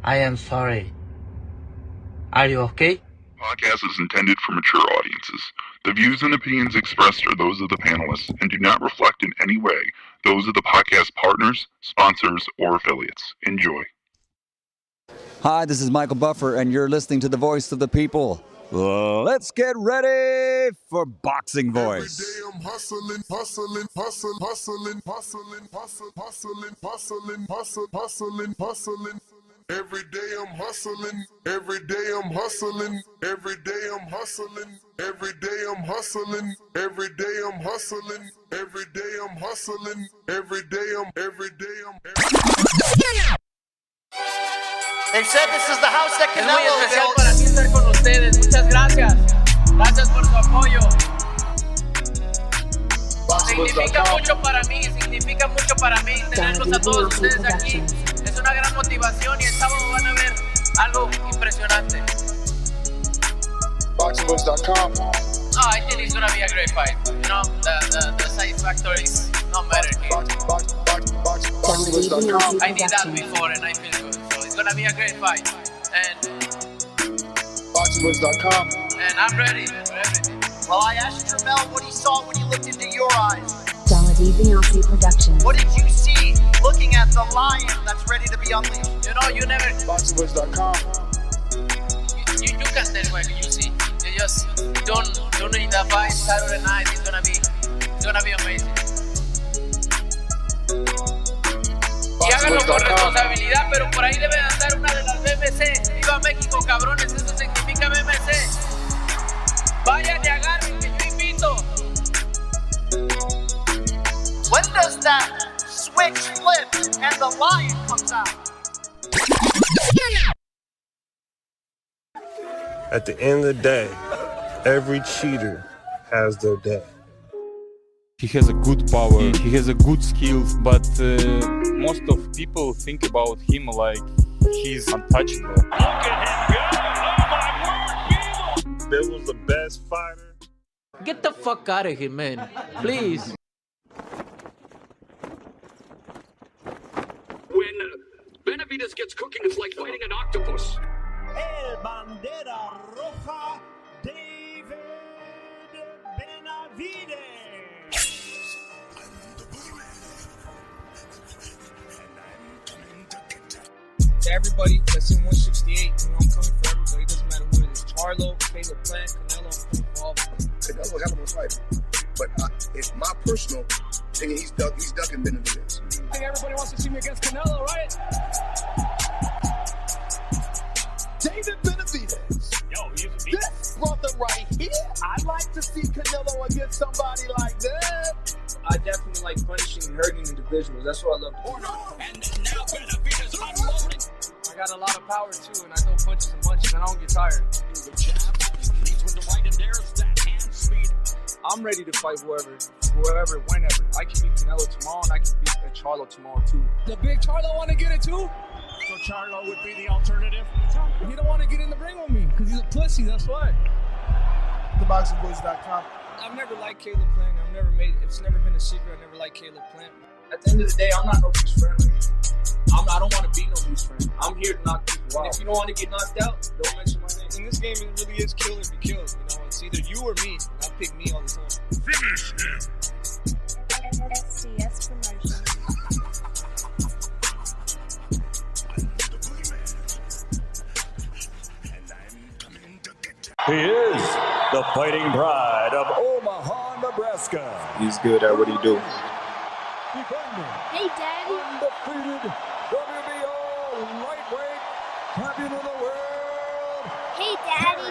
I am sorry. Are you okay? Podcast is intended for mature audiences. The views and opinions expressed are those of the panelists and do not reflect in any way those of the podcast partners, sponsors, or affiliates. Enjoy. Hi, this is Michael Buffer, and you're listening to the voice of the people. Let's get ready for Boxing Voice. Every day I'm hustling, hustling, hustling, hustling, hustling, hustling, hustling, hustling, hustling, hustling. Every day I'm hustling, every day I'm hustling, every day I'm hustling, every day I'm hustling, every day I'm hustling, every day I'm hustling, every day I'm. They said this is the house that Es muy Canelo especial built. para mí estar con ustedes. Muchas gracias. Gracias por su apoyo. Significa mucho para mí tenerlos a todos ustedes aquí. Es una gran motivación y el sábado van a ver algo impresionante. Boxingvoice.com. Oh, I think it's gonna be a great fight. You know, the size factor is not matter here. Boxingvoice.com. I did that before and I feel good. So it's gonna be a great fight. And Boxingvoice.com. I'm ready for everything. Well, I asked Tramel what he saw when he looked into your eyes. Beyonce Productions. What did you see looking at the lion that's ready to be unleashed? You know, you never. Boxingvoice.com. You can tell what you see. You just don't need that fight Saturday night. It's gonna be amazing. Y háganlo con responsabilidad, pero por ahí debe andar una de las BMC. ¡Viva México, cabrones! Eso significa BMC. Vayan y agarren que yo invito. When does that switch flip and the lion comes out? At the end of the day, every cheater has their day. He has a good power, he has a good skills, but most of people think about him like he's untouchable. Look at him go! Oh my word, Bill was the best fighter. Get the fuck out of here, man. Please. When Benavidez gets cooking, it's like fighting an octopus. El Bandera Roja, David Benavidez. To everybody that's in 168, you know, I'm coming for everybody. It doesn't matter who it is. Charlo, Caleb Plant, Canelo, I'm coming for all of them. Canelo, hell of a fighter. But it's my personal thing. He's ducking Benavidez. I think everybody wants to see me against Canelo, right? David Benavidez. Yo, This brother right here, I'd like to see Canelo against somebody like that. I definitely like punishing and hurting individuals. That's what I love to do. And now Benavidez unloading. I got a lot of power too, and I throw punches and punches, and I don't get tired. The jab leads with the right, and there's that hand speed. I'm ready to fight whoever, whenever. I can beat Canelo tomorrow, and I can beat Charlo tomorrow too. The big Charlo want to get it too? So Charlo would be the alternative? He don't want to get in the ring with me, because he's a pussy, that's why. TheBoxingVoice.com. I've never liked Caleb Plant. It's never been a secret. I never liked Caleb Plant. At the end of the day, I'm not nobody's friend. I don't want to be nobody's friend. I'm here to knock people out. And if you don't want to get knocked out, don't mention my name. In this game, it really is kill or be killed. You know, it's either you or me. And I pick me all the time. Finish him. SCS Promotion. He is the fighting pride of Omaha, Nebraska. He's good at what he do. Hey, Daddy. Undefeated WBO lightweight champion of the world. Hey, Daddy.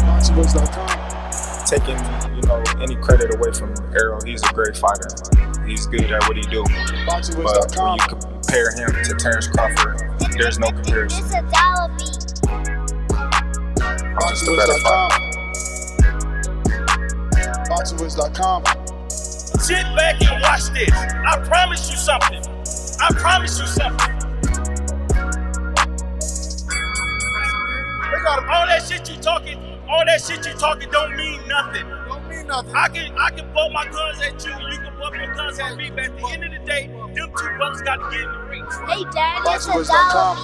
Boxingvoice.com. Taking, any credit away from Errol, he's a great fighter. He's good at what he do. But when Boxingvoice.com. you compare him to Terence Crawford, there's no comparison. It's a dollar beat. I'm just a better fighter. Boxingvoice.com. Sit back and watch this. I promise you something. All that shit you talking don't mean nothing. mean nothing. I can bump my guns at you, you can bump your guns at me, but at the end of the day, them two brothers got to get in the ring. Hey, Daddy. Boxingwords.com.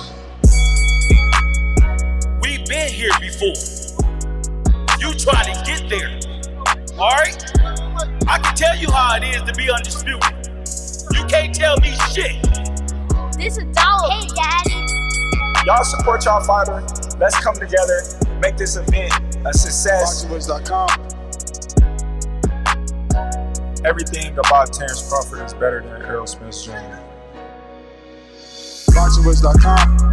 We've been here before. You try to get there. Alright? I can tell you how it is to be undisputed. You can't tell me shit. This is $1. Hey, Daddy. Y'all support y'all fighter. Let's come together, make this event a success. Boxingwords.com. Everything about Terence Crawford is better than Errol Spence Jr. Boxingwords.com.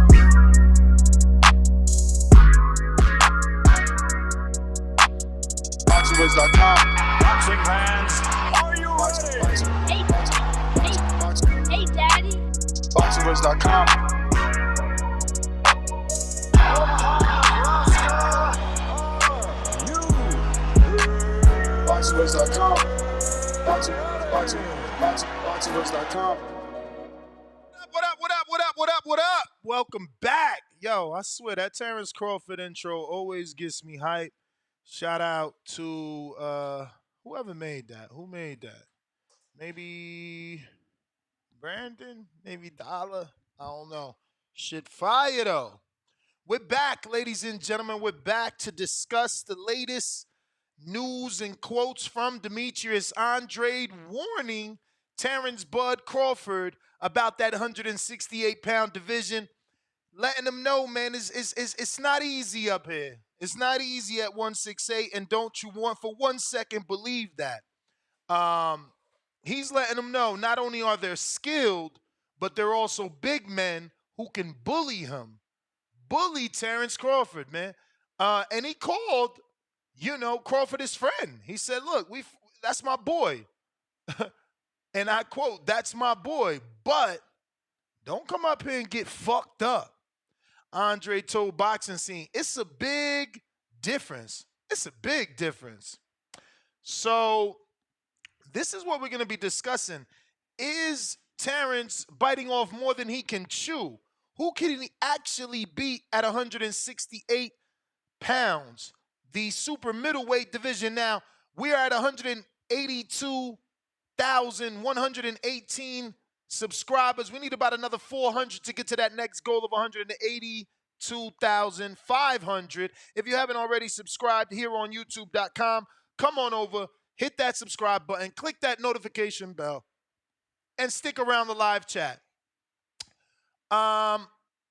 Boxingwords.com. Boxing fans, are you ready? Hey, Daddy. Boxingwords.com. Boxingwords.com. Boxingwords.com. What up? Welcome back. Yo, I swear that Terence Crawford intro always gets me hype. Shout out to whoever made that. Who made that? Maybe Brandon? Maybe Dollar? I don't know. Shit fire though. We're back, ladies and gentlemen. We're back to discuss the latest news and quotes from Demetrius Andrade warning Terence Bud Crawford about that 168-pound division, letting him know, man, it's not easy up here. It's not easy at 168, and don't you want for 1 second believe that. He's letting them know not only are they skilled, but they're also big men who can bully him. Bully Terence Crawford, man. And he called, Crawford his friend. He said, look, that's my boy. And I quote, that's my boy, but don't come up here and get fucked up. Andre told Boxing Scene, it's a big difference. It's a big difference. So this is what we're going to be discussing. Is Terence biting off more than he can chew? Who can he actually beat at 168 pounds? The super middleweight division now, we are at 182,118 subscribers. We need about another 400 to get to that next goal of 182,500. If you haven't already subscribed here on YouTube.com, come on over, hit that subscribe button, click that notification bell, and stick around the live chat.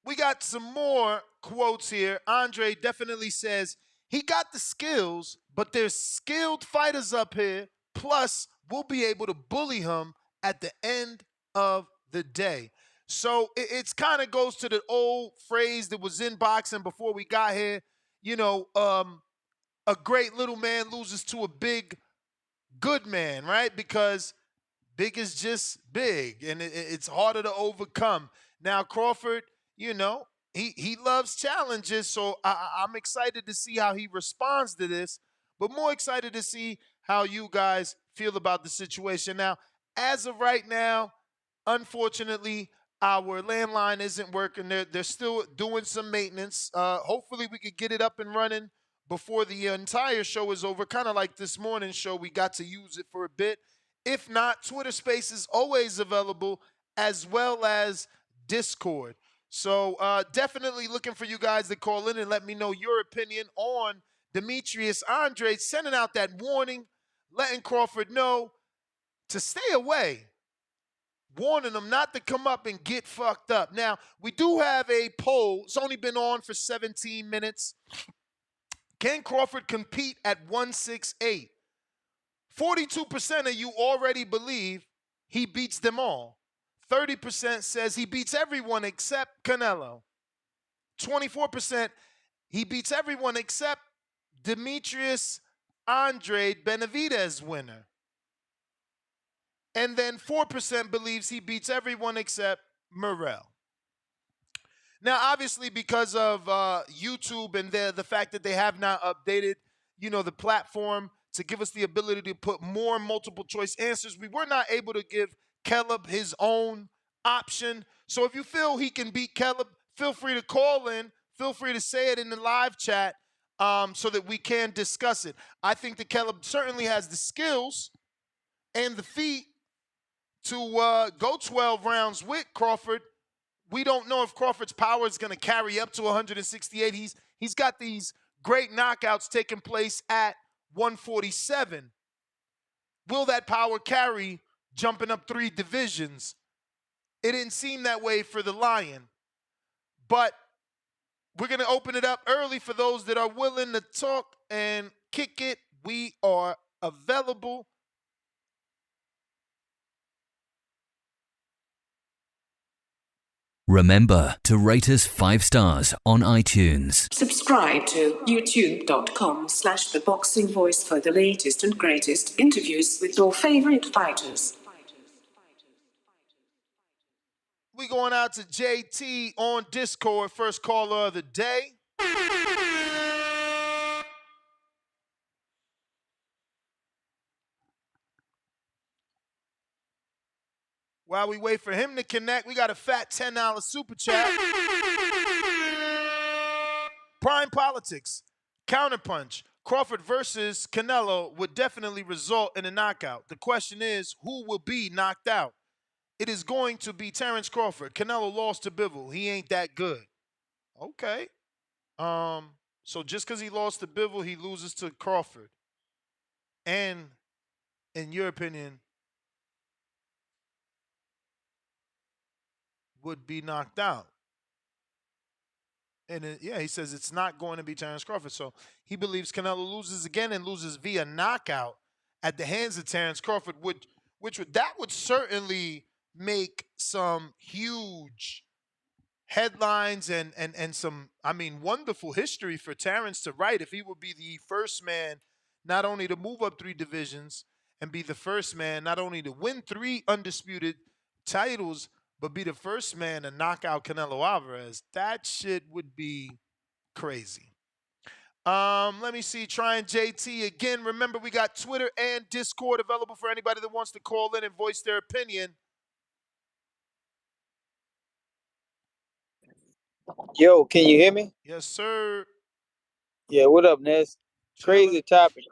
We got some more quotes here. Andre definitely says he got the skills, but there's skilled fighters up here. Plus, we'll be able to bully him at the end of the day. So it's kind of goes to the old phrase that was in boxing before we got here. A great little man loses to a big, good man, right? Because big is just big, and it's harder to overcome. Now, Crawford, he loves challenges, so I'm excited to see how he responds to this, but more excited to see how you guys feel about the situation. Now, as of right now, unfortunately, our landline isn't working. They're still doing some maintenance. Hopefully, we could get it up and running before the entire show is over, kind of like this morning's show. We got to use it for a bit. If not, Twitter Space is always available, as well as Discord. So definitely looking for you guys to call in and let me know your opinion on Demetrius Andrade sending out that warning, letting Crawford know to stay away, warning him not to come up and get fucked up. Now, we do have a poll. It's only been on for 17 minutes. Can Crawford compete at 168? 42% of you already believe he beats them all. 30% says he beats everyone except Canelo. 24% he beats everyone except Demetrius Andrade Benavidez winner. And then 4% believes he beats everyone except Morrell. Now, obviously, because of YouTube and the fact that they have not updated, the platform to give us the ability to put more multiple choice answers, we were not able to give Caleb his own option. So if you feel he can beat Caleb, feel free to call in. Feel free to say it in the live chat. so that we can discuss it. I think that Caleb certainly has the skills and the feet to go 12 rounds with Crawford. We don't know if Crawford's power is going to carry up to 168. He's got these great knockouts taking place at 147. Will that power carry jumping up 3 divisions? It didn't seem that way for the Lion. But we're going to open it up early for those that are willing to talk and kick it. We are available. Remember to rate us 5 stars on iTunes. Subscribe to youtube.com/theboxingvoice for the latest and greatest interviews with your favorite fighters. We going out to JT on Discord, first caller of the day. While we wait for him to connect, we got a fat $10 super chat. Prime Politics, Counterpunch, Crawford versus Canelo would definitely result in a knockout. The question is, who will be knocked out? It is going to be Terence Crawford. Canelo lost to Bivol. He ain't that good. Okay. So just because he lost to Bivol, he loses to Crawford. And, in your opinion, would be knocked out. And he says it's not going to be Terence Crawford. So he believes Canelo loses again and loses via knockout at the hands of Terence Crawford, which would certainly make some huge headlines and some, wonderful history for Terence to write if he would be the first man not only to move up 3 divisions and be the first man not only to win 3 undisputed titles, but be the first man to knock out Canelo Alvarez. That shit would be crazy. Let me see. Trying JT again. Remember, we got Twitter and Discord available for anybody that wants to call in and voice their opinion. Yo, can you hear me? Yes, sir. Yeah, what up, Ness? Crazy topic.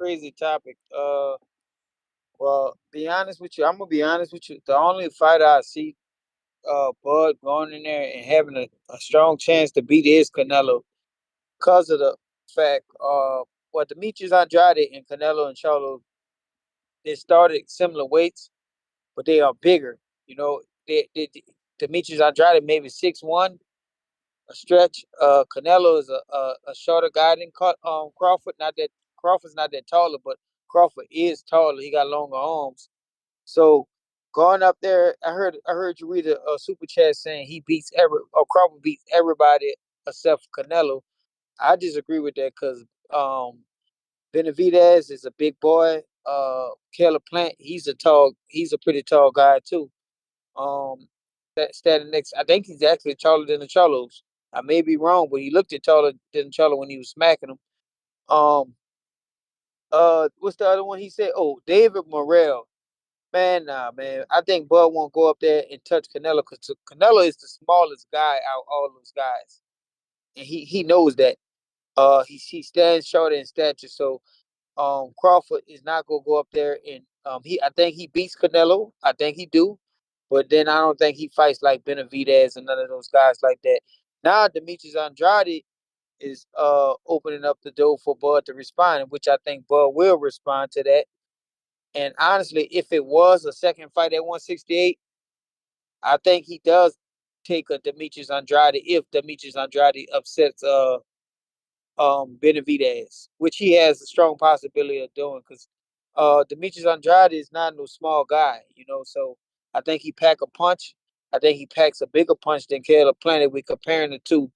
Well, be honest with you. I'm gonna be honest with you. The only fighter I see Bud going in there and having a strong chance to beat is Canelo, because of the fact Demetrius Andrade and Canelo and Charlo, they started similar weights, but they are bigger. You know, Demetrius Andrade maybe 6'1", a stretch. Canelo is a shorter guy than Crawford. Not that Crawford's not that taller, but Crawford is taller. He got longer arms. So going up there, I heard you read a super chat saying Crawford beats everybody except for Canelo. I disagree with that because Benavidez is a big boy. Caleb Plant, he's a pretty tall guy too. Standing next, I think he's actually taller than the Charlos. I may be wrong, but he looked taller than Charlo when he was smacking him. What's the other one he said? Oh, David Morrell. Man, nah, man. I think Bud won't go up there and touch Canelo because Canelo is the smallest guy out of all those guys, and he knows that. He stands shorter in stature, so Crawford is not gonna go up there and I think he beats Canelo. I think he do, but then I don't think he fights like Benavidez and none of those guys like that. Now Demetrius Andrade is opening up the door for Bud to respond, which I think Bud will respond to that. And honestly, if it was a second fight at 168, I think he does take a Demetrius Andrade if Demetrius Andrade upsets Benavidez, which he has a strong possibility of doing because Demetrius Andrade is not no small guy, so I think he pack a punch. I think he packs a bigger punch than Caleb Plant if we're comparing the two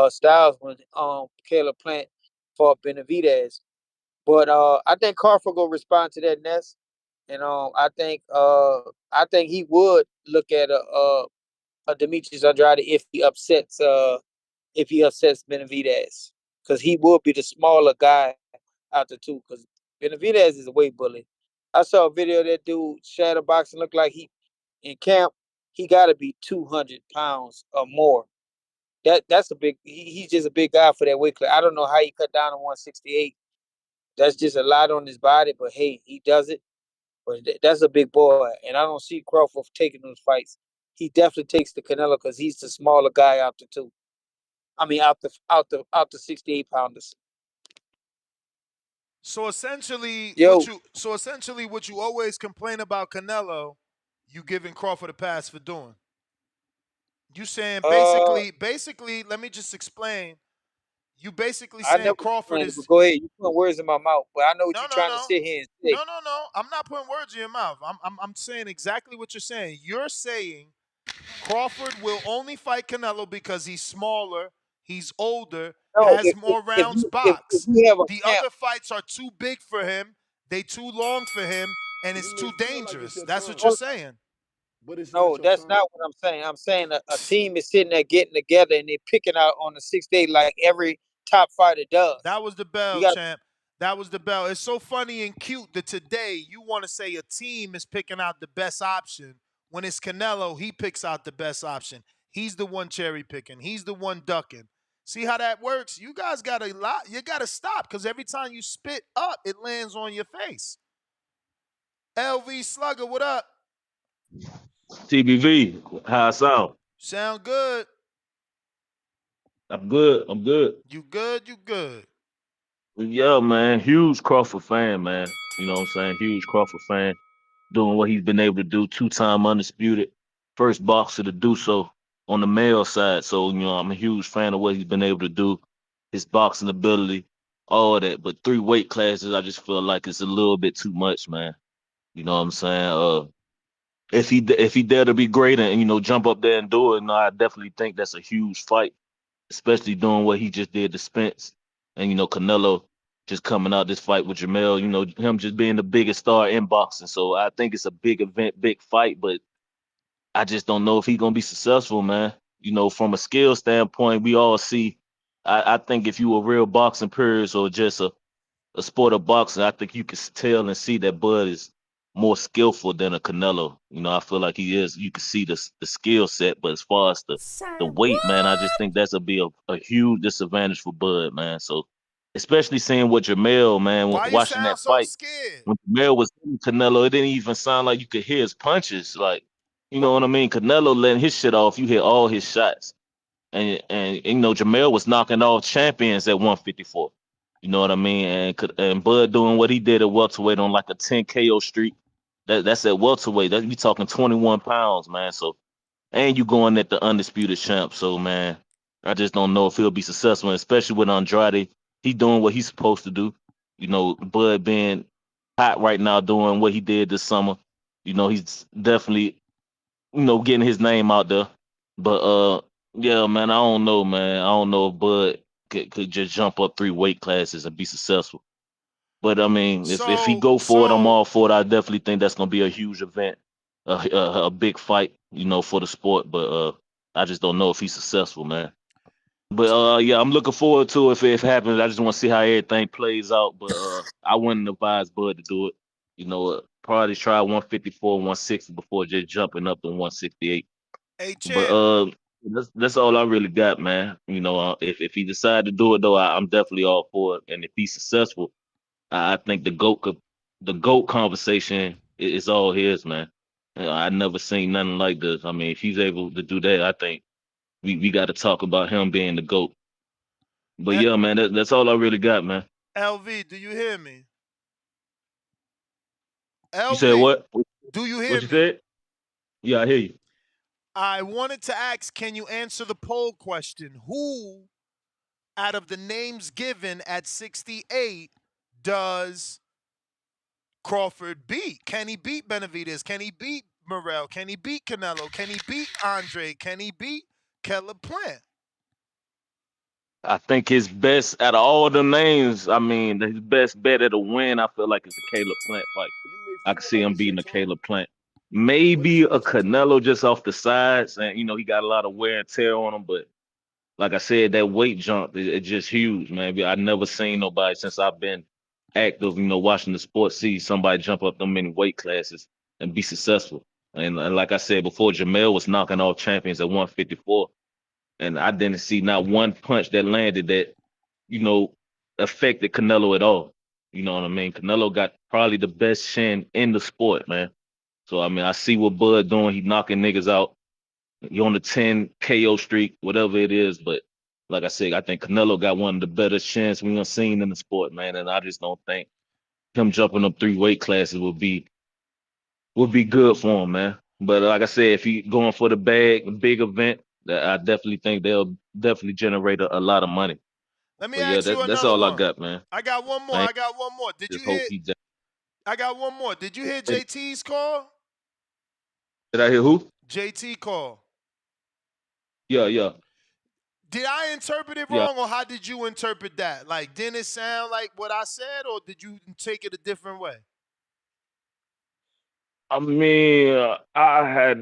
styles when Caleb Plant fought Benavidez. But I think Crawford will respond to that, Ness. And I think he would look at a Demetrius Andrade if he upsets Benavidez, because he will be the smaller guy out the two. Because Benavidez is a weight bully. I saw a video of that dude shadow boxing, looked like he in camp. He got to be 200 pounds or more. That's a big. He's just a big guy for that weight class. I don't know how he cut down to 168. That's just a lot on his body, but hey, he does it. But that's a big boy, and I don't see Crawford taking those fights. He definitely takes the Canelo because he's the smaller guy out the two. I mean, out the 68 pounders. So essentially, Yo, what you always complain about Canelo, you giving Crawford a pass for doing. You saying basically, let me just explain. You basically I saying never Crawford complained, but is go ahead. You put words in my mouth, but I know what no, you're no, trying to no, sit here and say. no. I'm not putting words in your mouth. I'm saying exactly what you're saying. You're saying Crawford will only fight Canelo because he's smaller, he's older, No, has more rounds if boxed. you have a The champ, other fights are too big for him. They too long for him, and it's too dangerous. That's what you're saying. no, that's not what I'm saying. I'm saying a team is sitting there getting together and they're picking out on the 6th day like every top fighter does. That was the You bell, got champ. That was the bell. It's so funny and cute that today you want to say a team is picking out the best option when it's Canelo, he picks out the best option. He's the one cherry picking. He's the one ducking. See how that works? You guys got a lot. You got to stop because every time you spit up, it lands on your face. LV Slugger, what up? TBV, how I sound? Sound good. I'm good. I'm good. You good? You good. Yeah, man. Huge Crawford fan, man. You know what I'm saying? Huge Crawford fan. Doing what he's been able to do, 2-time undisputed, first boxer to do so on the male side. So, I'm a huge fan of what he's been able to do, his boxing ability, all of that. But 3 weight classes, I just feel like it's a little bit too much, man. You know what I'm saying? If he dare to be great and jump up there and do it, no, I definitely think that's a huge fight, especially doing what he just did to Spence and Canelo just coming out this fight with Jamel, him just being the biggest star in boxing. So I think it's a big event, big fight, but I just don't know if he's gonna be successful, man. From a skill standpoint, we all see. I think if you a real boxing purist or just a sport of boxing, I think you can tell and see that Bud is more skillful than a Canelo. I feel like he is. You can see the skill set, but as far as the weight, man, I just think that's be a huge disadvantage for Bud, man. So especially seeing what Jamel, man, Why you watching sound that so fight, scared? when Jamel was hitting Canelo, it didn't even sound like you could hear his punches. Like, you know what I mean? Canelo letting his shit off, you hear all his shots. And Jamel was knocking off champions at 154. You know what I mean? And Bud doing what he did at welterweight on like a 10 KO streak. That's at welterweight. That you talking 21 pounds, man. So and you going at the undisputed champ. So man, I just don't know if he'll be successful, especially with Andrade. He doing what he's supposed to do. Bud being hot right now, doing what he did this summer. He's definitely getting his name out there. But yeah, man, I don't know, man. I don't know if Bud could just jump up 3 weight classes and be successful. But I mean, if he go for it, I'm all for it. I definitely think that's gonna be a huge event, a big fight, for the sport. But I just don't know if he's successful, man. But yeah, I'm looking forward to it if it happens. I just want to see how everything plays out. But I wouldn't advise Bud to do it. Probably try 154, 160 before just jumping up to 168. Hey, But champ. that's all I really got, man. If he decide to do it though, I'm definitely all for it. And if he's successful, I think the GOAT conversation is all his, man. I never seen nothing like this. I mean, if he's able to do that, I think we got to talk about him being the GOAT. But yeah, man, that's all I really got, man. LV, do you hear me? You said LV, what? do you hear What you me? said? Yeah, I hear you. I wanted to ask, can you answer the poll question? Who, out of the names given at 68, does Crawford beat? Can he beat Benavidez? Can he beat Morrell? Can he beat Canelo? Can he beat Andre? Can he beat Caleb Plant? I think his best out of all the names, I mean, his best bet at a win, I feel like it's a Caleb Plant fight. I can see him beating a Caleb Plant. Maybe a Canelo just off the sides, and he got a lot of wear and tear on him. But like I said, that weight jump is just huge, man. I never seen nobody since I've been active, watching the sport, see somebody jump up them many weight classes and be successful. And like I said before, Jamel was knocking off champions at 154. and I didn't see not one punch that landed that, you know, affected Canelo at all. You know what I mean? Canelo got probably the best chin in the sport, man. So I mean, I see what Bud doing. He knocking niggas out. He on the 10 KO streak, whatever it is. But like I said, I think Canelo got one of the better chins we done seen in the sport, man. And I just don't think him jumping up 3 weight classes would be good for him, man. But like I said, if he going for the big event, I definitely think they'll definitely generate a lot of money. Let me But yeah, ask you that's another all I one. got, man. I got one more. I I got one more. Did you just hope hear? he. I got one more. Did you hear JT's call? Did I hear who? JT call. Yeah. Did I interpret it Yeah. wrong, or how did you interpret that? Like, didn't it sound like what I said, or did you take it a different way? I mean, I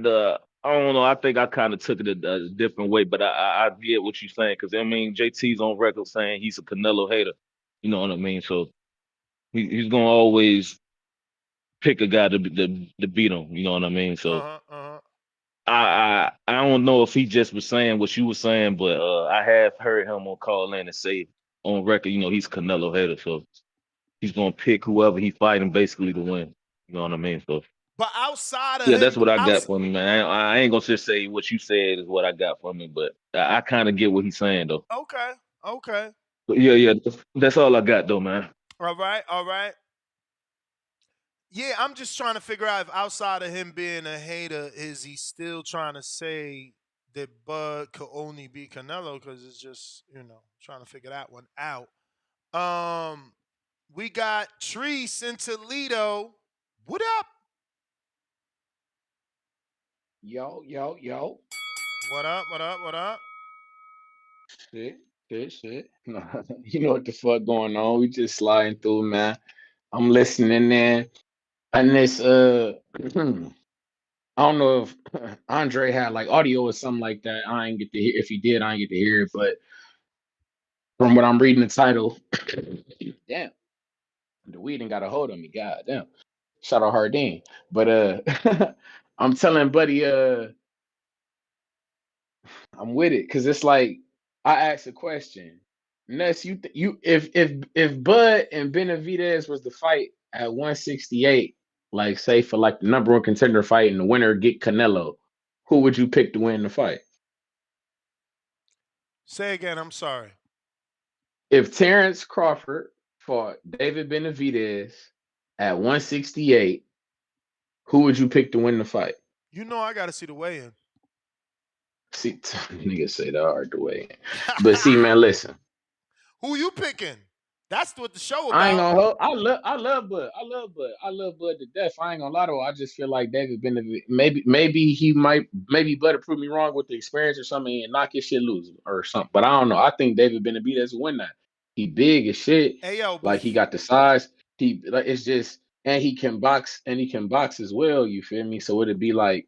don't know. I think I kind of took it a different way, but I get what you're saying because I mean, JT's on record saying he's a Canelo hater. You know what I mean? So he's gonna always pick a guy to beat him. You know what I mean? So I don't know if he just was saying what you were saying, but I have heard him on call in and say on record, you know, he's a Canelo hater, so he's gonna pick whoever he's fighting basically to win. You know what I mean? So. But outside of Yeah, him, that's what I got for me, man. I ain't gonna just say what you said is what I got for me, but I kind of get what he's saying though. Okay. But yeah, that's all I got though, man. All right. Yeah, I'm just trying to figure out if outside of him being a hater, is he still trying to say that Bud could only be Canelo? Because it's just, trying to figure that one out. We got Treese in Toledo. What up? Yo. What up? Shit. You know what the fuck going on? We just sliding through, man. I'm listening in. And this I don't know if Andre had like audio or something like that. I ain't get to hear. If he did, I ain't get to hear it. But from what I'm reading the title, damn, the weed ain't got a hold on me. God damn. Shout out Hardin. But I'm telling Buddy, I'm with it because it's like I asked a question. Ness, if Bud and Benavidez was the fight at 168, like say for like the number one contender fight and the winner get Canelo, who would you pick to win the fight? Say again, I'm sorry. If Terence Crawford fought David Benavidez at 168, who would you pick to win the fight? You know I gotta see the weigh-in. See, niggas say that hard to weigh in. But see, man, listen. Who you picking? That's what the show about. I ain't gonna hold. I love Bud. I love Bud to death. I ain't gonna lie though. I just feel like David Benavidez. Maybe Bud will prove me wrong with the experience or something and knock his shit loose or something. But I don't know. I think David Benavidez will win that. He big as shit. Hey, yo, like he got the size. He like it's just and he can box as well. You feel me? So it'd be like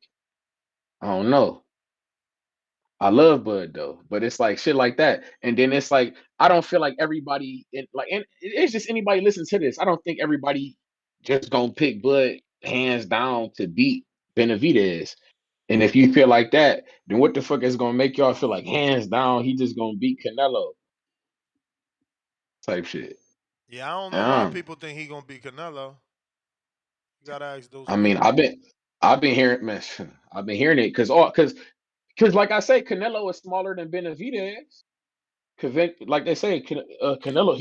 I don't know. I love Bud though, but it's like shit like that, and then it's like I don't feel like everybody and it's just anybody listen to this. I don't think everybody just gonna pick Bud hands down to beat Benavidez. And if you feel like that, then what the fuck is gonna make y'all feel like hands down he just gonna beat Canelo? Type shit. Yeah, I don't know why people think he gonna beat Canelo. You gotta ask those. I mean, I've been hearing, man. I've been hearing it because like I say, Canelo is smaller than Benavidez. Like they say, Canelo,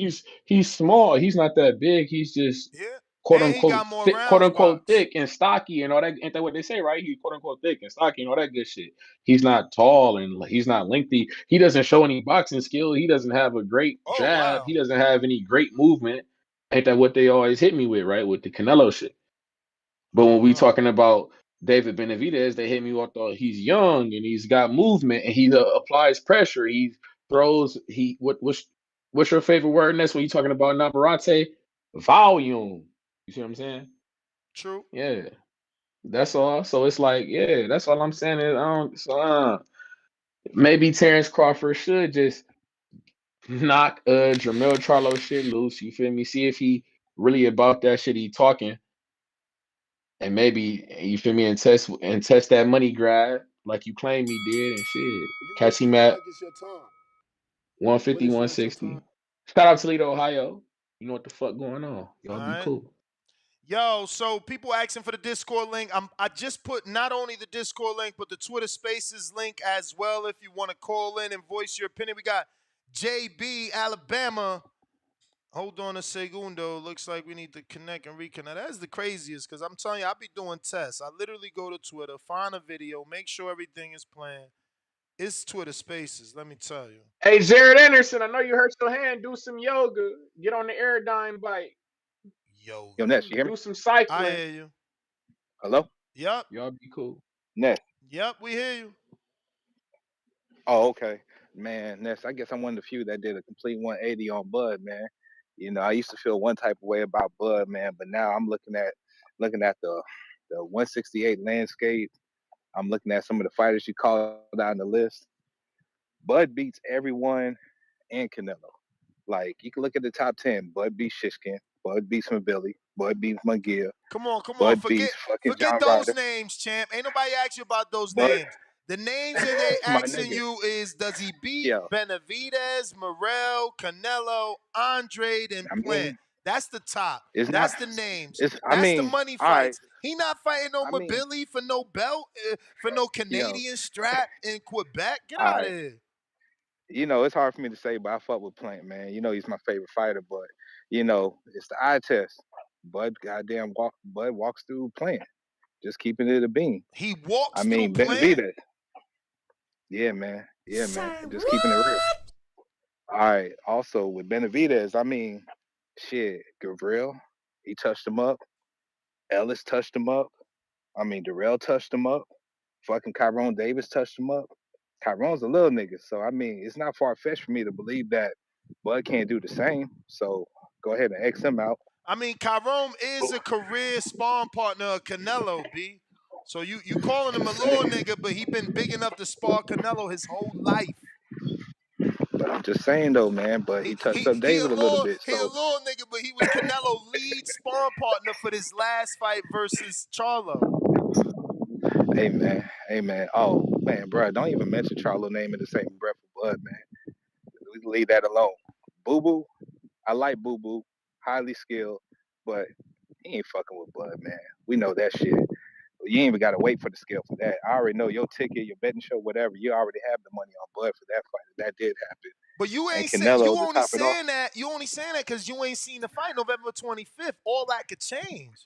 he's small. He's not that big. He's just quote unquote thick, thick and stocky and all that. Ain't that what they say, right? He's quote unquote thick and stocky and all that good shit. He's not tall and he's not lengthy. He doesn't show any boxing skill. He doesn't have a great jab. He doesn't have any great movement. Ain't that what they always hit me with, right? With the Canelo shit. But when we talking about David Benavidez, they hit me with he's young and he's got movement and he applies pressure. He throws. What's your favorite word? And that's when you talking about Navarrete volume. You see what I'm saying? True. Yeah, that's all. So it's like, yeah, that's all I'm saying is maybe Terence Crawford should just knock Jermell Charlo shit loose. You feel me? See if he really about that shit he talking. And maybe you feel me and test that money grab like you claim he did and shit. Cassie Matt, Like it's your time. 150, What is your 160. time? Shout out Toledo, Ohio. You know what the fuck going on. Y'all All be right. cool. Yo, so people asking for the Discord link. I just put not only the Discord link, but the Twitter Spaces link as well if you want to call in and voice your opinion. We got JB, Alabama. Hold on a segundo. Looks like we need to connect and reconnect. That's the craziest because I'm telling you, I be doing tests. I literally go to Twitter, find a video, make sure everything is playing. It's Twitter Spaces, let me tell you. Hey, Jared Anderson, I know you hurt your hand. Do some yoga. Get on the Airdyne bike. Yo, Ness, you hear me? Do some I cycling. hear you. Hello? Yep. Y'all be cool. Ness. Yep, we hear you. Oh, okay. Man, Ness, I guess I'm one of the few that did a complete 180 on Bud, man. You know, I used to feel one type of way about Bud, man, but now I'm looking at the 168 landscape. I'm looking at some of the fighters you called out on the list. Bud beats everyone and Canelo. Like, you can look at the top 10. Bud beats Shishkin. Bud beats Mabilly. Bud beats McGill. Come on. Bud Forget beats fucking John those Ryder. names, champ. Ain't nobody ask you about those Bud, names. The names that they my asking nigga. you is, does he beat Yo, Benavidez, Morrell, Canelo, Andrade, and I Plant? mean, That's the top. it's not. That's the names. I That's the mean, money all right. fights. He not fighting no I mean, Mabilly for no belt, for no yo, Canadian strap in Quebec. Get all out right. of here. You know, it's hard for me to say, but I fuck with Plant, man. You know, he's my favorite fighter, but you know, it's the eye test. Bud walks through Plant, just keeping it a beam. He I walks through mean, Plant? Benavidez. Yeah, man. Yeah, man. Just keeping it real. All right. Also with Benavidez, I mean, shit, Gavril, he touched him up. Ellis touched him up. I mean, Darrell touched him up. Fucking Tyrone Davis touched him up. Tyrone's a little nigga, so I mean, it's not far fetched for me to believe that Bud can't do the same. So go ahead and X him out. I mean, Kyrome is a career sparring partner of Canelo, B. So you calling him a little nigga, but he been big enough to spar Canelo his whole life. But I'm just saying though, man. But he touched up David a little bit. He a So little nigga, but he was Canelo lead sparring partner for this last fight versus Charlo. hey man. Oh man, bro, don't even mention Charlo name in the same breath with Bud, man. We can leave that alone. Boo Boo, I like Boo Boo, highly skilled, but he ain't fucking with Bud, man. We know that shit. You ain't even gotta wait for the skill for that. I already know your ticket, your betting show, whatever. You already have the money on Bud for that fight. That did happen. But you And ain't Canelo, you to only top it off, saying that because you ain't seen the fight November 25th. All that could change.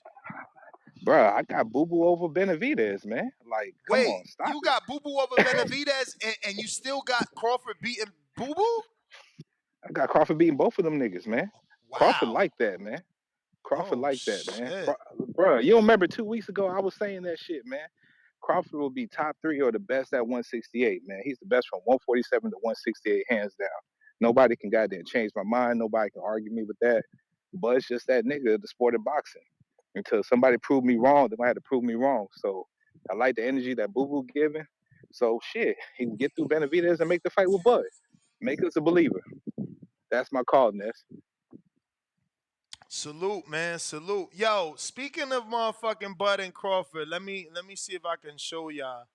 bro, I got Boo Boo over Benavidez, man. Like, come Wait, on, stop you it. got Boo Boo over Benavidez, and you still got Crawford beating Boo Boo? I got Crawford beating both of them niggas, man. Wow. Crawford like that, man. Crawford like that, man. Bro, you don't remember 2 weeks ago I was saying that shit, man. Crawford will be top 3 or the best at 168, man. He's the best from 147 to 168, hands down. Nobody can goddamn change my mind. Nobody can argue me with that. But it's just that nigga, the sport of boxing. Until somebody proved me wrong, they might have to prove me wrong. So I like the energy that Boo Boo giving. So shit, he can get through Benavidez and make the fight with Bud. Make us a believer. That's my call, Ness. Salute, man. Salute. Yo, speaking of motherfucking Bud and Crawford, let me see if I can show y'all.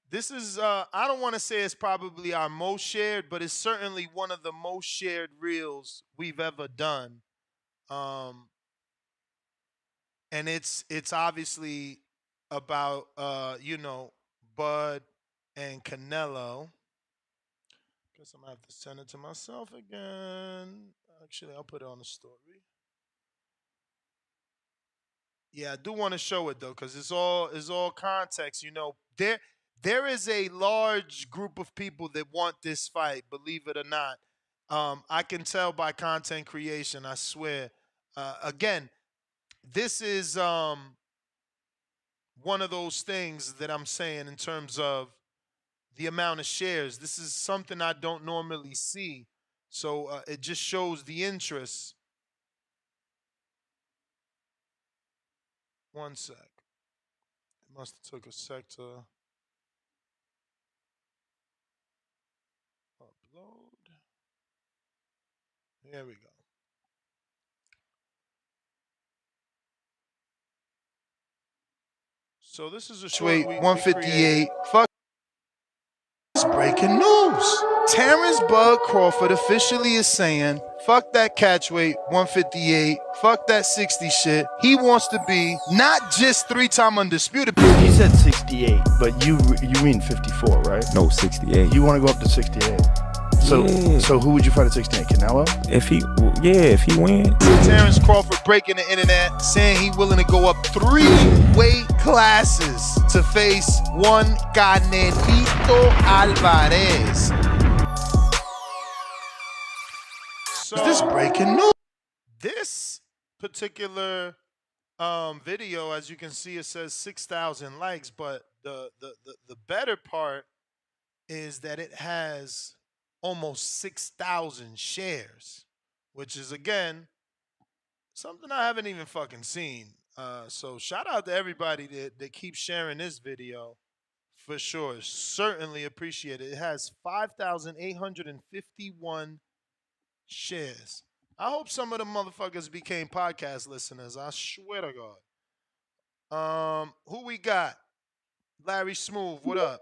This is I don't want to say it's probably our most shared, but it's certainly one of the most shared reels we've ever done. And it's obviously about Bud and Canelo. Guess I'm gonna have to send it to myself again. Actually, I'll put it on the story. Yeah, I do want to show it though, because it's all context. You know, there is a large group of people that want this fight, believe it or not. I can tell by content creation, I swear. Again, this is one of those things that I'm saying in terms of the amount of shares. This is something I don't normally see. So it just shows the interest. One sec. It must have took a sec to upload. Here we go. So this is a short 158. Fuck. breaking news. Terence Bud Crawford officially is saying, fuck that catchweight 158, fuck that 60 shit. He wants to be not just 3-time undisputed. You said 68, but you mean 54, right? No, 68. You want to go up to 68. So who would you fight at 68? Canelo? If he wins. Terence Crawford breaking the internet, saying he willing to go up 3 weight classes to face one Canelito Alvarez. So this breaking news. This particular video, as you can see, it says 6,000 likes, but the better part is that it has almost 6,000 shares, which is, again, something I haven't even fucking seen. So shout out to everybody that keeps sharing this video for sure. Certainly appreciate it. It has 5,851 shares. I hope some of the motherfuckers became podcast listeners. I swear to God. Who we got? Larry Smooth, what up?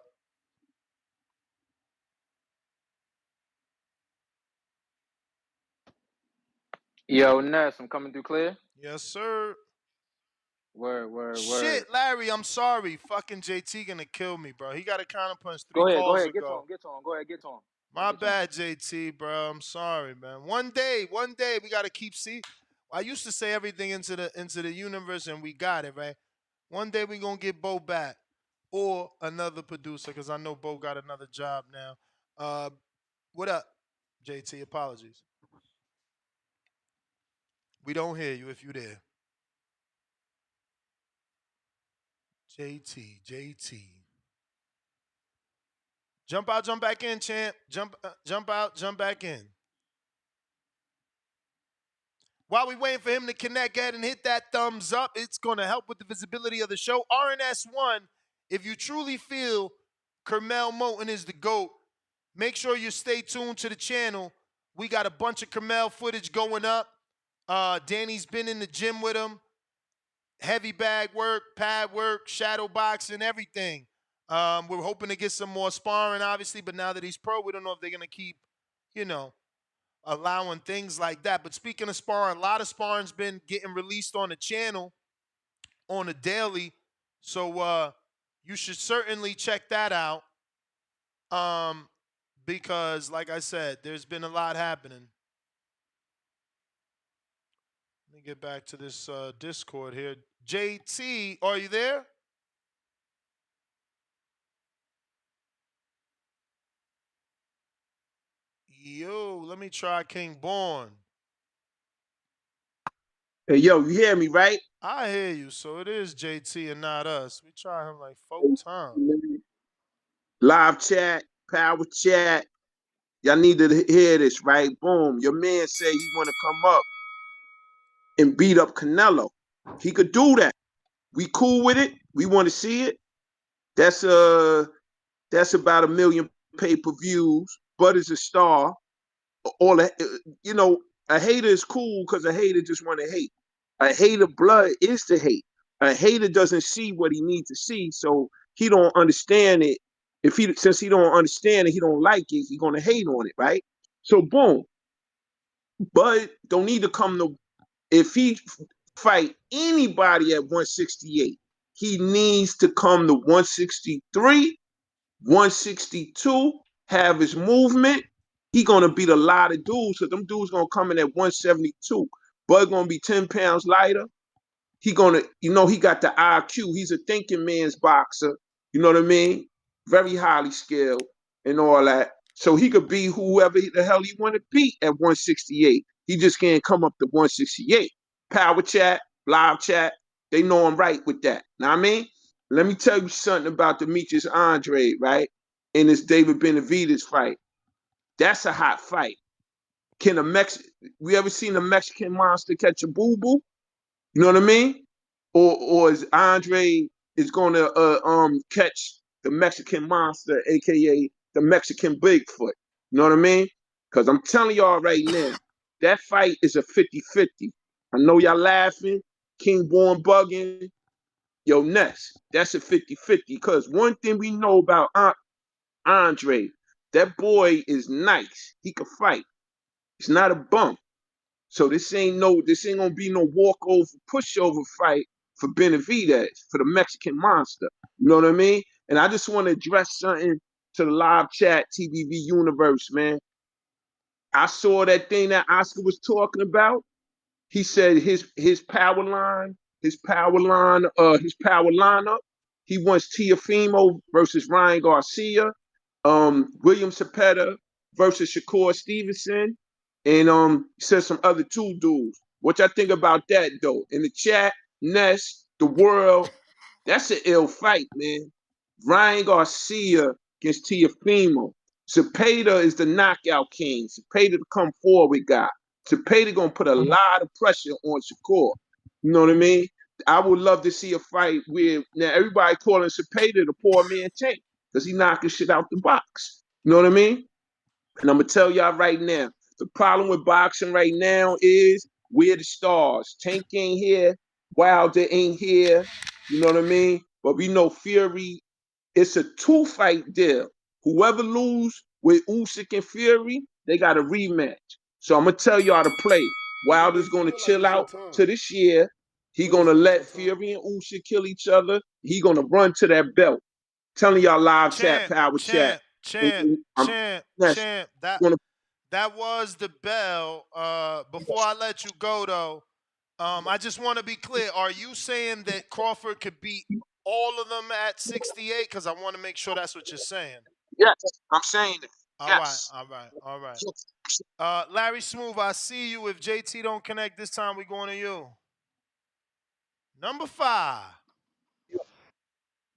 Yo, Ness, I'm coming through clear? Yes, sir. Word. Shit, Larry, I'm sorry. Fucking JT gonna kill me, bro. He got a counterpunch 3 Go calls ahead, ago. get to him. Go ahead, get to him. My bad, JT, bro. I'm sorry, man. One day we gotta keep I used to say everything into the universe, and we got it, right? One day we gonna get Bo back or another producer, because I know Bo got another job now. What up, JT? Apologies. We don't hear you if you there. JT. Jump out, jump back in, champ. Jump out, jump back in. While we waiting for him to connect, go ahead and hit that thumbs up. It's going to help with the visibility of the show. RNS1, if you truly feel Kermel Moton is the GOAT, make sure you stay tuned to the channel. We got a bunch of Kermel footage going up. Danny's been in the gym with him. Heavy bag work, pad work, shadow boxing, everything. We're hoping to get some more sparring, obviously, but now that he's pro, we don't know if they're going to keep, allowing things like that. But speaking of sparring, a lot of sparring's been getting released on the channel on a daily. So you should certainly check that out. Because, like I said, there's been a lot happening. Let me get back to this Discord here. JT, are you there? Yo, let me try King Born. Hey, yo, you hear me, right? I hear you. So it is JT and not us. We try him like 4 times. Live chat, power chat. Y'all need to hear this, right? Boom. Your man say he want to come up and beat up Canelo. He could do that. We cool with it. We want to see it. That's about 1 million pay-per-views. Bud is a star. All a hater is cool because a hater just want to hate. A hater blood is to hate. A hater doesn't see what he needs to see, so he don't understand it. Since he don't understand it, he don't like it, he gonna hate on it, right? So boom. Bud don't need to come to. If he fight anybody at 168, he needs to come to 163, 162, have his movement. He gonna beat a lot of dudes, because them dudes gonna come in at 172. Bud gonna be 10 pounds lighter. He gonna, he got the IQ. He's a thinking man's boxer. You know what I mean? Very highly skilled and all that. So he could be whoever the hell he want to beat at 168. He just can't come up to 168. Power chat, live chat, they know I'm right with that. Know what I mean? Let me tell you something about Demetrius Andrade, right? In this David Benavidez fight. That's a hot fight. We ever seen a Mexican monster catch a boo-boo? You know what I mean? Or is Andre is gonna catch the Mexican monster, aka the Mexican Bigfoot? You know what I mean? Because I'm telling y'all right now, that fight is a 50-50. I know y'all laughing, King Born bugging. Yo, Ness, that's a 50-50. Because one thing we know about Andre, That boy is nice. He can fight. It's not a bump. So this ain't gonna be no walkover, pushover fight for Benavidez, for the Mexican monster. You know what I mean? And I just want to address something to the live chat TBV universe, man. I saw that thing that Oscar was talking about. He said his power lineup. He wants Teofimo versus Ryan Garcia, William Cepeda versus Shakur Stevenson, and he said some other two dudes. What y'all think about that though? In the chat, Ness, the world, that's an ill fight, man. Ryan Garcia against Teofimo. Cepeda is the knockout king. Cepeda the come forward guy. Cepeda gonna put a lot of pressure on Shakur. You know what I mean? I would love to see a fight where now everybody calling Cepeda the poor man Tank because he knocking shit out the box. You know what I mean? And I'm gonna tell y'all right now, the problem with boxing right now is we're the stars. Tank ain't here, Wilder ain't here. You know what I mean? But we know Fury. It's a 2-fight deal. Whoever lose with Usyk and Fury, they got a rematch. So I'm gonna tell y'all to play. Wilder's gonna chill out to this year. He gonna let Fury and Usyk kill each other. He gonna run to that belt. Telling y'all live chat, power chat. Champ. Yes, That was the bell. Before I let you go, though, I just want to be clear. Are you saying that Crawford could beat all of them at 68? Because I want to make sure that's what you're saying. Yes, I'm saying that. All right. Larry Smooth, I see you. If JT don't connect this time, we're going to you. Number 5.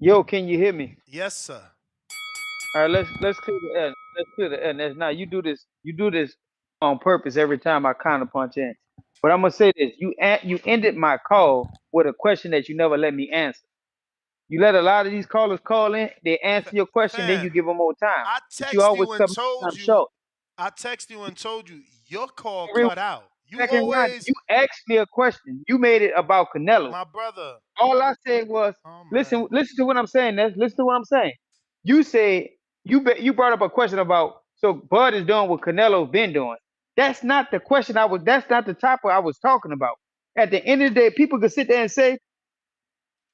Yo, can you hear me? Yes, sir. All right, let's clear the air. Let's clear the air. Now you do this on purpose every time I counter punch in. But I'm gonna say this: you ended my call with a question that you never let me answer. You let a lot of these callers call in, they answer your question, then you give them more time. I But you text always you and cut my told time you. short. I text you and told you your call Real cut out. You second round, always, you asked me a question. You made it about Canelo. my brother. All I said was, listen to what I'm saying. Listen to what I'm saying. You said you brought up a question about so Bud is doing what Canelo's been doing. That's not the question that's not the topic I was talking about. At the end of the day, people can sit there and say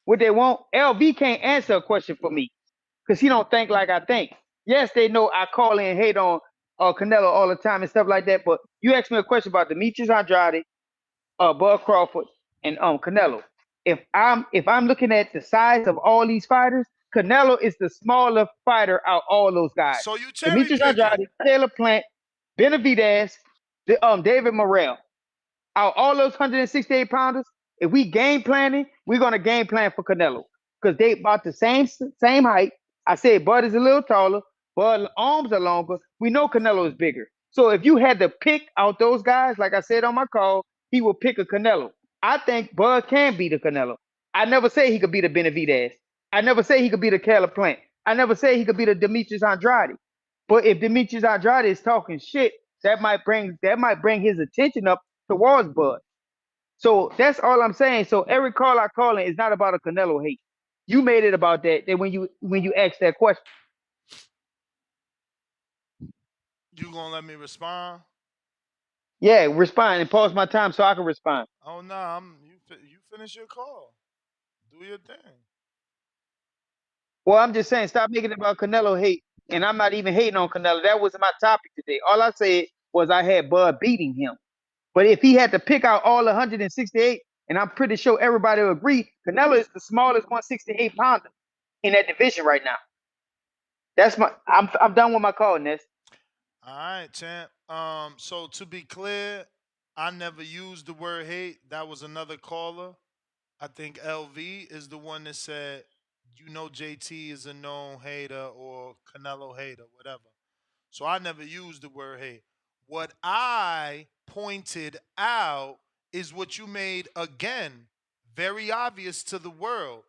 what they want. LV can't answer a question for me because he don't think like I think. Yes, they know I call in and hate on Canelo all the time and stuff like that. But you asked me a question about Demetrius Andrade, Bud Crawford, and Canelo. If I'm looking at the size of all these fighters, Canelo is the smaller fighter out of all those guys. So you cherry Demetrius picking. Andrade, Caleb Plant, Benavidez, David Morrell. Out of all those 168 pounders, if we game planning, we're gonna game plan for Canelo because they about the same height. I said Bud is a little taller, Bud arms are longer. We know Canelo is bigger. So if you had to pick out those guys, like I said on my call, he will pick a Canelo. I think Bud can beat a Canelo. I never say he could beat a Benavidez. I never say he could beat a Caleb Plant. I never say he could beat a Demetrius Andrade. But if Demetrius Andrade is talking shit, that might bring his attention up towards Bud. So that's all I'm saying. So every call I call in is not about a Canelo hate. You made it about that when you asked that question. You gonna let me respond? Yeah, respond and pause my time so I can respond. Oh no, you finish your call. Do your thing. Well, I'm just saying, stop making it about Canelo hate. And I'm not even hating on Canelo. That wasn't my topic today. All I said was I had Bud beating him. But if he had to pick out all 168, and I'm pretty sure everybody will agree, Canelo is the smallest 168 pounder in that division right now. I'm done with my call, Ness. All right, champ. So to be clear, I never used the word hate. That was another caller. I think LV is the one that said, JT is a known hater or Canelo hater, whatever. So I never used the word hate. What I pointed out is what you made again very obvious to the world.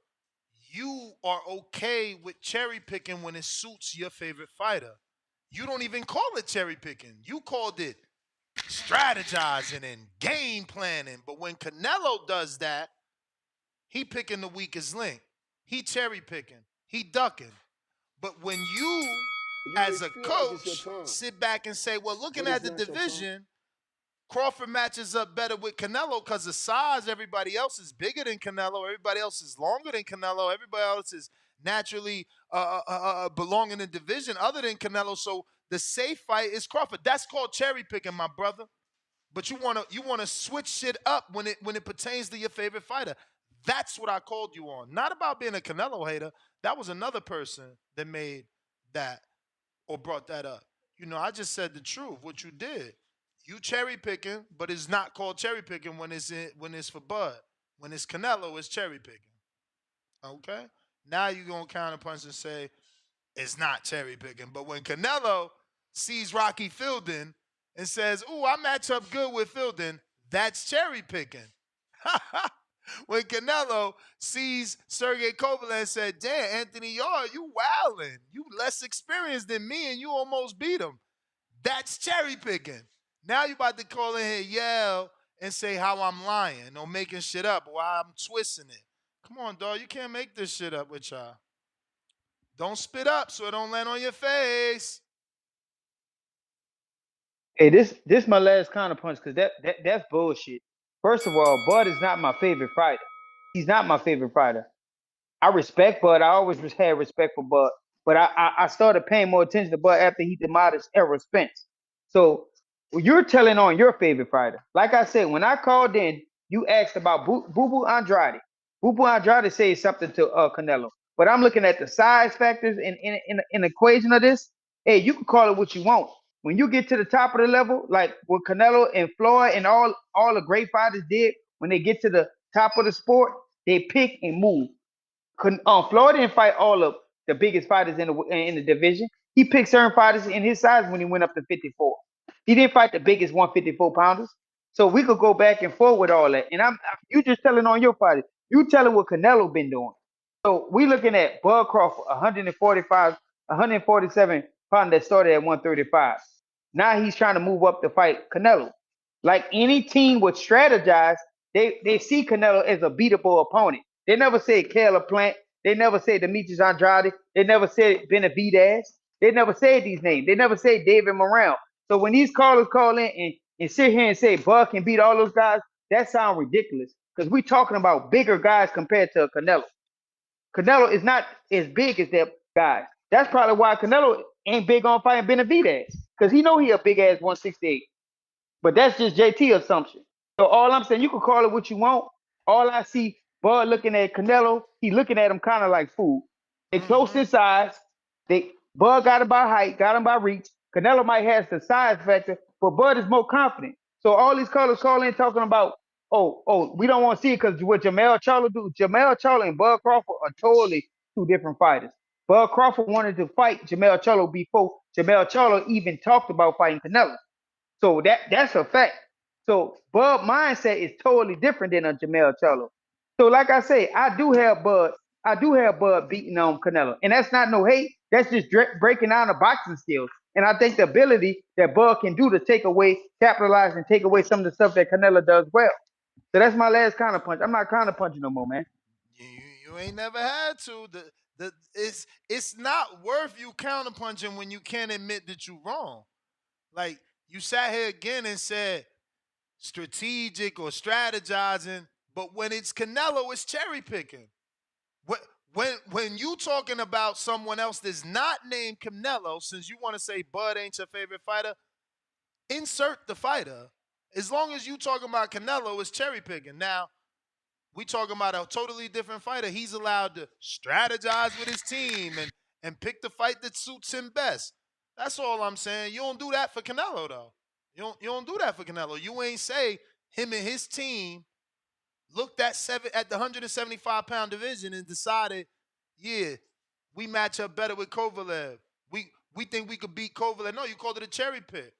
You are okay with cherry picking when it suits your favorite fighter. You don't even call it cherry picking. You called it strategizing and game planning. But when Canelo does that, he picking the weakest link. He cherry picking. He ducking. But when you as a coach, sit back and say, well, looking at the division, Crawford matches up better with Canelo because of size. Everybody else is bigger than Canelo. Everybody else is longer than Canelo. Everybody else is naturally belong in the division other than Canelo. So the safe fight is Crawford. That's called cherry picking, my brother. But you wanna switch shit up when it pertains to your favorite fighter. That's what I called you on. Not about being a Canelo hater. That was another person that made that or brought that up. I just said the truth. What you did. You cherry picking, but it's not called cherry picking when it's for Bud. When it's Canelo, it's cherry picking. Okay? Now you're gonna counterpunch and say it's not cherry picking. But when Canelo sees Rocky Fielding and says, ooh, I match up good with Fielding, that's cherry picking. When Canelo sees Sergey Kovalev and said, damn, Anthony Yarde, you wildin'. You less experienced than me and you almost beat him. That's cherry picking. Now you about to call in here, yell, and say how I'm lying or making shit up or I'm twisting it. Come on, dog. You can't make this shit up with y'all. Don't spit up so it don't land on your face. Hey, this my last counterpunch because that's bullshit. First of all, Bud is not my favorite fighter. He's not my favorite fighter. I respect Bud. I always had respect for Bud. But I started paying more attention to Bud after he demolished Errol Spence. So you're telling on your favorite fighter. Like I said, when I called in, you asked about Boo Boo Andrade. Boo Boo Andrade says something to Canelo. But I'm looking at the size factors in the equation of this. Hey, you can call it what you want. When you get to the top of the level, like what Canelo and Floyd and all the great fighters did, when they get to the top of the sport, they pick and move. Floyd didn't fight all of the biggest fighters in the division. He picked certain fighters in his size when he went up to 54. He didn't fight the biggest 154 pounders. So we could go back and forth with all that. And you just telling on your fighter. You telling what Canelo been doing. So we looking at Bud Crawford, 145, 147 pound that started at 135. Now he's trying to move up to fight Canelo. Like any team would strategize, they see Canelo as a beatable opponent. They never said Caleb Plant. They never said Demetrius Andrade. They never said Benavidez. They never said these names. They never said David Morrell. So when these callers call in and sit here and say Bud can beat all those guys, that sounds ridiculous because we're talking about bigger guys compared to Canelo. Canelo is not as big as that guy. That's probably why Canelo ain't big on fighting Benavidez because he know he a big ass 168. But that's just JT assumption. So all I'm saying, you can call it what you want. All I see, Bud looking at Canelo, he looking at him kind of like food. They close in size. Bud got him by height, got him by reach. Canelo might have the size factor, but Bud is more confident. So all these callers call in talking about, we don't want to see it because what Jamel Charlo do. Jamel Charlo and Bud Crawford are totally two different fighters. Bud Crawford wanted to fight Jamel Charlo before Jamel Charlo even talked about fighting Canelo. So that's a fact. So Bud mindset is totally different than a Jamel Charlo. So like I say, I do have Bud beating on Canelo, and that's not no hate. That's just breaking down the boxing skills. And I think the ability that Bud can do to capitalize and take away some of the stuff that Canelo does well. So that's my last counterpunch. I'm not counterpunching no more, man. You ain't never had to. It's not worth you counterpunching when you can't admit that you're wrong. Like you sat here again and said strategic or strategizing, but when it's Canelo, it's cherry picking. When you talking about someone else that's not named Canelo, since you want to say Bud ain't your favorite fighter, insert the fighter. As long as you talking about Canelo, it's cherry picking. Now, we talking about a totally different fighter. He's allowed to strategize with his team and pick the fight that suits him best. That's all I'm saying. You don't do that for Canelo, though. You don't do that for Canelo. You ain't say him and his team looked at the 175-pound division and decided, yeah, we match up better with Kovalev. We think we could beat Kovalev. No, you called it a cherry pick.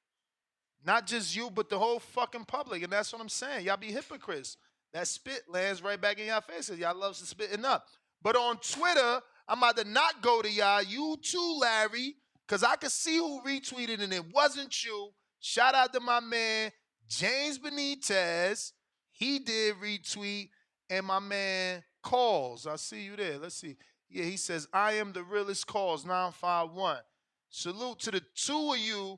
Not just you, but the whole fucking public. And that's what I'm saying. Y'all be hypocrites. That spit lands right back in y'all faces. Y'all love spitting up. But on Twitter, I'm about to not go to y'all. You too, Larry, because I could see who retweeted and it wasn't you. Shout out to my man, James Benitez. He did retweet. And my man, Calls. I see you there. Let's see. Yeah, he says, I am the realest Calls, 951. Salute to the two of you,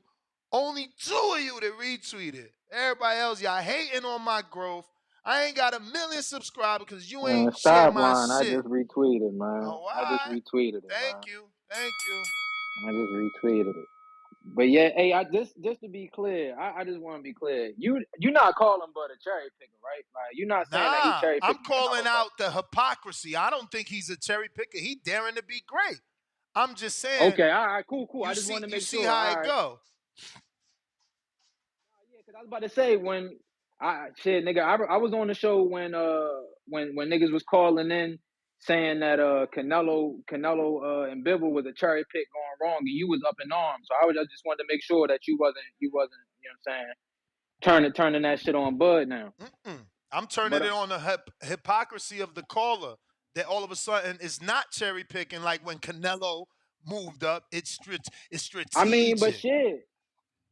only two of you that retweeted. Everybody else, y'all hating on my growth. I ain't got 1 million subscribers because you Man, ain't share stop my lying. I shit. just retweeted, man. Oh, I just why? retweeted it, Thank man. you. Thank you. I just retweeted it. But yeah, hey, I just to be clear, I just want to be clear. You're not calling Bud a cherry picker, right? Like you're not saying that he Nah, cherry I'm picking calling Canelo. out the hypocrisy. I don't think he's a cherry picker. He daring to be great. I'm just saying, Okay, all right, cool. I just wanted to you make see sure. how All it right. go. Yeah, because I was about to say when nigga, I was on the show when niggas was calling in saying that Canelo and Bivol was a cherry pick going wrong, and you was up in arms. So I just wanted to make sure that you wasn't, you know what I'm saying, turning that shit on Bud now. I'm turning it on the hypocrisy of the caller that all of a sudden is not cherry picking like when Canelo moved up. It's strategic. I mean, but shit.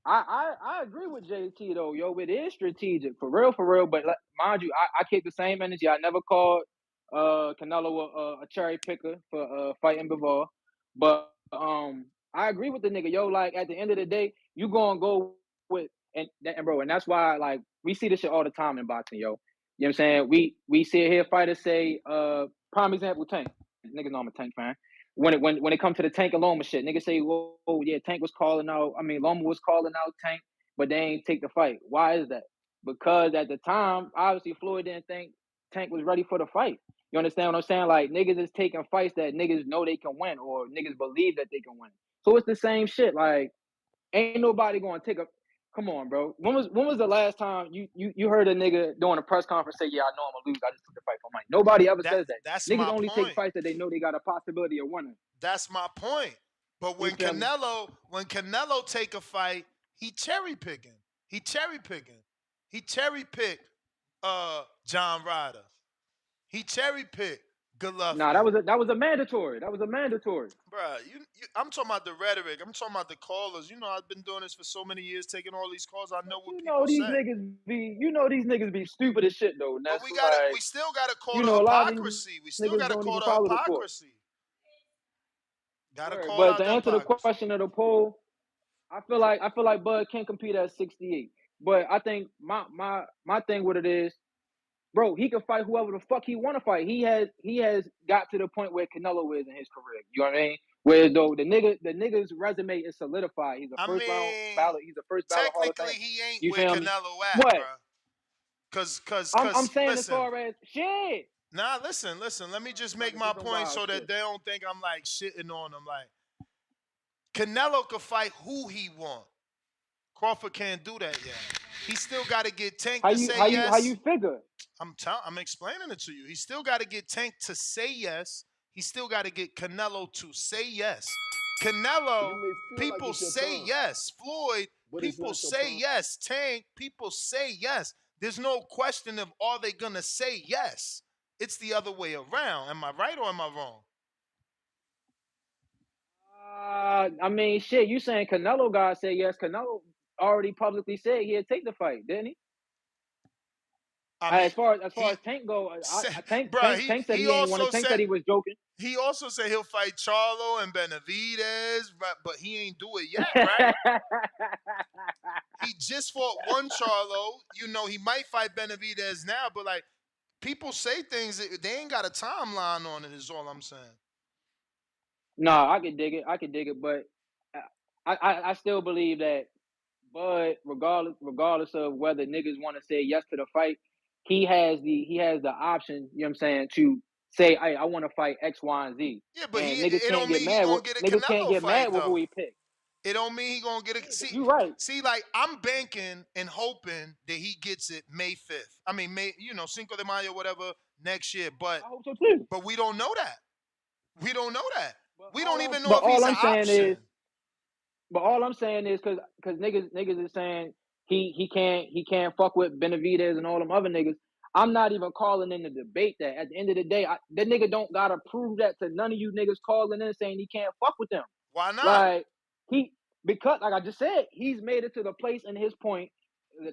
I agree with JT though, yo. It is strategic for real. But mind you, I keep the same energy. I never called Canelo a cherry picker for fighting Bivol. But I agree with the nigga, yo. Like at the end of the day, you gonna go with and bro, and that's why like we see this shit all the time in boxing, yo. You know what I'm saying? We see it here fighters say, prime example, Tank. Niggas know I'm a Tank fan. When it comes to the Tank and Loma shit, niggas say, "Whoa, yeah, Tank was calling out. I mean, Loma was calling out Tank, but they ain't take the fight. Why is that? Because at the time, obviously, Floyd didn't think Tank was ready for the fight. You understand what I'm saying? Like niggas is taking fights that niggas know they can win, or niggas believe that they can win. So it's the same shit. Like, ain't nobody going to take a. Come on, bro. When was the last time you heard a nigga during a press conference say, "Yeah, I know I'm gonna lose. I just took the fight for money." Nobody ever says that. That's Niggas my only take point. fights that they know they got a possibility of winning. That's my point. But when Canelo take a fight, he cherry picking. He cherry picked John Ryder. He cherry picked Golovkin. Nah, that was a mandatory. Bruh, I'm talking about the rhetoric. I'm talking about the callers. You know, I've been doing this for so many years, taking all these calls. I know what people These say. niggas be stupid as shit though. But we still gotta call the a lot of hypocrisy. We these still niggas gotta don't call even the follow the sport. hypocrisy. Gotta call But out to the answer the hypocrisy. question of the poll, I feel like Bud can compete at 68. But I think my thing with it is, bro, he can fight whoever the fuck he want to fight. He has got to the point where Canelo is in his career. You know what I mean? Whereas though the nigga's resume is solidified. He's a first round ballot. He's a first ballot Hall of Fame. Technically, he ain't You where feel me? Canelo at, What? bro. Cause I'm saying listen, as far as shit. Nah, listen. Let me just make my point so that they don't think I'm like shitting on them. Like Canelo could fight who he want. Crawford can't do that yet. He still got to get Tank to say yes. How you figure? I'm explaining it to you. He still got to get Tank to say yes. He still got to get Canelo to say yes. Canelo, people say yes. Floyd, people say yes. Tank, people say yes. There's no question of are they gonna say yes. It's the other way around. Am I right or am I wrong? I mean, shit. You saying Canelo gotta say yes? Canelo already publicly said he'd take the fight, didn't he? As far as Tank go, Tank said he ain't want to. Tank said he was joking. He also said he'll fight Charlo and Benavidez, but he ain't do it yet, right? He just fought one Charlo. You know, he might fight Benavidez now, but like people say things that they ain't got a timeline on it. Is all I'm saying. No, I can dig it, but I still believe that Bud, regardless of whether niggas want to say yes to the fight, he has the option, you know what I'm saying, to say, hey, I want to fight X, Y, and Z. Yeah, but and it don't mean he gonna get a Canelo fight with though. who he picked. It don't mean he gonna get it. See, you right. See, like I'm banking and hoping that he gets it May 5th. I mean, Cinco de Mayo, whatever, next year. But I hope so too. But we don't know that. We don't know that. We don't even know But if he's all an I'm saying option. is, but all I'm saying is, cause niggas is saying he can't fuck with Benavidez and all them other niggas. I'm not even calling in the debate that. At the end of the day, that nigga don't gotta prove that to none of you niggas calling in saying he can't fuck with them. Why not? Like because like I just said, he's made it to the place in his point,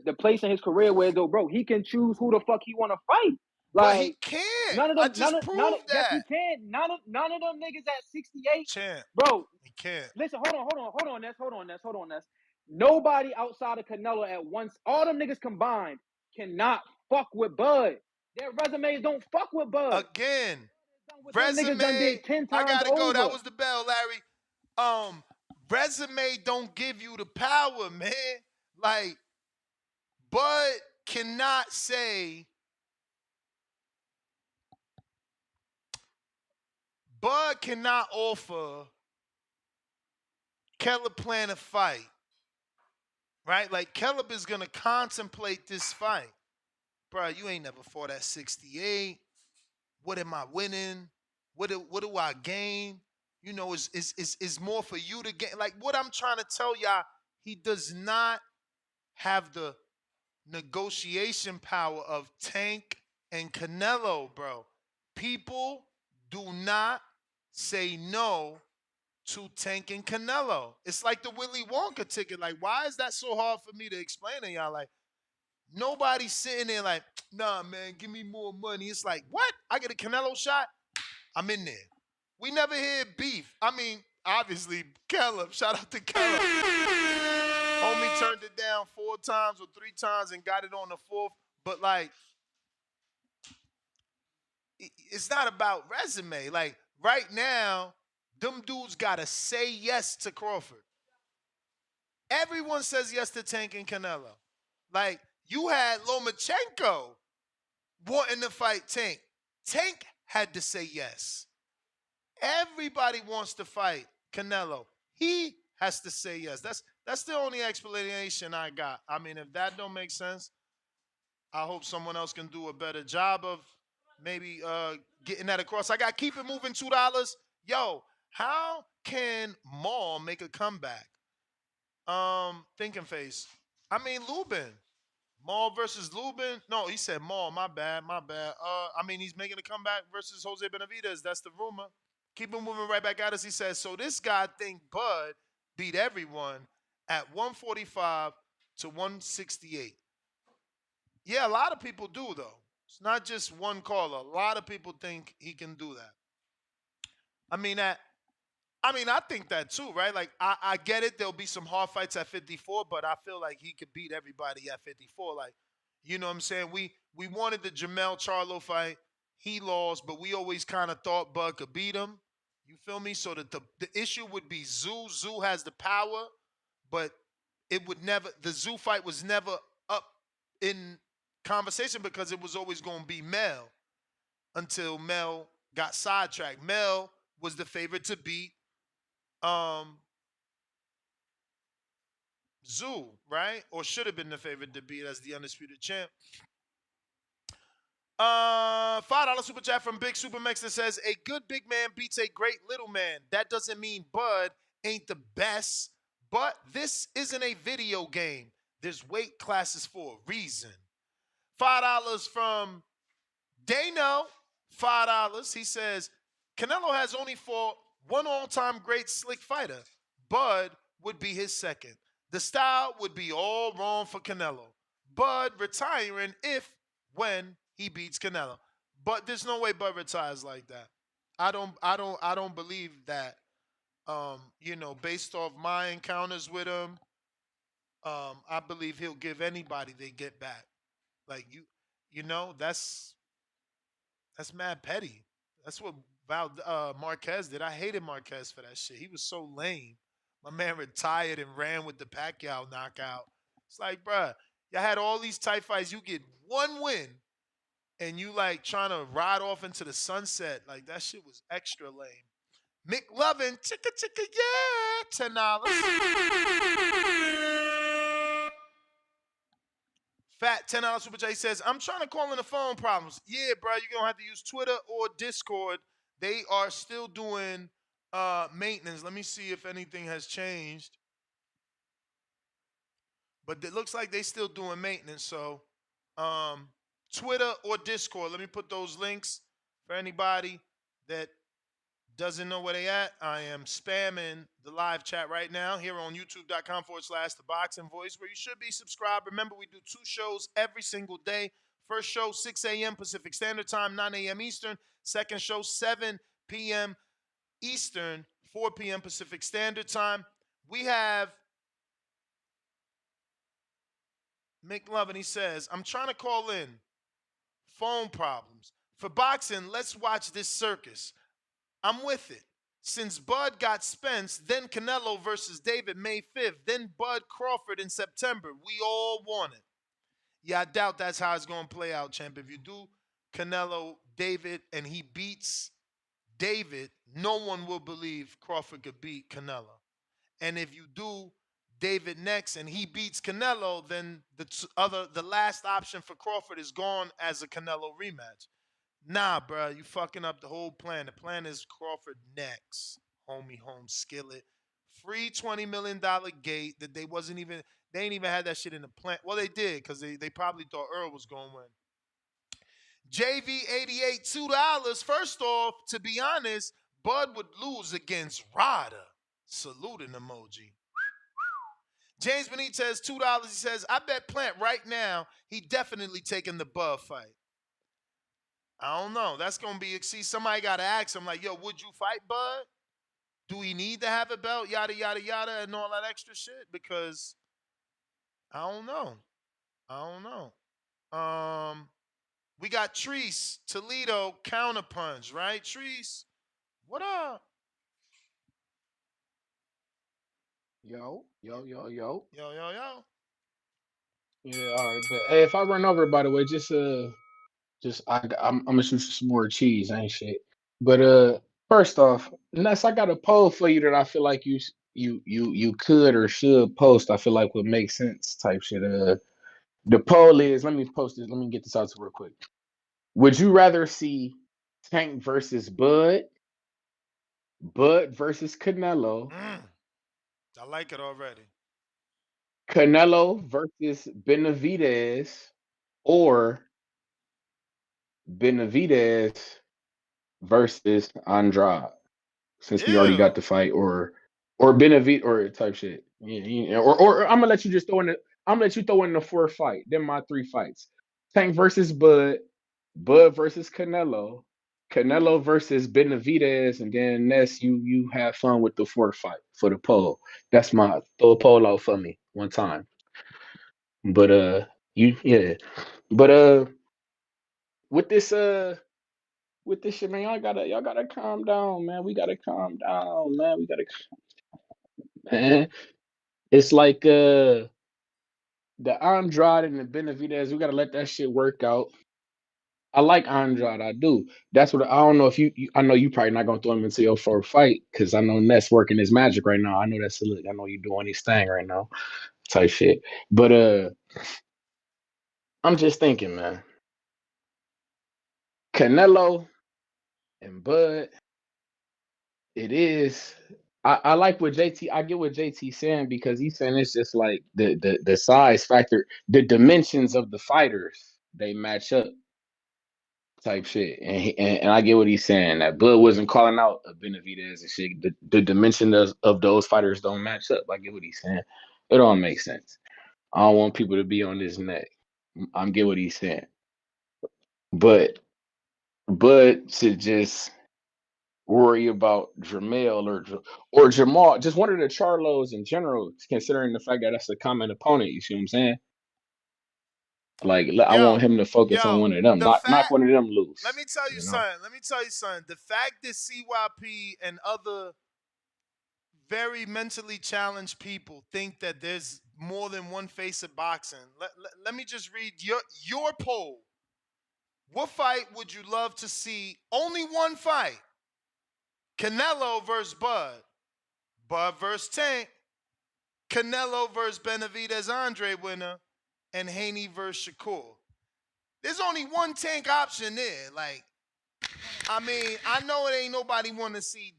the place in his career where though, bro, he can choose who the fuck he want to fight. But he Like can't. none of I them, just none of proved yes, he that. can. None of them niggas at 68, Champ. bro. He can't. Listen, hold on, Ness. Nobody outside of Canelo at once, all them niggas combined cannot fuck with Bud. Their resumes don't fuck with Bud. Again, What them niggas done resume. did 10 I times gotta go. That over. was the bell, Larry. Resume don't give you the power, man. Like, Bud cannot say. Bud cannot offer Caleb plan a fight, right? Like, Caleb is gonna contemplate this fight. Bro, you ain't never fought at 68. What am I winning? What do I gain? You know, is more for you to gain. Like, what I'm trying to tell y'all, he does not have the negotiation power of Tank and Canelo, bro. People do not say no to Tank and Canelo. It's like the Willy Wonka ticket. Like, why is that so hard for me to explain to y'all? Like, nobody's sitting there like, nah, man, give me more money. It's like, what? I get a Canelo shot? I'm in there. We never hear beef. I mean, obviously, Caleb. Shout out to Caleb. Homie turned it down 4 times or 3 times and got it on the 4th. But, like, it's not about resume. Like, right now, them dudes got to say yes to Crawford. Everyone says yes to Tank and Canelo. Like, you had Lomachenko wanting to fight Tank. Tank had to say yes. Everybody wants to fight Canelo. He has to say yes. That's the only explanation I got. I mean, if that don't make sense, I hope someone else can do a better job of maybe getting that across. I got Keep It Moving $2. Yo, how can Maul make a comeback? Thinking face. I mean, Lubin. Maul versus Lubin. No, he said Maul. My bad. I mean, he's making a comeback versus Jose Benavidez. That's the rumor. Keep him moving right back at us. He says, so this guy think Bud beat everyone at 145 to 168. Yeah, a lot of people do, though. It's not just one caller. A lot of people think he can do that. I think that too, right? Like, I get it. There'll be some hard fights at 54, but I feel like he could beat everybody at 54. Like, you know what I'm saying? We wanted the Jamel Charlo fight. He lost, but we always kind of thought Bud could beat him. You feel me? So that the issue would be Zoo. Zoo has the power, but it would never, the Zoo fight was never up in conversation because it was always going to be Mel until Mel got sidetracked. Mel was the favorite to beat Zoo, right? Or should have been the favorite to beat as the undisputed champ. $5 super chat from Big Super Mex that says, a good big man beats a great little man. That doesn't mean Bud ain't the best, but this isn't a video game. There's weight classes for a reason. $5 from Dano, $5. He says, Canelo has only fought one all-time great slick fighter. Bud would be his second. The style would be all wrong for Canelo. Bud retiring when he beats Canelo. But there's no way Bud retires like that. I don't believe that. Based off my encounters with him, I believe he'll give anybody they get back. Like that's mad petty. That's what Marquez did. I hated Marquez for that shit. He was so lame. My man retired and ran with the Pacquiao knockout. It's like, bruh, y'all had all these tight fights. You get one win, and you like trying to ride off into the sunset. Like, that shit was extra lame. McLovin, chicka, yeah, $10. Fat $10 super chat says, I'm trying to call in the phone problems. Yeah, bro, you're going to have to use Twitter or Discord. They are still doing maintenance. Let me see if anything has changed. But it looks like they still doing maintenance. So Twitter or Discord, let me put those links for anybody that doesn't know where they at. I am spamming the live chat right now here on youtube.com/The Boxing Voice, where you should be subscribed. Remember, we do 2 shows every single day. First show, 6 a.m. Pacific Standard Time, 9 a.m. Eastern. Second show, 7 p.m. Eastern, 4 p.m. Pacific Standard Time. We have McLovin. He says, I'm trying to call in. Phone problems. For boxing, let's watch this circus. I'm with it. Since Bud got Spence, then Canelo versus David May 5th, then Bud Crawford in September. We all want it. Yeah, I doubt that's how it's going to play out, champ. If you do Canelo, David, and he beats David, no one will believe Crawford could beat Canelo. And if you do David next and he beats Canelo, then the last option for Crawford is gone as a Canelo rematch. Nah, bro, you fucking up the whole plan. The plan is Crawford next, homie, home skillet. Free $20 million gate that they ain't even had that shit in the plan. Well, they did, because they probably thought Earl was going to win. JV88, $2. First off, to be honest, Bud would lose against Rada. Saluting emoji. James Benitez, $2. He says, I bet Plant right now, he definitely taking the Bud fight. I don't know. That's going to be, see, somebody got to ask him, like, yo, would you fight Bud? Do he need to have a belt? Yada, yada, yada, and all that extra shit? Because I don't know. We got Treese, Toledo, counterpunch, right? Treese, what up? Yo. Yo. Yeah, all right. But hey, if I run over, by the way, I'm gonna shoot you some more cheese, ain't shit. But first off, Ness, I got a poll for you that I feel like you could or should post. I feel like would make sense type shit. The poll is, let me post this. Let me get this out to real quick. Would you rather see Tank versus Bud versus Canelo, I like it already. Canelo versus Benavidez, or Benavidez versus Andrade? Since we already got the fight, or Benavidez or type shit. Yeah, or I'm gonna let you just throw in the. I'm gonna let you throw in the 4th fight. Then my 3 fights: Tank versus Bud versus Canelo, Canelo versus Benavidez, and then Ness, you have fun with the 4th fight for the poll. That's my throw a poll out for me one time. But with this shit, man, y'all gotta calm down, man. We gotta calm down, man. Man. It's like the Andrade and the Benavidez, we gotta let that shit work out. I like Andrade, I do. That's what I don't know if you I know you probably not gonna throw him into your 4th fight, because I know Ness working his magic right now. I know that's a look. I know you doing his thing right now, type shit. But I'm just thinking, man. Canelo and Bud, it is. I like what JT. I get what JT saying, because he's saying it's just like the size factor, the dimensions of the fighters, they match up, type shit. And I get what he's saying, that Bud wasn't calling out a Benavidez and shit. The dimension of those fighters don't match up. I get what he's saying. It all makes sense. I don't want people to be on this neck. I get what he's saying, but Bud should just worry about Jamel or Jamal, just one of the Charlos in general, considering the fact that that's a common opponent. You see what I'm saying? Like, I want him to focus on one of them, knock one of them loose. Let me tell you something. The fact that CYP and other very mentally challenged people think that there's more than one face of boxing. Let me just read your poll. What fight would you love to see? Only one fight. Canelo versus Bud. Bud versus Tank. Canelo versus Benavidez Andrade winner. And Haney versus Shakur. There's only one Tank option there. Like, I mean, I know it ain't nobody want to see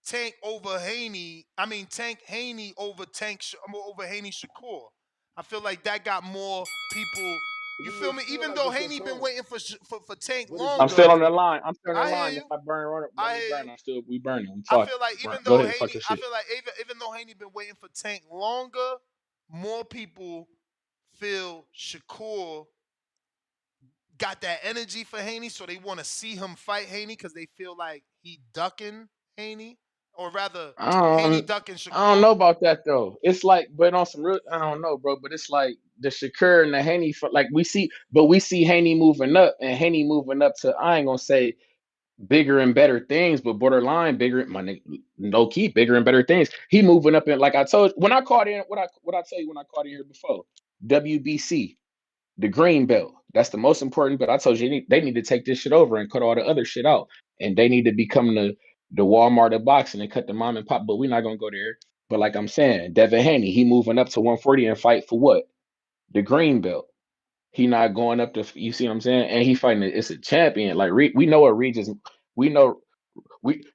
Tank over Haney. I mean, Tank Haney over Haney Shakur. I feel like that got more people. You feel me? Even though Haney been waiting for Tank longer. I'm still on the line. I hear you. If I burn, we burning. We I talking. feel like even though Haney been waiting for Tank longer, more people feel Shakur got that energy for Haney, so they want to see him fight Haney because they feel like he ducking Haney, or rather, Haney ducking Shakur. I don't know about that though. It's like, but on some real, I don't know, bro. But it's like the Shakur and the Haney, like we see Haney moving up, and Haney moving up to, I ain't gonna say bigger and better things, but borderline bigger, my nigga, no key, bigger and better things. He moving up in, like I told, when I caught in, what I tell you when I caught in here before, WBC, the green belt. That's the most important. But I told you they need to take this shit over and cut all the other shit out, and they need to become the Walmart of boxing and cut the mom and pop. But we're not gonna go there. But like I'm saying, Devin Haney, he moving up to 140 and fight for what? The green belt. He not going up to, you see what I'm saying? And he fighting, it's a champion. Like we know what Regis,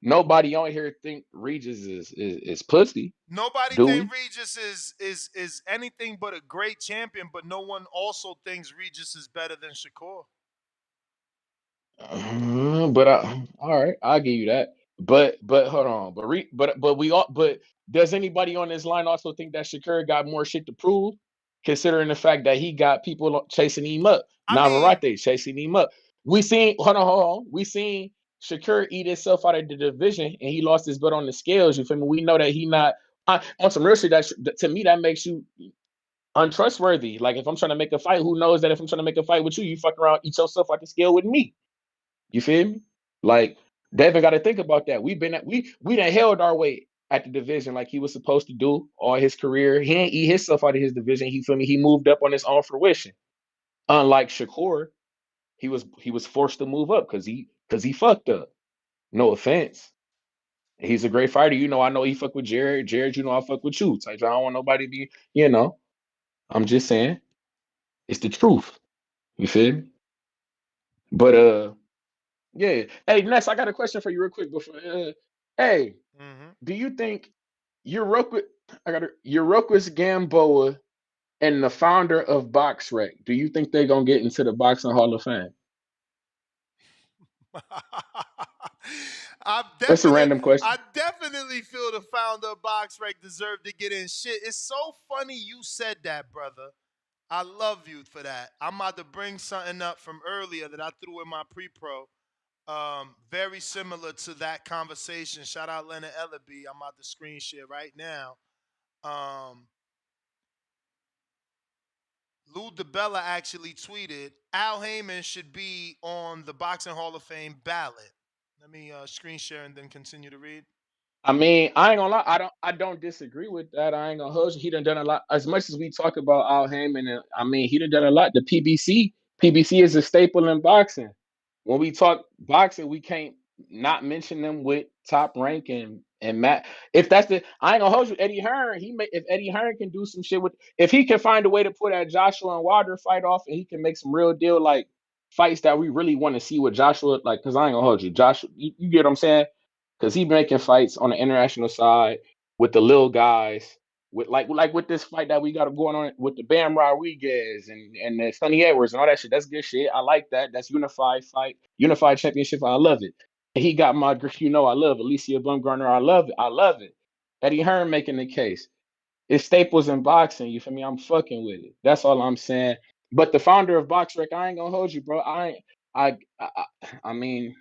nobody on here think Regis is pussy. Nobody think Regis is anything but a great champion, but no one also thinks Regis is better than Shakur. But all right, I'll give you that. But hold on, but does anybody on this line also think that Shakur got more shit to prove, considering the fact that he got people chasing him up? Navarrete chasing him up. We seen Shakur eat himself out of the division, and he lost his belt on the scales. You feel me? We know that he not on some real shit. That to me, that makes you untrustworthy. Like if I'm trying to make a fight, who knows that if I'm trying to make a fight with you, you fuck around, eat yourself out the scale with me. You feel me? Like Devin got to think about that. We done held our weight at the division like he was supposed to do all his career. He ain't eat himself out of his division. He feel me? He moved up on his own fruition. Unlike Shakur, he was forced to move up because he fucked up. No offense. He's a great fighter. I know he fuck with Jared. Jared, I fuck with you. Like, I don't want nobody to be, I'm just saying. It's the truth. You feel me? But yeah. Hey, Ness, I got a question for you real quick before. Do you think Euroquis Gamboa and the founder of BoxRec, do you think they're gonna get into the Boxing Hall of Fame? That's a random question. I definitely feel the founder of BoxRec deserved to get in shit. It's so funny you said that, brother. I love you for that. I'm about to bring something up from earlier that I threw in my pre-pro. Very similar to that conversation. Shout out Leonard Ellerby. I'm about to screen share right now. Lou DiBella actually tweeted, Al Heyman should be on the Boxing Hall of Fame ballot. Let me screen share and then continue to read. I mean, I ain't gonna lie. I don't disagree with that. I ain't gonna hold you. He done a lot. As much as we talk about Al Heyman, he done a lot. The PBC is a staple in boxing. When we talk boxing, we can't not mention them with Top Rank and Matt. If that's I ain't gonna hold you. Eddie Hearn, if Eddie Hearn can do some shit if he can find a way to put that Joshua and Wilder fight off, and he can make some real deal like fights that we really want to see with Joshua, like, because I ain't gonna hold you, Joshua, you get what I'm saying? Because he making fights on the international side with the little guys, with like with this fight that we got going on with the Bam Rodriguez and the Sonny Edwards and all that shit. That's good shit. I like that. That's unified fight, unified championship. I love it. And he got I love Alicia Bumgarner. I love it. I love it. Eddie Hearn making the case. It's staples in boxing. You feel me? I'm fucking with it. That's all I'm saying. But the founder of BoxRec, I ain't gonna hold you, bro. I mean,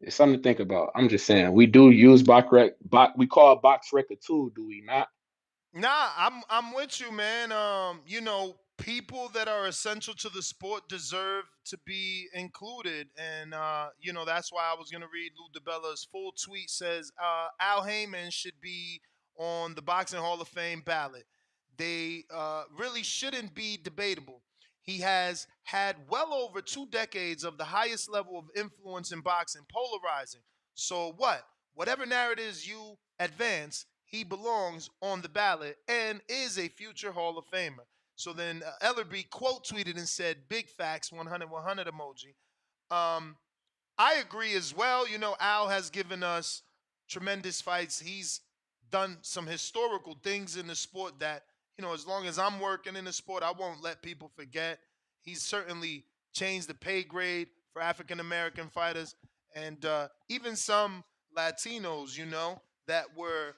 it's something to think about. I'm just saying, we do use BoxRec. We call BoxRec a tool, do we not? Nah, I'm with you, man. People that are essential to the sport deserve to be included, and that's why I was gonna read Lou DiBella's full tweet. Says Al Heyman should be on the Boxing Hall of Fame ballot. They really shouldn't be debatable. He has had well over 2 decades of the highest level of influence in boxing, polarizing. So what? Whatever narratives you advance, he belongs on the ballot and is a future Hall of Famer. So then Ellerby quote tweeted and said, big facts, 100, 100 emoji. I agree as well. Al has given us tremendous fights. He's done some historical things in the sport that, as long as I'm working in the sport, I won't let people forget. He's certainly changed the pay grade for African-American fighters and even some Latinos, that were,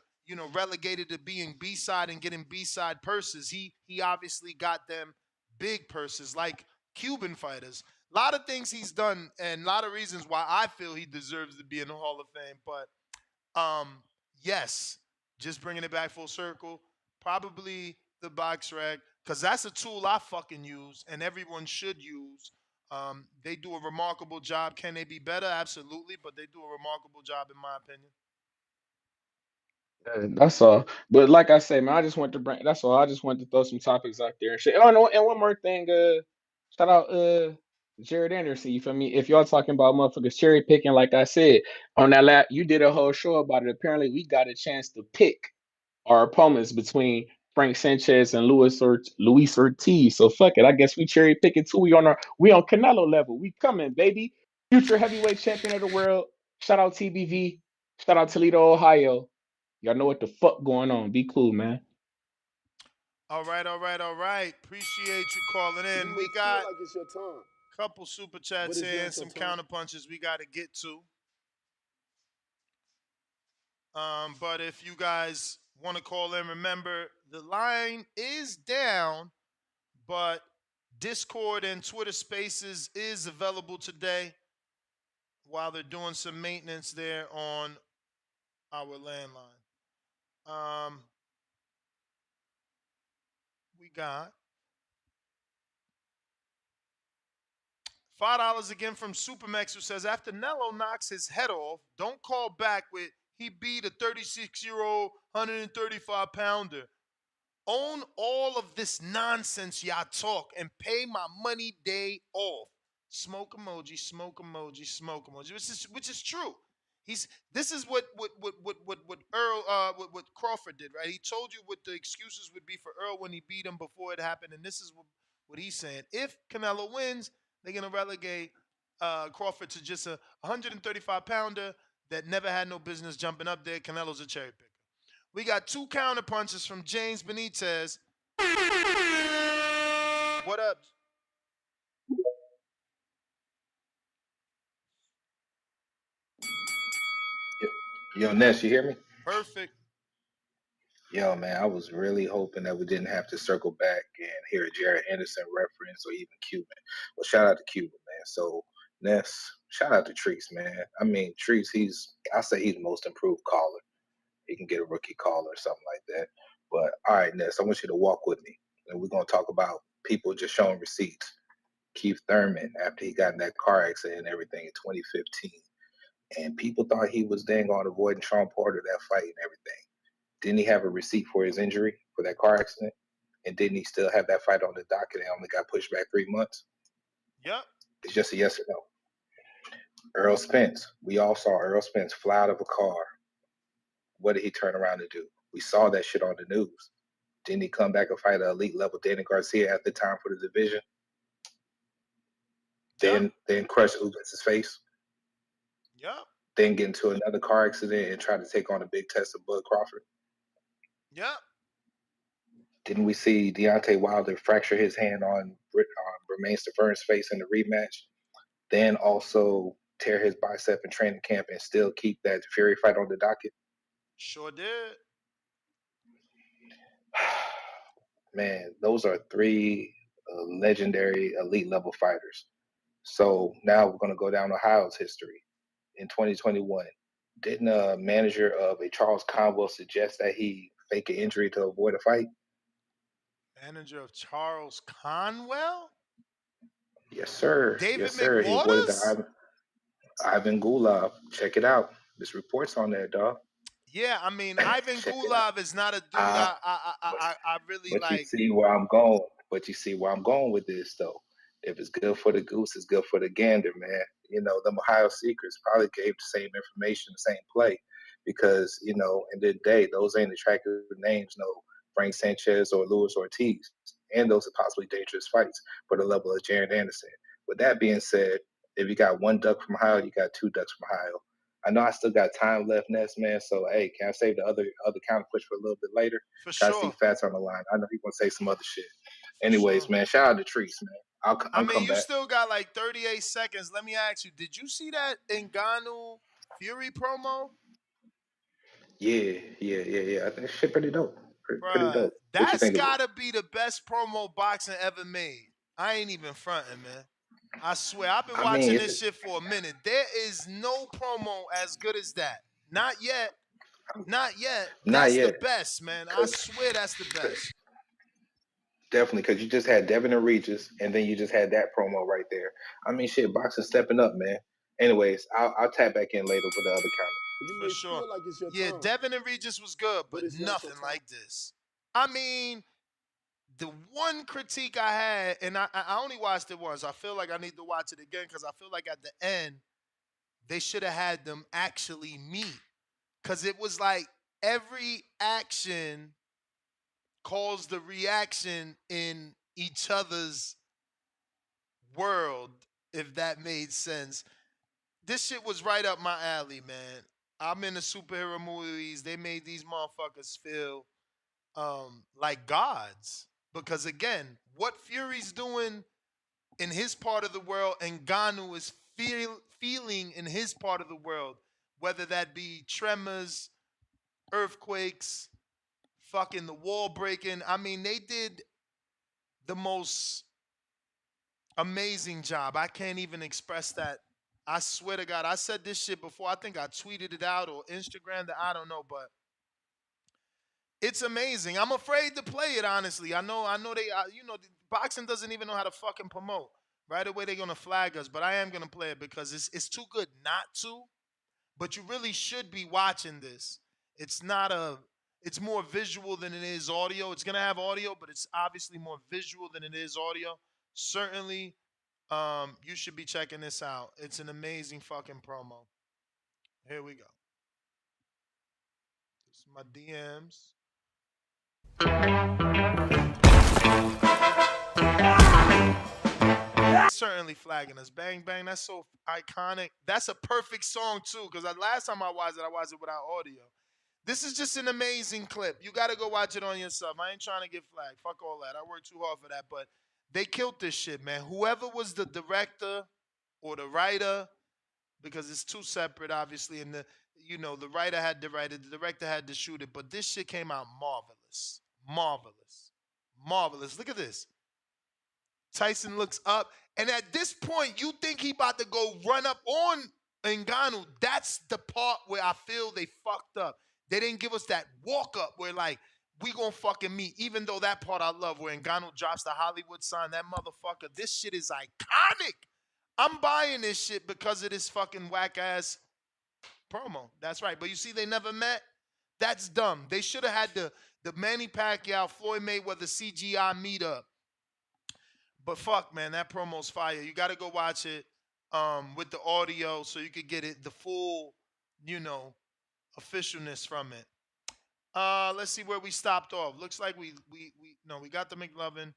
relegated to being B-side and getting B-side purses. He obviously got them big purses like Cuban fighters. A lot of things he's done and a lot of reasons why I feel he deserves to be in the Hall of Fame. But yes, just bringing it back full circle, probably the box rec, because that's a tool I fucking use and everyone should use. They do a remarkable job. Can they be better? Absolutely, but they do a remarkable job in my opinion. That's all. But like I say, man, I just want to bring. That's all. I just want to throw some topics out there and shit. Oh no, and one more thing. Shout out Jared Anderson. You feel me? If y'all talking about motherfuckers cherry picking, like I said on that lap, you did a whole show about it. Apparently, we got a chance to pick our opponents between Frank Sanchez and Luis Ortiz. So fuck it. I guess we cherry picking too. We on Canelo level. We coming, baby. Future heavyweight champion of the world. Shout out TBV. Shout out Toledo, Ohio. Y'all know what the fuck going on. Be cool, man. All right. Appreciate you calling in. We got like it's your turn. a couple super chats here and some counter punches we got to get to. But if you guys want to call in, remember the line is down, but Discord and Twitter Spaces is available today while they're doing some maintenance there on our landline. We got $5 again from Supermax, who says, after Nello knocks his head off, don't call back with he beat a 36-year-old 135-pounder. Own all of this nonsense y'all talk and pay my money day off. Smoke emoji, smoke emoji, smoke emoji, which is true. This is what Crawford did, right? He told you what the excuses would be for Earl when he beat him before it happened, and this is what he's saying. If Canelo wins, they're gonna relegate Crawford to just a 135-pounder that never had no business jumping up there. Canelo's a cherry picker. We got two counter punches from James Benitez. What up? Yo, Ness, you hear me? Perfect. Yo, man, I was really hoping that we didn't have to circle back and hear a Jared Anderson reference or even Cuban. Well, shout out to Cuban, man. So, Ness, shout out to Treese, man. I mean, Treese, I say he's the most improved caller. He can get a rookie call or something like that. But, all right, Ness, I want you to walk with me. And we're going to talk about people just showing receipts. Keith Thurman, after he got in that car accident and everything in 2015. And people thought he was dang on avoiding Sean Porter, that fight and everything. Didn't he have a receipt for his injury for that car accident? And didn't he still have that fight on the docket and only got pushed back 3 months? Yep. It's just a yes or no. Earl Spence. We all saw Earl Spence fly out of a car. What did he turn around to do? We saw that shit on the news. Didn't he come back and fight an elite level Dana Garcia at the time for the division? Then crush Ubez's face. Yep. Then get into another car accident and try to take on a big test of Bud Crawford. Yep. Didn't we see Deontay Wilder fracture his hand on Romain Stavern's face in the rematch? Then also tear his bicep in training camp and still keep that Fury fight on the docket? Sure did. Man, those are 3 legendary elite level fighters. So now we're going to go down Ohio's history. In 2021, didn't a manager of a Charles Conwell suggest that he fake an injury to avoid a fight? Manager of Charles Conwell? Yes, sir. David yes, sir. He avoided the Ivan Gulov. Check it out. There's reports on that, dog. Yeah, I mean, Ivan Gulov is not a dude I really but like. You see where I'm going. But you see where I'm going with this, though. If it's good for the goose, it's good for the gander, man. You know, them Ohio Secrets probably gave the same information, the same play. Because, you know, in the day, those ain't attractive names, no Frank Sanchez or Luis Ortiz. And those are possibly dangerous fights for the level of Jared Anderson. With that being said, if you got 1 duck from Ohio, you got 2 ducks from Ohio. I know I still got time left, Ness, man. So, hey, can I save the other counter push for a little bit later? For sure. I see Fats on the line. I know he's going to say some other shit. Anyways, man, shout out to Treese, man. I'll come back. You still got like 38 seconds. Let me ask you, did you see that Ngannou Fury promo? Yeah. I think shit pretty dope. Pretty dope. That's got to be the best promo boxing ever made. I ain't even fronting, man. I swear, I've been I mean, watching this shit for a minute. There is no promo as good as that. Not yet. Not yet. not That's the yet. best, man. I swear that's the best. Definitely, because you just had Devin and Regis, and then you just had that promo right there. I mean, shit, boxing stepping up, man. Anyways, I'll tap back in later with the other counter. For sure. Feel like it's your Yeah, time, Devin and Regis was good, but it's not your nothing time. like this. I mean, the one critique I had, and I only watched it once. I feel like I need to watch it again because I feel like at the end, they should have had them actually meet. Because it was like every action caused the reaction in each other's world, if that made sense. This shit was right up my alley, man. I'm in the superhero movies. They made these motherfuckers feel like gods. Because again, what Fury's doing in his part of the world and Ngannou is feeling in his part of the world, whether that be tremors, earthquakes, fucking the wall breaking. I mean, they did the most amazing job. I can't even express that. I swear to God, I said this shit before. I think I tweeted it out or Instagrammed it. I don't know, but it's amazing. I'm afraid to play it, honestly. I know they, boxing doesn't even know how to fucking promote. Right away, they're going to flag us, but I am going to play it because it's too good not to. But you really should be watching this. It's more visual than it is audio. It's going to have audio, but it's obviously more visual than it is audio. Certainly, you should be checking this out. It's an amazing fucking promo. Here we go. This is my DMs. Certainly flagging us. Bang, bang. That's so iconic. That's a perfect song, too, because last time I watched it without audio. This is just an amazing clip. You got to go watch it on yourself. I ain't trying to get flagged. Fuck all that. I worked too hard for that, but they killed this shit, man. Whoever was the director or the writer, because it's two separate, obviously, and the writer had to write it, the director had to shoot it, but this shit came out marvelous. Marvelous. Marvelous. Look at this. Tyson looks up, and at this point, you think he about to go run up on Ngannou. That's the part where I feel they fucked up. They didn't give us that walk up where like we gonna fucking meet. Even though that part I love where Ngannou drops the Hollywood sign, that motherfucker. This shit is iconic. I'm buying this shit because of this fucking whack ass promo. That's right. But you see, they never met. That's dumb. They should have had the Manny Pacquiao Floyd Mayweather CGI meetup. But fuck, man, that promo's fire. You got to go watch it with the audio so you could get it the full, officialness from it. Let's see where we stopped off. Looks like we got the McLovin.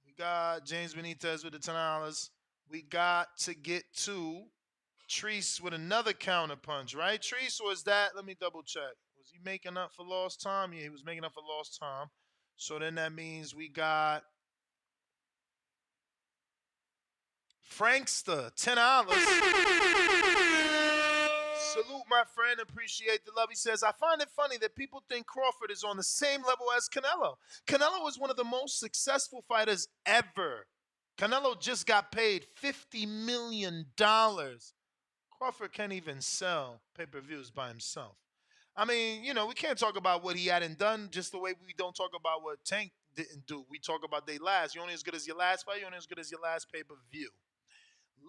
We got James Benitez with the $10. We got to get to Treese with another counter punch, right? Treese, was that? Let me double check. Was he making up for lost time? Yeah, he was making up for lost time. So then that means we got Frankster, $10. Salute, my friend. Appreciate the love. He says, I find it funny that people think Crawford is on the same level as Canelo. Canelo is one of the most successful fighters ever. Canelo just got paid $50 million. Crawford can't even sell pay-per-views by himself. I mean, we can't talk about what he hadn't done just the way we don't talk about what Tank didn't do. We talk about they last. You're only as good as your last fight. You're only as good as your last pay-per-view.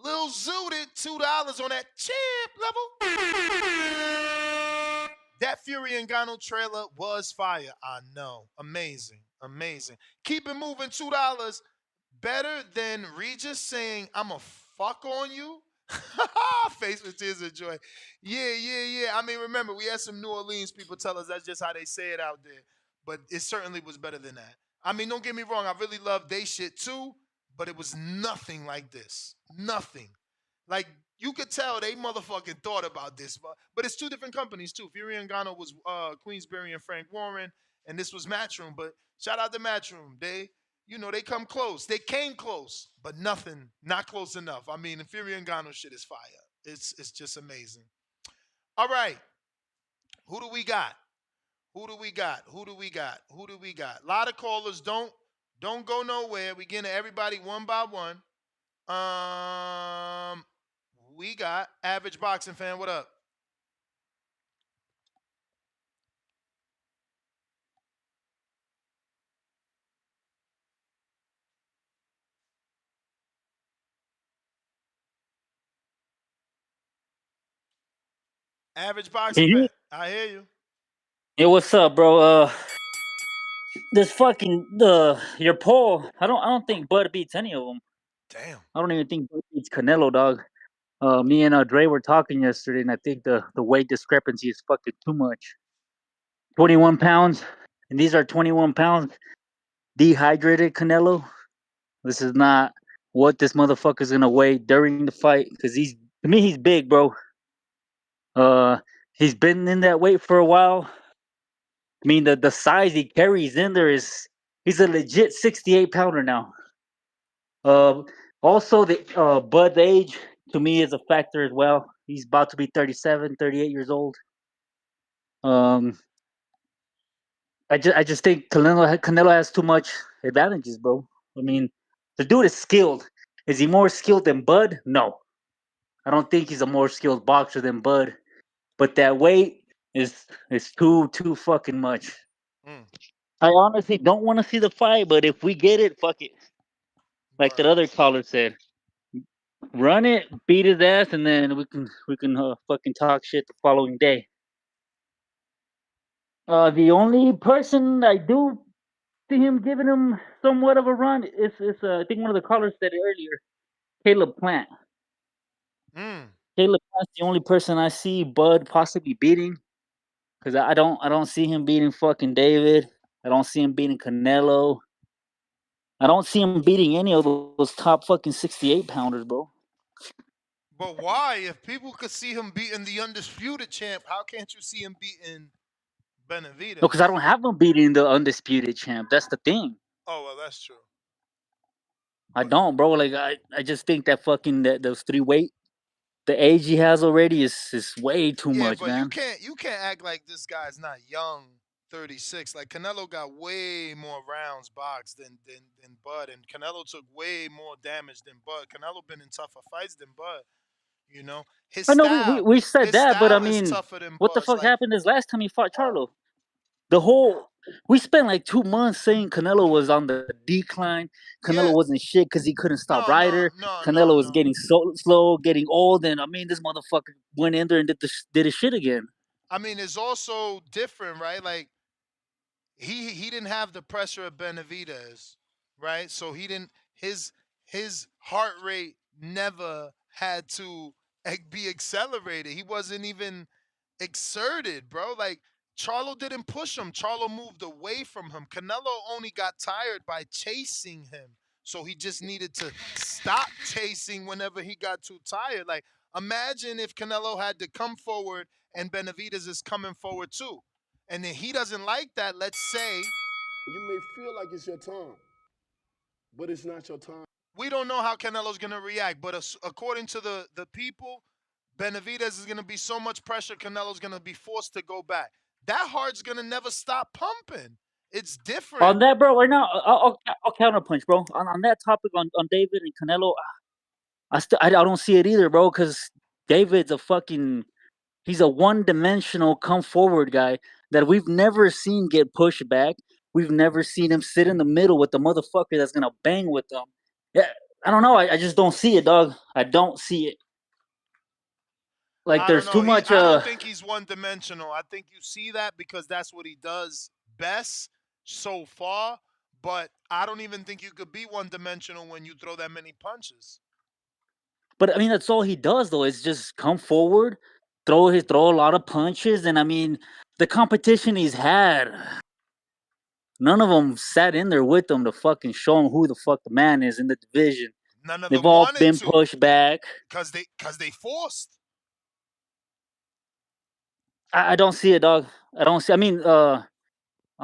Lil Zooted, $2 on that champ level. That Fury Ngannou trailer was fire. I know. Amazing. Amazing. Keep it moving, $2. Better than Regis saying, I'm a fuck on you? Face with tears of joy. Yeah. I mean, remember, we had some New Orleans people tell us that's just how they say it out there. But it certainly was better than that. I mean, don't get me wrong. I really love they shit too. But it was nothing like this. Nothing. Like, you could tell they motherfucking thought about this. But it's two different companies, too. Fury and Ngannou was Queensberry and Frank Warren, and this was Matchroom. But shout out to Matchroom. They come close. They came close, but nothing, not close enough. I mean, the Fury and Ngannou shit is fire. It's just amazing. All right. Who do we got? A lot of callers don't Don't go nowhere. We getting to everybody one by one. We got Average Boxing Fan. What up? Average Boxing Fan. I hear you. Hey, what's up, bro? This fucking your poll. I don't think Bud beats any of them. Damn. I don't even think Bud beats Canelo, dog. Me and Dre were talking yesterday, and I think the weight discrepancy is fucking too much. 21 pounds, and these are 21 pounds dehydrated Canelo. This is not what this motherfucker's gonna weigh during the fight, because to me he's big, bro. He's been in that weight for a while. I mean, the size he carries in there he's a legit 68 pounder now. Also the Bud's age to me is a factor as well. He's about to be 37, 38 years old. I just think Canelo has too much advantages, bro. I mean, the dude is skilled. Is he more skilled than Bud? No. I don't think he's a more skilled boxer than Bud. But that weight is too fucking much. I honestly don't want to see the fight, but if we get it, fuck it. Like that other caller said, run it, beat his ass, and then we can fucking talk shit the following day. The only person I do see him giving him somewhat of a run is I think one of the callers said it earlier, Caleb Plant. Caleb Plant's the only person I see Bud possibly beating, because I don't see him beating fucking David. I don't see him beating Canelo. I don't see him beating any of those top fucking 68 pounders, bro. But why? If people could see him beating the undisputed champ, how can't you see him beating Benavidez? No, because I don't have him beating the undisputed champ. That's the thing. Oh, well, that's true. I don't, bro. Like I just think that fucking those three weight, the age he has already is way too much, but man. you can't act like this guy's not young. 36. Like Canelo got way more rounds boxed than Bud, and Canelo took way more damage than Bud. Canelo been in tougher fights than Bud. You know, his I know style. we said that, but I style is mean, tougher than what the Bud's. fuck happened this last time he fought Charlo? We spent like 2 months saying Canelo was on the decline. Canelo wasn't shit because he couldn't stop Ryder. Canelo was getting so slow, getting old, and I mean, this motherfucker went in there and did his shit again. I mean, it's also different, right? Like he didn't have the pressure of Benavidez, right? So he didn't his heart rate never had to be accelerated. He wasn't even exerted, bro. Like Charlo didn't push him. Charlo moved away from him. Canelo only got tired by chasing him. So he just needed to stop chasing whenever he got too tired. Like imagine if Canelo had to come forward and Benavidez is coming forward too. And then he doesn't like that, let's say. You may feel like it's your time, but it's not your time. We don't know how Canelo's going to react, but according to the people, Benavidez is going to be so much pressure, Canelo's going to be forced to go back. That heart's going to never stop pumping. It's different. On that, bro, right now, I'll counterpunch, bro. On that topic on David and Canelo, I don't see it either, bro, because David's he's a one-dimensional come-forward guy that we've never seen get pushed back. We've never seen him sit in the middle with the motherfucker that's going to bang with them. Yeah, I don't know. I just don't see it, dog. I don't see it. Like, there's too much... I don't think he's one-dimensional. I think you see that because that's what he does best so far, but I don't even think you could be one-dimensional when you throw that many punches. But, I mean, that's all he does, though, is just come forward, throw a lot of punches, and, I mean, the competition he's had... None of them sat in there with him to fucking show him who the fuck the man is in the division. None of They've them all been pushed back. Because they forced. I don't see it, dog. I don't see. I mean, on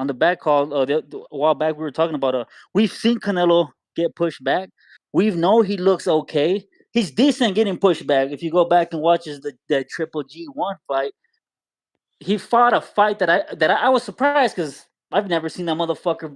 the back call a while back, we were talking about we've seen Canelo get pushed back. We know he looks okay. He's decent getting pushed back. If you go back and watch the Triple G1 fight, he fought a fight that I was surprised because I've never seen that motherfucker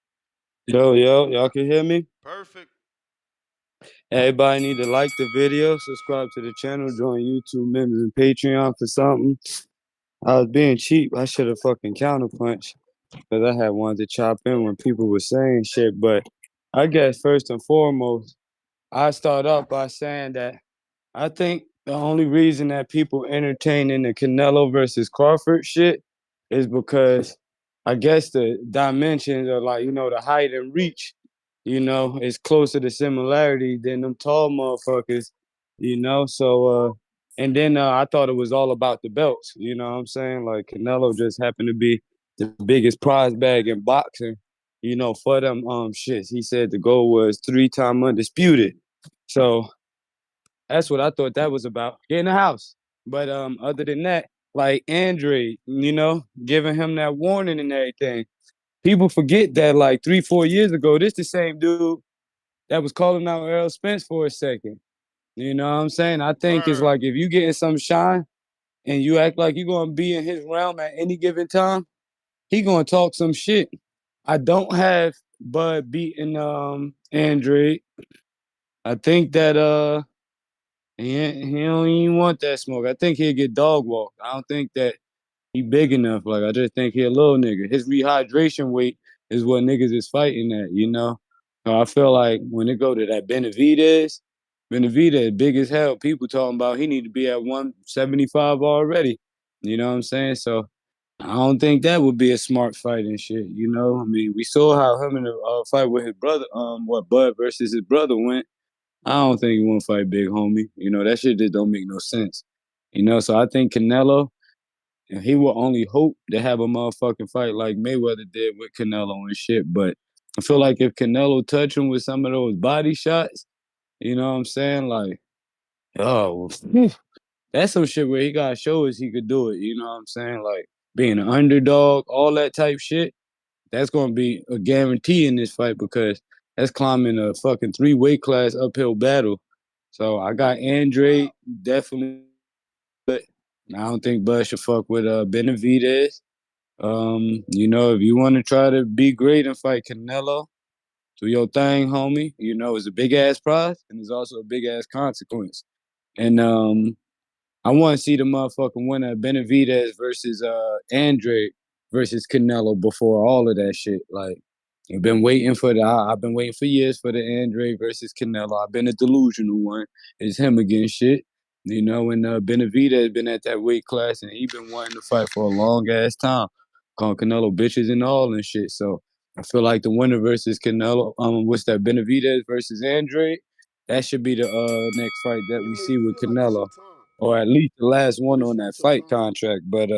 Yo, y'all can hear me? Perfect. Everybody need to like the video, subscribe to the channel, join YouTube members and Patreon for something. I was being cheap. I should have fucking counterpunched because I had wanted to chop in when people were saying shit. But I guess first and foremost, I start off by saying that I think the only reason that people entertaining the Canelo versus Crawford shit is because I guess the dimensions are like, the height and reach, is closer to similarity than them tall motherfuckers, So, and then I thought it was all about the belts, you know what I'm saying? Like Canelo just happened to be the biggest prize bag in boxing, for them shits. He said the goal was 3-time undisputed. So, that's what I thought that was about. Get in the house. But other than that, like Andrade, giving him that warning and everything. People forget that like 3-4 years ago, this the same dude that was calling out Errol Spence for a second. You know what I'm saying? I think it's like if you getting some shine and you act like you're gonna be in his realm at any given time, he gonna talk some shit. I don't have Bud beating Andrade. I think that he don't even want that smoke. I think he'll get dog walked. I don't think that he big enough. Like, I just think he a little nigga. His rehydration weight is what niggas is fighting at. So I feel like when it go to that Benavidez big as hell. People talking about he need to be at 175 already. You know what I'm saying? So I don't think that would be a smart fight and shit. I mean, we saw how him in the fight with his brother, what Bud versus his brother went. I don't think he want to fight big homie. That shit just don't make no sense. So I think Canelo, and he will only hope to have a motherfucking fight like Mayweather did with Canelo and shit. But I feel like if Canelo touch him with some of those body shots, you know what I'm saying? Like, oh, that's some shit where he gotta show us he could do it. You know what I'm saying? Like being an underdog, all that type shit. That's gonna be a guarantee in this fight because that's climbing a fucking 3-weight class uphill battle. So I got Andrade definitely, but I don't think Bud should fuck with Benavidez. If you want to try to be great and fight Canelo, do your thing, homie. It's a big ass prize and it's also a big ass consequence. And I want to see the motherfucking winner Benavidez versus Andrade versus Canelo before all of that shit. Like I've been waiting for I've been waiting for years for the Andrade versus Canelo. I've been a delusional one. It's him against shit. And Benavidez been at that weight class and he been wanting to fight for a long ass time. Calling Canelo bitches and all and shit. So I feel like the winner versus Canelo, what's that, Benavidez versus Andrade? That should be the next fight that we see with Canelo. Or at least the last one on that fight contract. But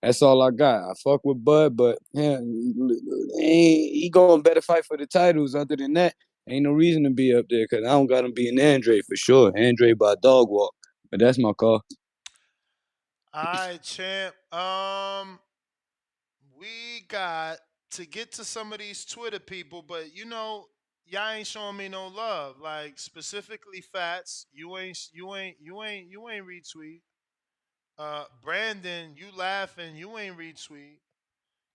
that's all I got. I fuck with Bud, but yeah, he going better fight for the titles. Other than that, ain't no reason to be up there because I don't got him being Andre for sure. Andre by dog walk. But that's my call. All right, champ. We got to get to some of these Twitter people, but y'all ain't showing me no love. Like specifically Fats, you ain't retweet. Brandon, you laughing, you ain't retweet.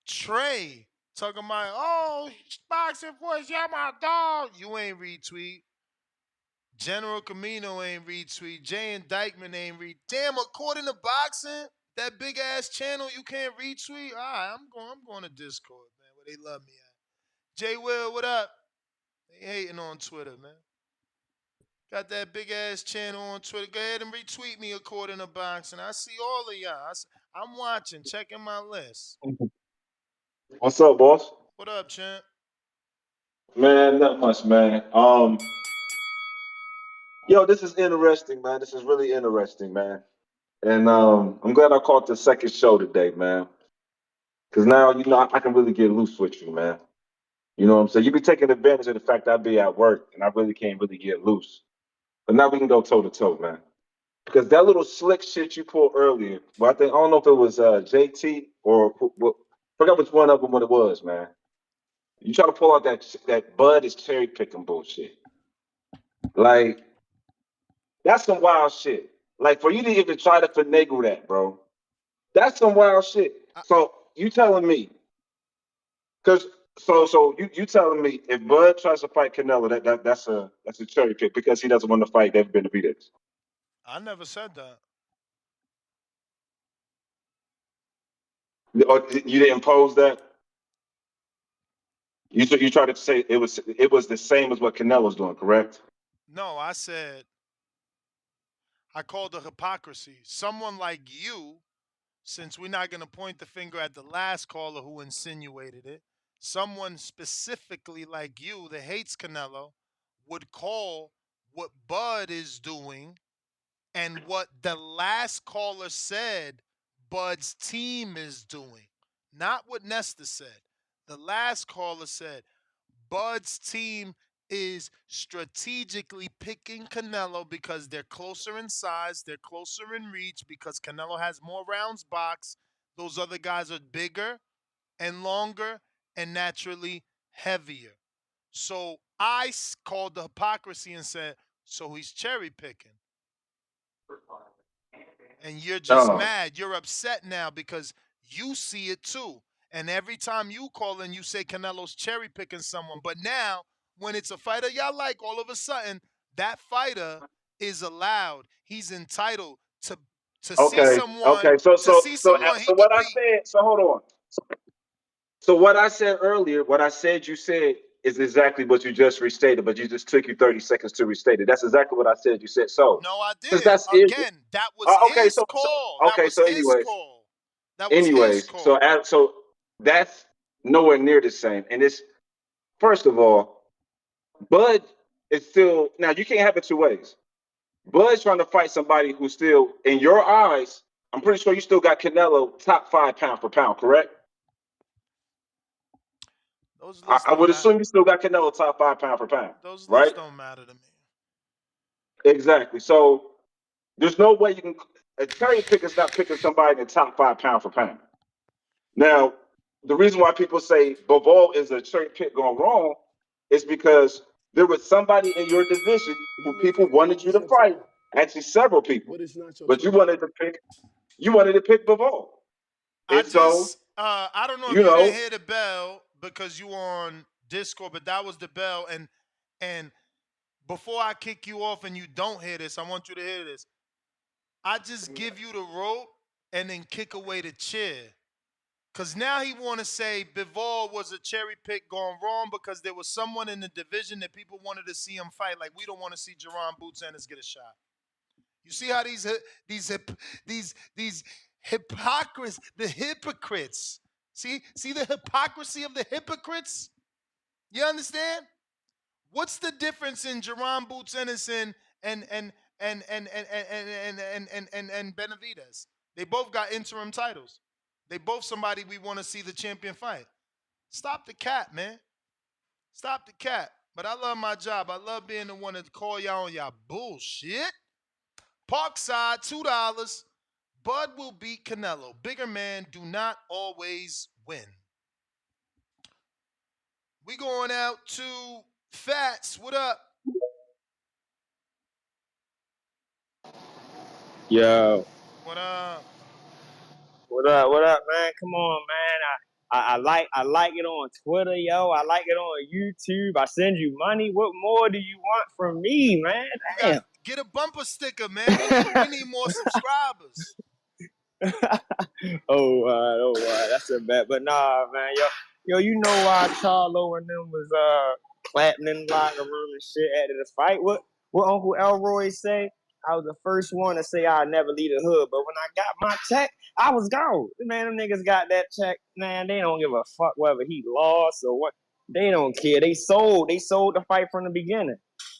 Trey talking about, oh, boxing voice, y'all my dog. You ain't retweet. General Camino ain't retweet. Jay and Dykeman ain't retweet. Damn, according to boxing, that big ass channel you can't retweet. All right, I'm going to Discord, man, where they love me at. Jay Will, what up? They hating on Twitter, man. Got that big ass channel on Twitter. Go ahead and retweet me according to boxing. I see all of y'all. I'm watching, checking my list. What's up, boss? What up, champ? Man, not much, man. Yo, this is interesting, man. This is really interesting, man. And I'm glad I caught the second show today, man. Cause now I can really get loose with you, man. You know what I'm saying? You be taking advantage of the fact that I be at work and I really can't really get loose. But now we can go toe to toe, man. Because that little slick shit you pulled earlier, well, I don't know if it was JT or forgot which one of them what it was, man. You try to pull out that Bud is cherry picking bullshit. Like that's some wild shit. Like for you to even try to finagle that, bro. That's some wild shit. So you telling me? Because So you telling me if Bud tries to fight Canelo, that's a cherry pick because he doesn't want to fight David Benavidez. I never said that. Or you didn't pose that. You tried to say it was the same as what Canelo's doing, correct? No, I said I called it hypocrisy. Someone like you, since we're not going to point the finger at the last caller who insinuated it, someone specifically like you that hates Canelo would call what Bud is doing and what the last caller said Bud's team is doing. Not what Nesta said. The last caller said Bud's team is strategically picking Canelo because they're closer in size, they're closer in reach, because Canelo has more rounds boxed. Those other guys are bigger and longer and naturally heavier. So I called the hypocrisy and said, so he's cherry picking. And you're just mad. You're upset now because you see it too. And every time you call in, you say Canelo's cherry picking someone. But now, when it's a fighter y'all like, all of a sudden, that fighter is allowed. He's entitled to see someone. Okay. So He what could I beat. said. So hold on. So what I said earlier, what I said you said is exactly what you just restated, but you just took you 30 seconds to restate it. That's exactly what I said you said. So No, I since did. that's it. Again, that was Okay. his call. That was his Anyways. call. That was his call. So that's nowhere near the same. And it's first of all, Bud is still now you can't have it two ways. Bud's trying to fight somebody who's still, in your eyes, I'm pretty sure you still got Canelo top 5 pound for pound, correct? I would assume you still got Canelo top 5 pound for pound. Those right? lists don't matter to me. Exactly. So there's no way you can. A cherry pick is not picking somebody in the top 5 pound for pound. Now, the reason why people say Bivol is a cherry pick gone wrong is because there was somebody in your division who people wanted you to fight. Actually, several people. But it's not your But time. you wanted to pick Bivol. I And so, don't know if you you know, didn't hear the bell because you on Discord, but that was the bell. And before I kick you off and you don't hear this, I want you to hear this. I just give you the rope and then kick away the chair. Because now he want to say Bivol was a cherry pick gone wrong because there was someone in the division that people wanted to see him fight. Like we don't want to see Jerron Boots Ennis get a shot. You see how these hypocrites, the hypocrites. See the hypocrisy of the hypocrites? You understand? What's the difference in Jerron Boots Ennis and Benavidez? They both got interim titles. They both somebody we want to see the champion fight. Stop the cat, man. Stop the cat. But I love my job. I love being the one to call y'all on y'all bullshit. Parkside, $2. Bud will beat Canelo. Bigger men do not always win. We going out to Fats. What up? Yo. What up? What up? What up, man? Come on, man. I like it on Twitter, yo. I like it on YouTube. I send you money. What more do you want from me, man? Damn. Get a bumper sticker, man. We need more subscribers. That's a bet. But nah, man, yo, you know why Charlo and them was clapping in the locker room and shit after the fight? What Uncle Elroy say? I was the first one to say I'd never leave the hood, but when I got my check, I was gone. Man, them niggas got that check. Man, they don't give a fuck whether he lost or what. They don't care. They sold the fight from the beginning.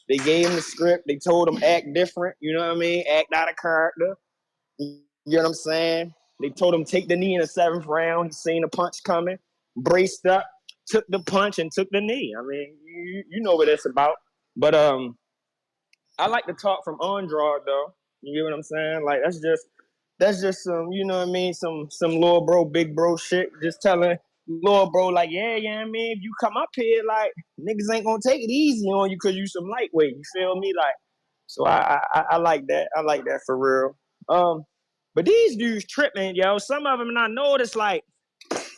They gave him the script. They told him act different. You know what I mean? Act out of character. You know what I'm saying? They told him take the knee in the 7th round. He seen the punch coming, braced up, took the punch and took the knee. I mean, you know what it's about. But I like to talk from Andrade though. You get what I'm saying? Like that's just some, you know what I mean, some little bro, big bro shit. Just telling little bro like, yeah, I mean, if you come up here, like niggas ain't gonna take it easy on you because you some lightweight. You feel me? Like, so I like that. I like that for real. But these dudes tripping, yo. Some of them, and I noticed, like,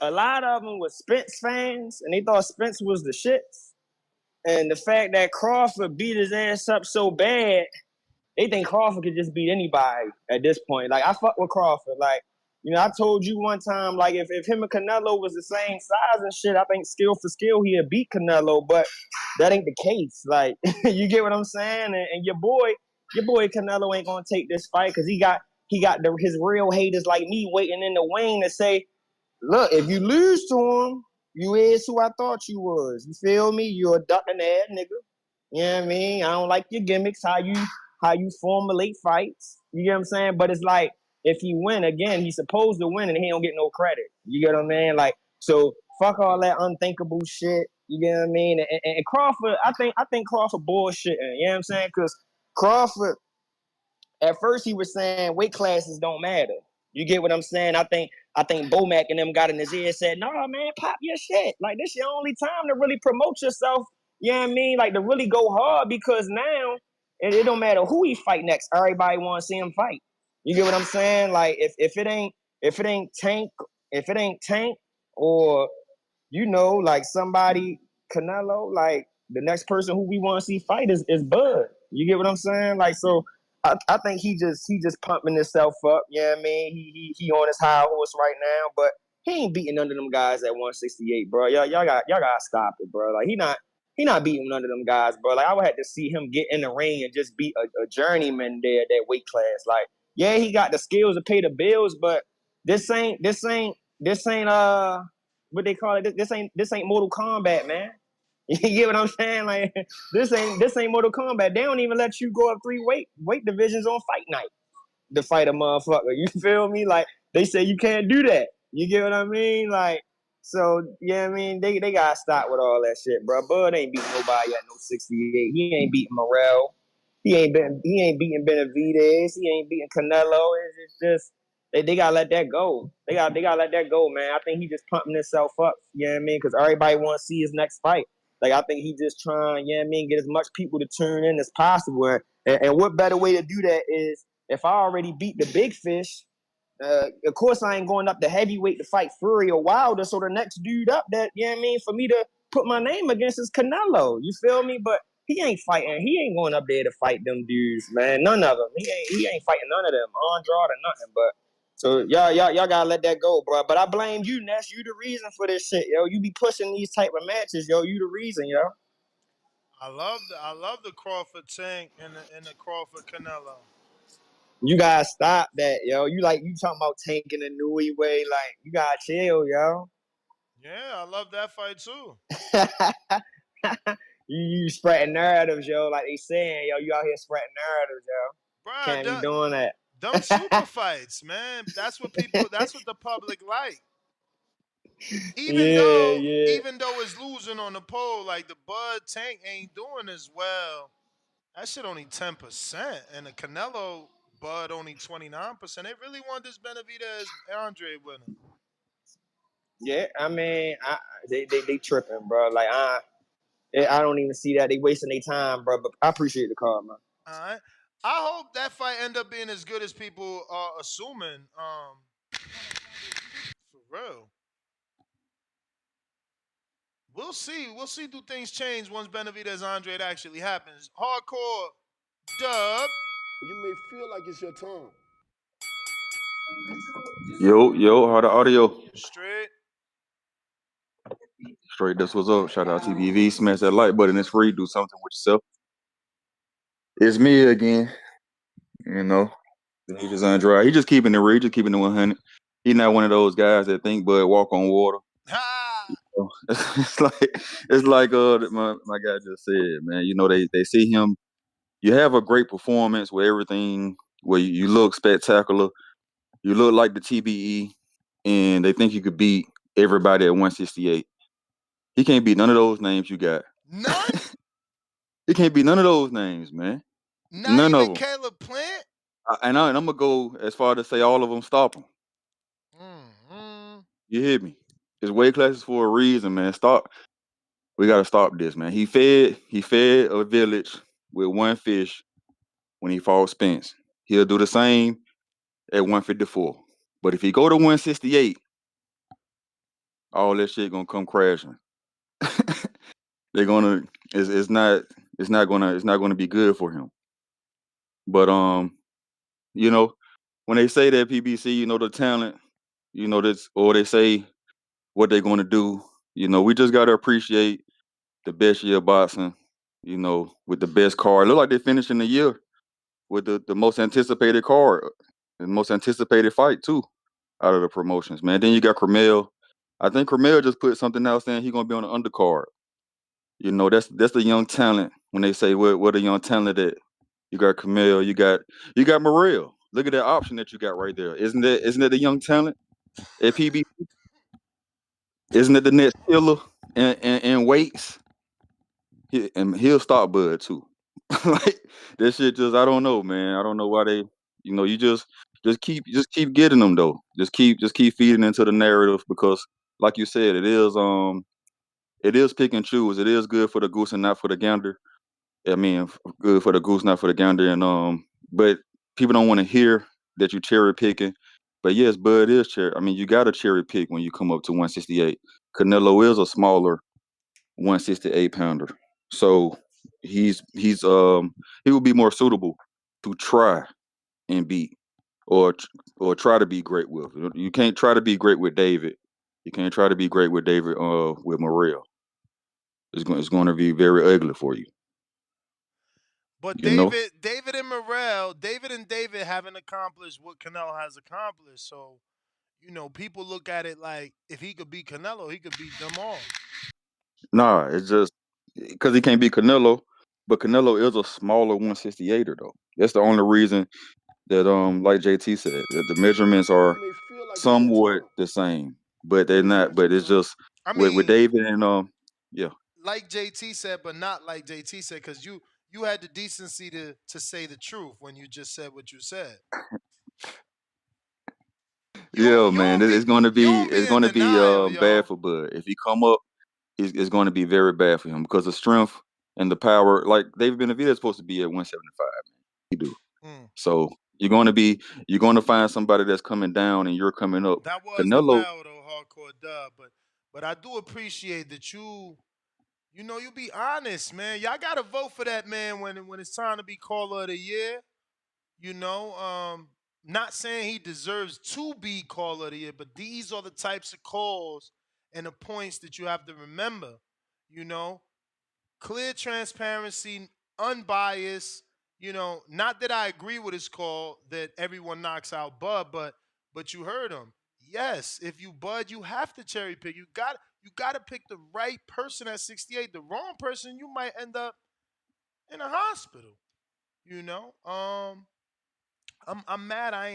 a lot of them were Spence fans, and they thought Spence was the shits. And the fact that Crawford beat his ass up so bad, they think Crawford could just beat anybody at this point. Like, I fuck with Crawford. Like, you know, I told you one time, like, if him and Canelo was the same size and shit, I think skill for skill, he'd beat Canelo, but that ain't the case. Like, you get what I'm saying? And your boy Canelo ain't gonna take this fight because he got his real haters like me waiting in the wing to say, look, if you lose to him, you is who I thought you was. You feel me? You're a ducking ass nigga. You know what I mean? I don't like your gimmicks, how you formulate fights. You get what I'm saying? But it's like, if he win, again, he's supposed to win and he don't get no credit. You get what I mean? Like, so fuck all that unthinkable shit. You get what I mean? And Crawford, I think Crawford bullshitting. You know what I'm saying? Because Crawford, at first he was saying weight classes don't matter. You get what I'm saying? I think Bomac and them got in his ear and said, "No, man, pop your shit. Like, this your only time to really promote yourself." You know what I mean? Like, to really go hard, because now it don't matter who he fight next. Everybody want to see him fight. You get what I'm saying? Like, if it ain't Tank or, you know, like somebody Canelo, like the next person who we want to see fight is Bud. You get what I'm saying? Like, so I think he just pumping himself up. You know what I mean? He on his high horse right now, but he ain't beating none of them guys at 168, bro. Y'all gotta stop it, bro. Like, he not beating none of them guys, bro. Like, I would have to see him get in the ring and just beat a journeyman there at that weight class. Like, yeah, he got the skills to pay the bills, but this ain't what they call it. This ain't Mortal Kombat, man. You get what I'm saying? Like, this ain't Mortal Kombat. They don't even let you go up 3 weight divisions on fight night to fight a motherfucker. You feel me? Like, they say you can't do that. You get what I mean? Like, so yeah, I mean, they gotta stop with all that shit, bro. Bud ain't beating nobody at no 68. He ain't beating Morrell. He ain't beating Benavidez. He ain't beating Canelo. It's just they gotta let that go. They gotta let that go, man. I think he just pumping himself up. You know what I mean? Because everybody want to see his next fight. Like, I think he just trying, you know what I mean, get as much people to tune in as possible. And what better way to do that is, if I already beat the big fish, of course I ain't going up to heavyweight to fight Fury or Wilder. So the next dude up that, you know what I mean, for me to put my name against is Canelo. You feel me? But he ain't fighting. He ain't going up there to fight them dudes, man. None of them. He ain't fighting none of them. Andrade or nothing. But so y'all gotta let that go, bro. But I blame you, Ness. You the reason for this shit, yo. You be pushing these type of matches, yo. You the reason, yo. I love the Crawford Tank and the Crawford Canelo. You gotta stop that, yo. You talking about tanking a Nui way, like, you gotta chill, yo. Yeah, I love that fight too. You spreading narratives, yo. Like they saying, yo, you out here spreading narratives, yo. Bruh, Can't be doing that. Them super fights, man. That's what the public like. Even though it's losing on the poll, like, the Bud Tank ain't doing as well. That shit only 10%, and the Canelo Bud only 29%. They really want this Benavidez Andre winner. Yeah, I mean, they tripping, bro. Like, I don't even see that. They wasting their time, bro. But I appreciate the call, man. All right. I hope that fight end up being as good as people are assuming. For real. We'll see. We'll see, do things change once Benavidez Andrade actually happens. Hardcore dub. You may feel like it's your time. Yo, how the audio? Straight. Straight, that's what's up. Shout out to TBV. Smash that like button. It's free. Do something with yourself. It's me again. You know, Demetrius Andrade. He just keeping it real. He just keeping it 100. He's not one of those guys that think but walk on water. It's like my guy just said, man. You know, they see him. You have a great performance where everything, where you look spectacular. You look like the TBE, and they think you could beat everybody at 168. He can't beat none of those names you got. None? He can't beat none of those names, man. Not None even of them. Caleb Plant? And I'm going to go as far to say all of them stop him. You hear me? His weight class is for a reason, man. Stop. We got to stop this, man. He fed a village with one fish when he fought Spence. He'll do the same at 154. But if he go to 168, all that shit gonna come crashing. They're gonna it's not gonna be good for him. But you know, when they say that PBC, the talent, that's or they say what they're gonna do, we just gotta appreciate the best year of boxing, with the best card. Look like they're finishing the year with the most anticipated card, the most anticipated fight too, out of the promotions, man. Then you got Cromell. I think Cromell just put something out saying he's gonna be on the undercard. That's the young talent. When they say what a young talent at, you got Cromell, you got Morrell. Look at that option that you got right there. Isn't that the young talent at PB? Isn't it the next killer and weights? And he'll stop Bud too. Like that shit I don't know, man. I don't know why they you just keep getting them though. Just keep feeding into the narrative because like you said, it is pick and choose. It is good for the goose and not for the gander. I mean, good for the goose, not for the gander. And but people don't want to hear that you cherry picking. But yes, Bud is cherry. I mean, you got to cherry pick when you come up to 168. Canelo is a smaller 168 pounder, so he will be more suitable to try and beat or try to be great with. You can't try to be great with David. You can't try to be great with David with Morrell. It's going to be very ugly for you. But You know. David and Morrell, David and David haven't accomplished what Canelo has accomplished. So, people look at it like if he could beat Canelo, he could beat them all. Nah, it's just because he can't beat Canelo, but Canelo is a smaller 168er though. That's the only reason that like JT said, that the measurements You are may feel like it's your somewhat time, the same, but they're but it's not. not your But it's time. just I with mean, David and yeah. like JT said, but not like JT said, because you had the decency to say the truth when you just said what you said. Yeah, man, it's going to You be don't be in denial, bad yo. for Bud if he come up. It's going to be very bad for him because the strength and the power, like David Benavidez, is supposed to be at 175. He do. Mm. So you're going to find somebody that's coming down and you're coming up. That was the Canelo, bell though, hardcore dub. But I do appreciate that you be honest, man. Y'all gotta vote for that man when it's time to be caller of the year. You know, not saying he deserves to be caller of the year, but these are the types of calls and the points that you have to remember. You know, clear transparency, unbiased. Not that I agree with his call that everyone knocks out Bud, but you heard him. Yes, if you Bud, you have to cherry pick. You got to pick the right person at 68. The wrong person, you might end up in a hospital. You know, I'm mad I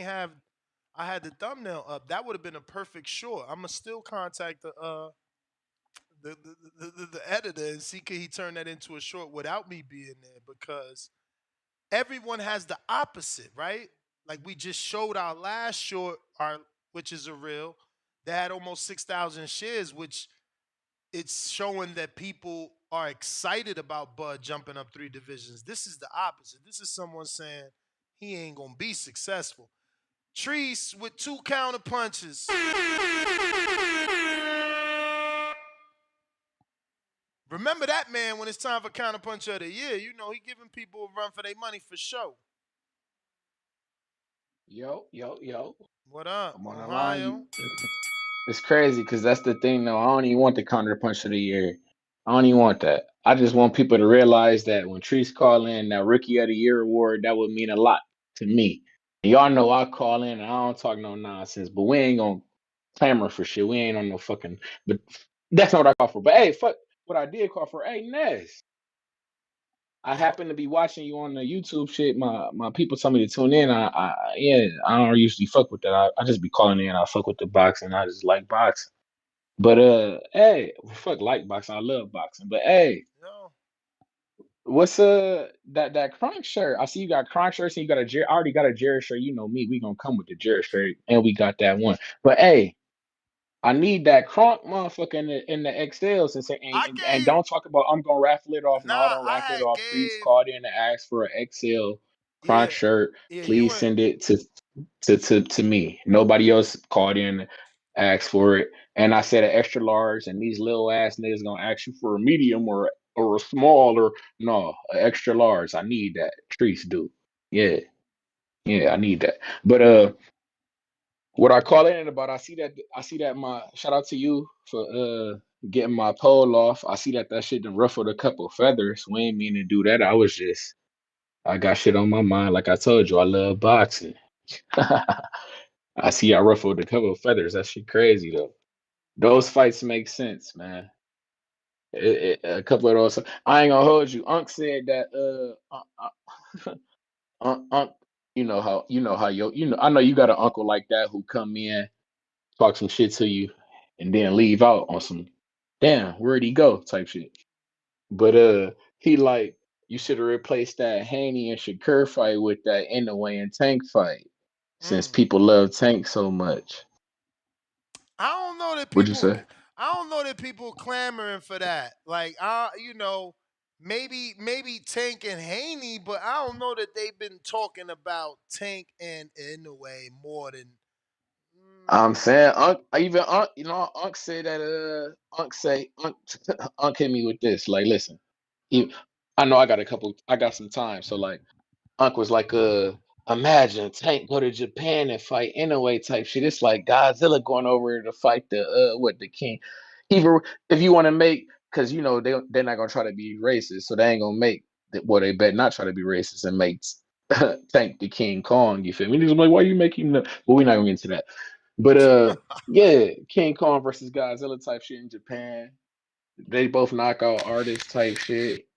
had the thumbnail up. That would have been a perfect short. I'ma still contact the editor and see can he turn that into a short without me being there because everyone has the opposite, right? Like we just showed our last short, which is a reel that had almost 6,000 shares, which it's showing that people are excited about Bud jumping up 3 divisions. This is the opposite. This is someone saying he ain't gonna be successful. Treese with 2 counter punches. Remember that man when it's time for counter punch of the year. He giving people a run for their money for sure. Yo. What up, I'm on the line. Ohio? It's crazy because that's the thing, though. I don't even want the counter punch of the year. I don't even want that. I just want people to realize that when Treese call in that Rookie of the Year award, that would mean a lot to me. And y'all know I call in and I don't talk no nonsense, but we ain't gonna clamor for shit. We ain't on no fucking. But that's not what I call for. But hey, fuck what I did call for. Hey, Nez. I happen to be watching you on the YouTube shit. My people tell me to tune in. I don't usually fuck with that. I just be calling in. I fuck with the boxing. I just like boxing. But hey, fuck like boxing. I love boxing. But hey, what's that Crunk shirt? I see you got Crunk shirts and you got I already got a Jared shirt. You know me. We gonna come with the Jared shirt, and we got that one. But hey, I need that Kronk motherfucker in the XLs and don't talk about I'm gonna raffle it off. No, I don't I raffle it had off. Trees gave called in to ask for an XL yeah Kronk shirt. you Please and send it to me. Nobody else called in to ask for it. and I said an extra large, and these little ass niggas gonna ask you for a medium or a small or no, an extra large. I need that. Trees do. Yeah, yeah, I need that. But what I call in about, I see that my shout out to you for getting my pole off. I see that shit done ruffled a couple feathers. We ain't mean to do that. I got shit on my mind. Like I told you, I love boxing. I see I ruffled a couple of feathers. That shit crazy though. Those fights make sense, man. A couple of those. I ain't gonna hold you. Unc said that. Unc, you know how I know you got an uncle like that who come in, talk some shit to you, and then leave out on some damn where'd he go type shit. But he like you should have replaced that Haney and Shakur fight with that Inoue and Tank fight since people love Tank so much. I don't know that What'd you people. say? I don't know that people clamoring for that. Like, maybe Tank and Haney, but I don't know that they've been talking about Tank and Inoue more than. I'm saying Unc, even Unc, Unc said that Unc Unc hit me with this. Like, listen, he, I know I got some time. So like Unc was like, imagine Tank go to Japan and fight anyway type shit. It's like Godzilla going over to fight the king. Even if you want to make, because they're not gonna try to be racist, so they ain't gonna make they better not try to be racist and make Tank the King Kong. You feel me? He's like, why you making the? But we're not gonna get into that. But yeah, King Kong versus Godzilla type shit in Japan. They both knockout artists type shit.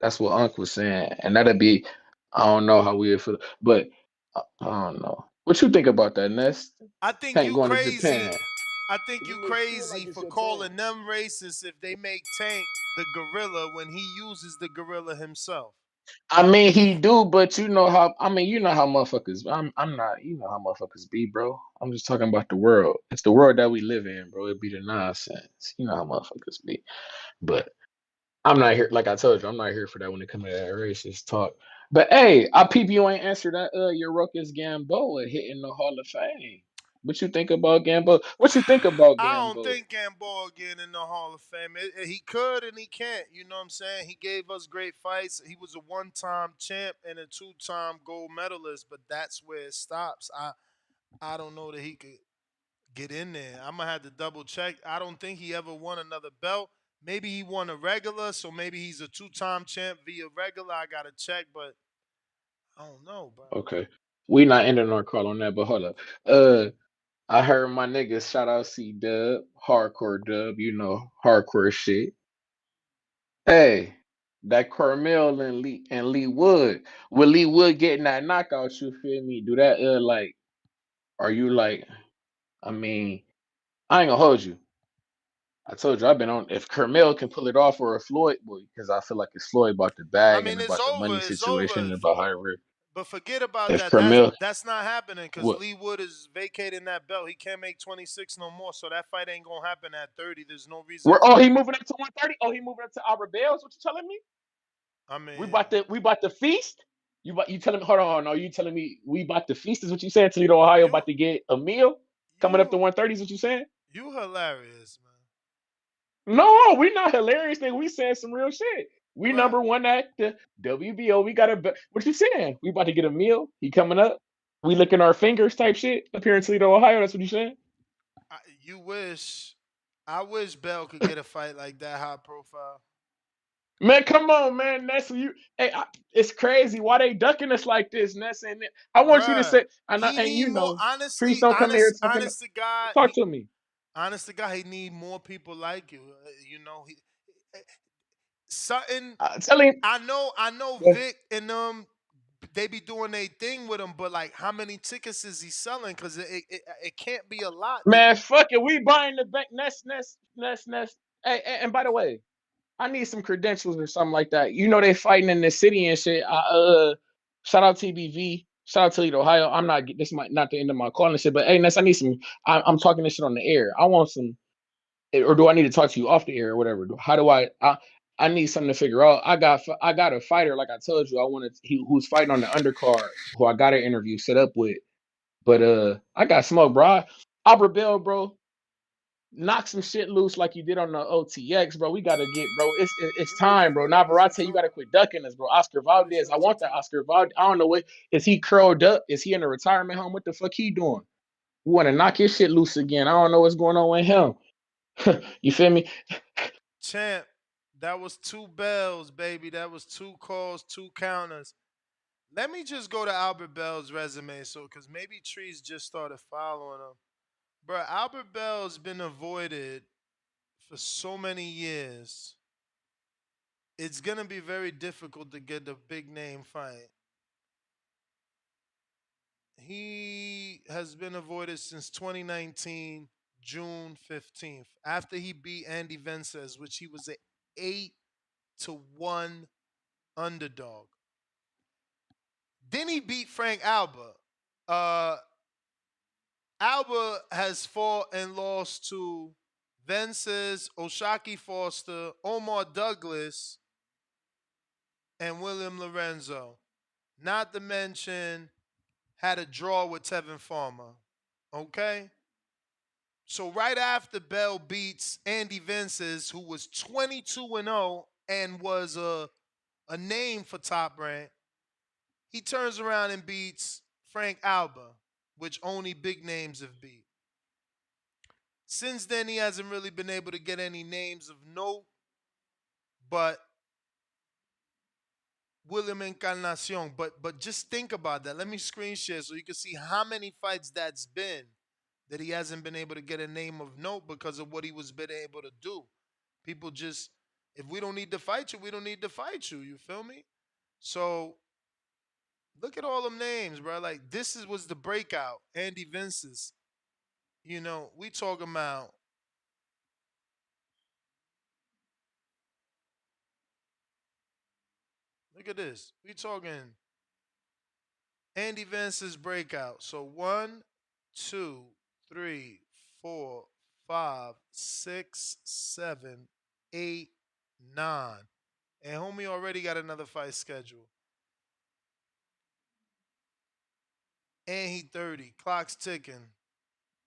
That's what Unc was saying, and that'd be. I don't know how weird for, but I don't know. What you think about that, Nest? I think Tank you going to crazy. Japan. I think You you may feel like crazy it's for your time. calling them racist if they make Tank the gorilla when he uses the gorilla himself. I mean, he do, but you know how. I mean, you know how motherfuckers. I'm not. You know how motherfuckers be, bro. I'm just talking about the world. It's the world that we live in, bro. It be the nonsense. You know how motherfuckers be. But I'm not here. Like I told you, I'm not here for that when it comes to that racist talk. But hey, I peep you ain't answered that. Your Ruckus Gamboa hitting the Hall of Fame. What you think about Gamboa? What you think about I don't Gamboa? think Gamboa getting in the Hall of Fame. He could and he can't. You know what I'm saying? He gave us great fights. He was a one-time champ and a two-time gold medalist, but that's where it stops. I don't know that he could get in there. I'm gonna have to double check. I don't think he ever won another belt. Maybe he won a regular, so maybe he's a two-time champ via regular. I gotta check, but I don't know, bro. Okay, we not ending our call on that, but hold up. Uh, I heard my niggas shout out C Dub, hardcore Dub. Hardcore shit. Hey, that Carmel and Lee Wood. With Lee Wood getting that knockout, you feel me? Do that like are you like I mean, I ain't gonna hold you. I told you I've been on if Carmel can pull it off or a Floyd boy, because I feel like it's Floyd about the I bag and mean, it's about the over. money It's situation over. and about high risk. But forget about If that. That's Carmel that's not happening because what Lee Wood is vacating that belt. He can't make 26 no more. So that fight ain't gonna happen at 30. There's no reason we're for. he moving up to 130? Oh, he moving up to Albert Bell's, what you telling me? I We mean, about to feast? You telling me hold on, no, you telling me we about to feast is what you saying? Toledo, Ohio you about to get a meal coming up to you 130 is what you saying? you hilarious, man. No, we not hilarious, nigga. We saying some real shit. We Well, number one at the WBO. We got a what you saying? We about to get a meal. He coming up. We licking our fingers type shit up here in Toledo, Ohio. That's what you saying? you wish. I wish Bell could get a fight like that high profile. Man, come on, man. That's what you. Hey, it's crazy. Why they ducking us like this, Ness? And I want you to Bruh, say, he and need you more know, trees honestly, don't come here talking. honest to God, Talk to me. he need more people like you. Something Tell him. I know Yeah. Vic and they be doing their thing with him, but like how many tickets is he selling? Cause it can't be a lot. Man, fuck it. We buying the bank. Ness. Hey, and by the way, I need some credentials or something like that. They fighting in the city and shit. Shout out TBV. Shout out Toledo, Ohio. I'm not. This might not the end of my call and shit, but hey, Ness, I need some. I'm talking this shit on the air. I want some. Or do I need to talk to you off the air or whatever? How do I need something to figure out. I got a fighter like I told you. I wanted who's fighting on the undercard who I got an interview set up with. But I got smoke, bro. Albert Bell, bro. knock some shit loose like you did on the OTX, bro. We gotta get, bro. It's You ready time, bro. for it? Navarrete, you gotta quit ducking us, bro. Oscar What is Valdez, your I want that TT? Oscar Valdez. I don't know what is he curled up? Is he in a retirement home? What the fuck he doing? We want to knock his shit loose again. I don't know what's going on with him. You feel me? Champ, that was 2 bells, baby. That was 2 calls, 2 counters. Let me just go to Albert Bell's resume, because maybe Trees just started following him. Bro, Albert Bell's been avoided for so many years. It's gonna be very difficult to get a big name fight. He has been avoided since 2019, June 15th, after he beat Andy Vences, which he was a 8-1 underdog. Then he beat Frank Alba. Alba has fought and lost to Vences, Oshaki Foster, Omar Douglas, and William Lorenzo. Not to mention, had a draw with Tevin Farmer. Okay? So right after Bell beats Andy Vences, who was 22-0 and was a name for Top Rank, he turns around and beats Frank Alba, which only big names have beat. Since then, he hasn't really been able to get any names of note, but William Encarnacion. But just think about that. Let me screen share so you can see how many fights that's been that he hasn't been able to get a name of note because of what he was been able to do. People just, if we don't need to fight you, we don't need to fight you. You feel me? So look at all them names, bro. Like was the breakout. Andy Vences. You know, we talking about look at this. We talking Andy Vences breakout. So 1, 2, 3, 4, 5, 6, 7, 8, 9. And homie already got another fight scheduled. And he 30. Clock's ticking.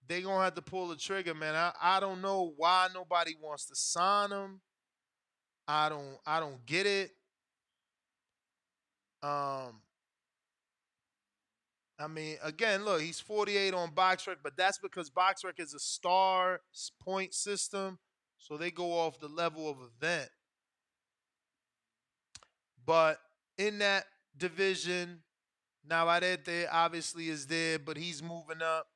They gonna have to pull the trigger, man. I don't know why nobody wants to sign him. I don't get it. I mean, again, look, he's 48 on BoxRec, but that's because BoxRec is a star point system, so they go off the level of event. But in that division, Navarrete obviously is there, but he's moving up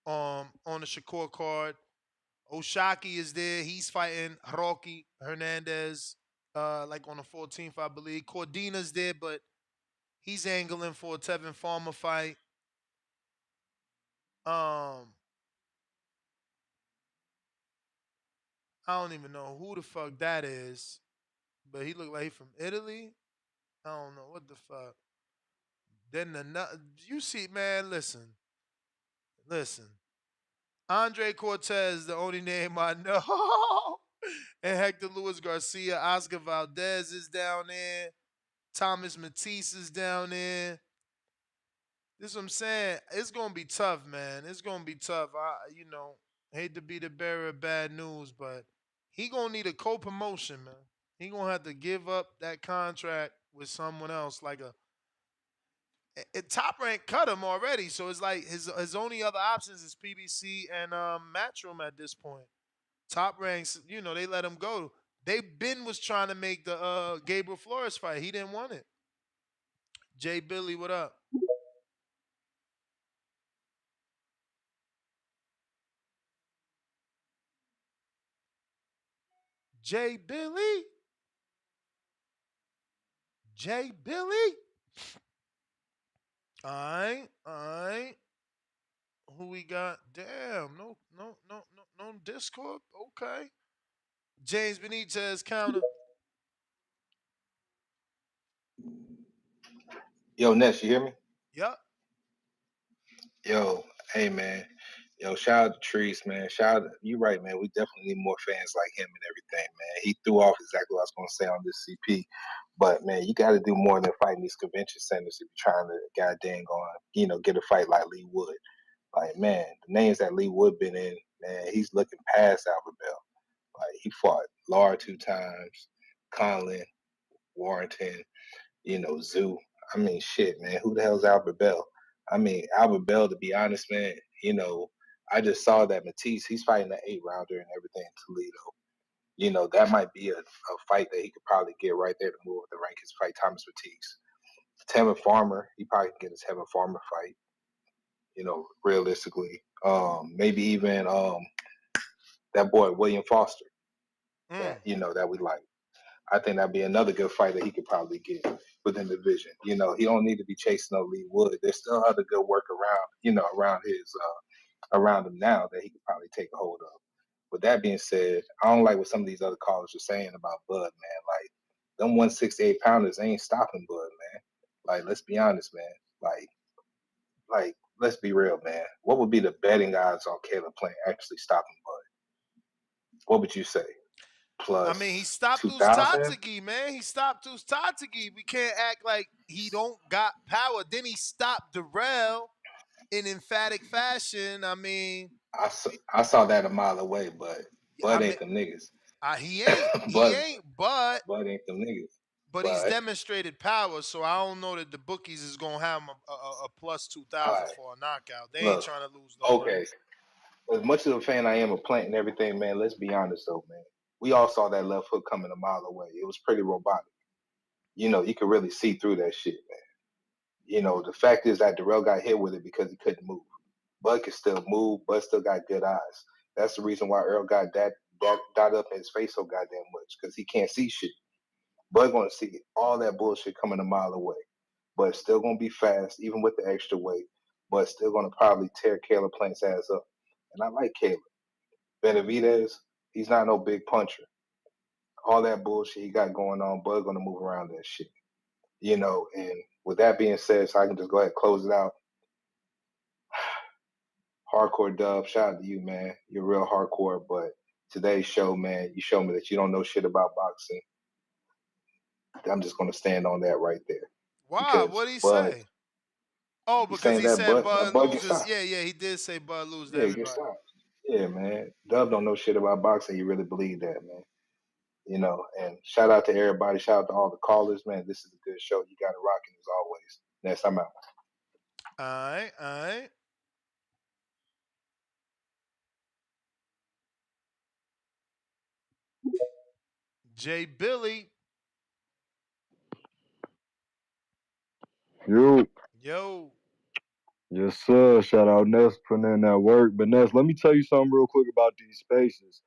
on the Shakur card. Oshaki is there. He's fighting Rocky Hernandez like on the 14th, I believe. Cordina's there, but he's angling for a Tevin Farmer fight. I don't even know who the fuck that is, but he looked like he from Italy. I don't know what the fuck. Then you see, man, listen. Andre Cortez, the only name I know. And Hector Luis Garcia, Oscar Valdez is down there. Thomas Matisse is down there. This is what I'm saying. It's gonna be tough, man. It's gonna be tough. I hate to be the bearer of bad news, but he gonna need a co-promotion, man. He gonna have to give up that contract with someone else, like Top Rank cut him already, so it's like his only other options is PBC and Matchroom at this point. Top Ranks, they let him go. Ben was trying to make the Gabriel Flores fight. He didn't want it. Jay Billy, what up? Jay Billy? Jay Billy? All right. Who we got? Damn, no Discord. Okay. James Benitez counter. Yo, Ness, you hear me? Yep. Yo, hey man. Yo, shout out to Trees, man. You right, man. We definitely need more fans like him and everything, man. He threw off exactly what I was gonna say on this CP. But man, you gotta do more than fighting these convention centers if you're trying to goddamn get a fight like Lee Wood. Like, man, the names that Lee Wood been in, man, he's looking past Albert Bell. Like he fought Lar 2 times, Conlon, Warrington, Zoo. I mean, shit, man. Who the hell's Albert Bell? I mean, Albert Bell, to be honest, man, I just saw that Matisse, he's fighting an 8-rounder and everything in Toledo. That might be a fight that he could probably get right there to move up the rankings, fight Thomas Matisse. Tevin Farmer, he probably can get a Tevin Farmer fight, realistically. Maybe even that boy, William Foster, that we like. I think that'd be another good fight that he could probably get within the division. He don't need to be chasing no Lee Wood. There's still other good work around him now that he could probably take a hold of. With that being said, I don't like what some of these other callers are saying about Bud, man. Like, them 168 pounders ain't stopping Bud, man. Like, let's be honest, man. Like, let's be real, man. What would be the betting odds on Caleb Plant actually stopping Bud? What would you say? Plus, I mean, he stopped 2,000? Uztatagi, man. He stopped Uztatagi. We can't act like he don't got power. Then he stopped Darrell in emphatic fashion. I mean, I saw that a mile away, but Bud ain't them niggas. He ain't. But Bud ain't them niggas. But he's demonstrated power, so I don't know that the bookies is gonna have him a plus 2,000 for a knockout. They ain't trying to lose no money. As much of a fan I am of Plant and everything, man, let's be honest though, man. We all saw that left hook coming a mile away. It was pretty robotic. You could really see through that shit, man. The fact is that Darrell got hit with it because he couldn't move. Bud can still move. Bud still got good eyes. That's the reason why Earl got that dot up in his face so goddamn much, because he can't see shit. Bud gonna see all that bullshit coming a mile away. But still gonna be fast, even with the extra weight. But still gonna probably tear Caleb Plant's ass up. And I like Caleb. Benavidez, he's not no big puncher. All that bullshit he got going on, Bud gonna move around that shit. And with that being said, so I can just go ahead and close it out. Hardcore Dub, shout out to you, man. You're real hardcore, but today's show, man, you show me that you don't know shit about boxing. I'm just gonna stand on that right there. Wow, what'd he say? Oh, because he said Bud loses. Yeah, he did say Bud loses to everybody. Yeah, man. Dub don't know shit about boxing. You really believe that, man. And shout out to everybody. Shout out to all the callers, man. This is a good show. You got it rocking as always. Next, I'm out. All right. Jay Billy. Yo. Yes, sir. Shout out Ness putting in that work. But Ness, let me tell you something real quick about these spaces.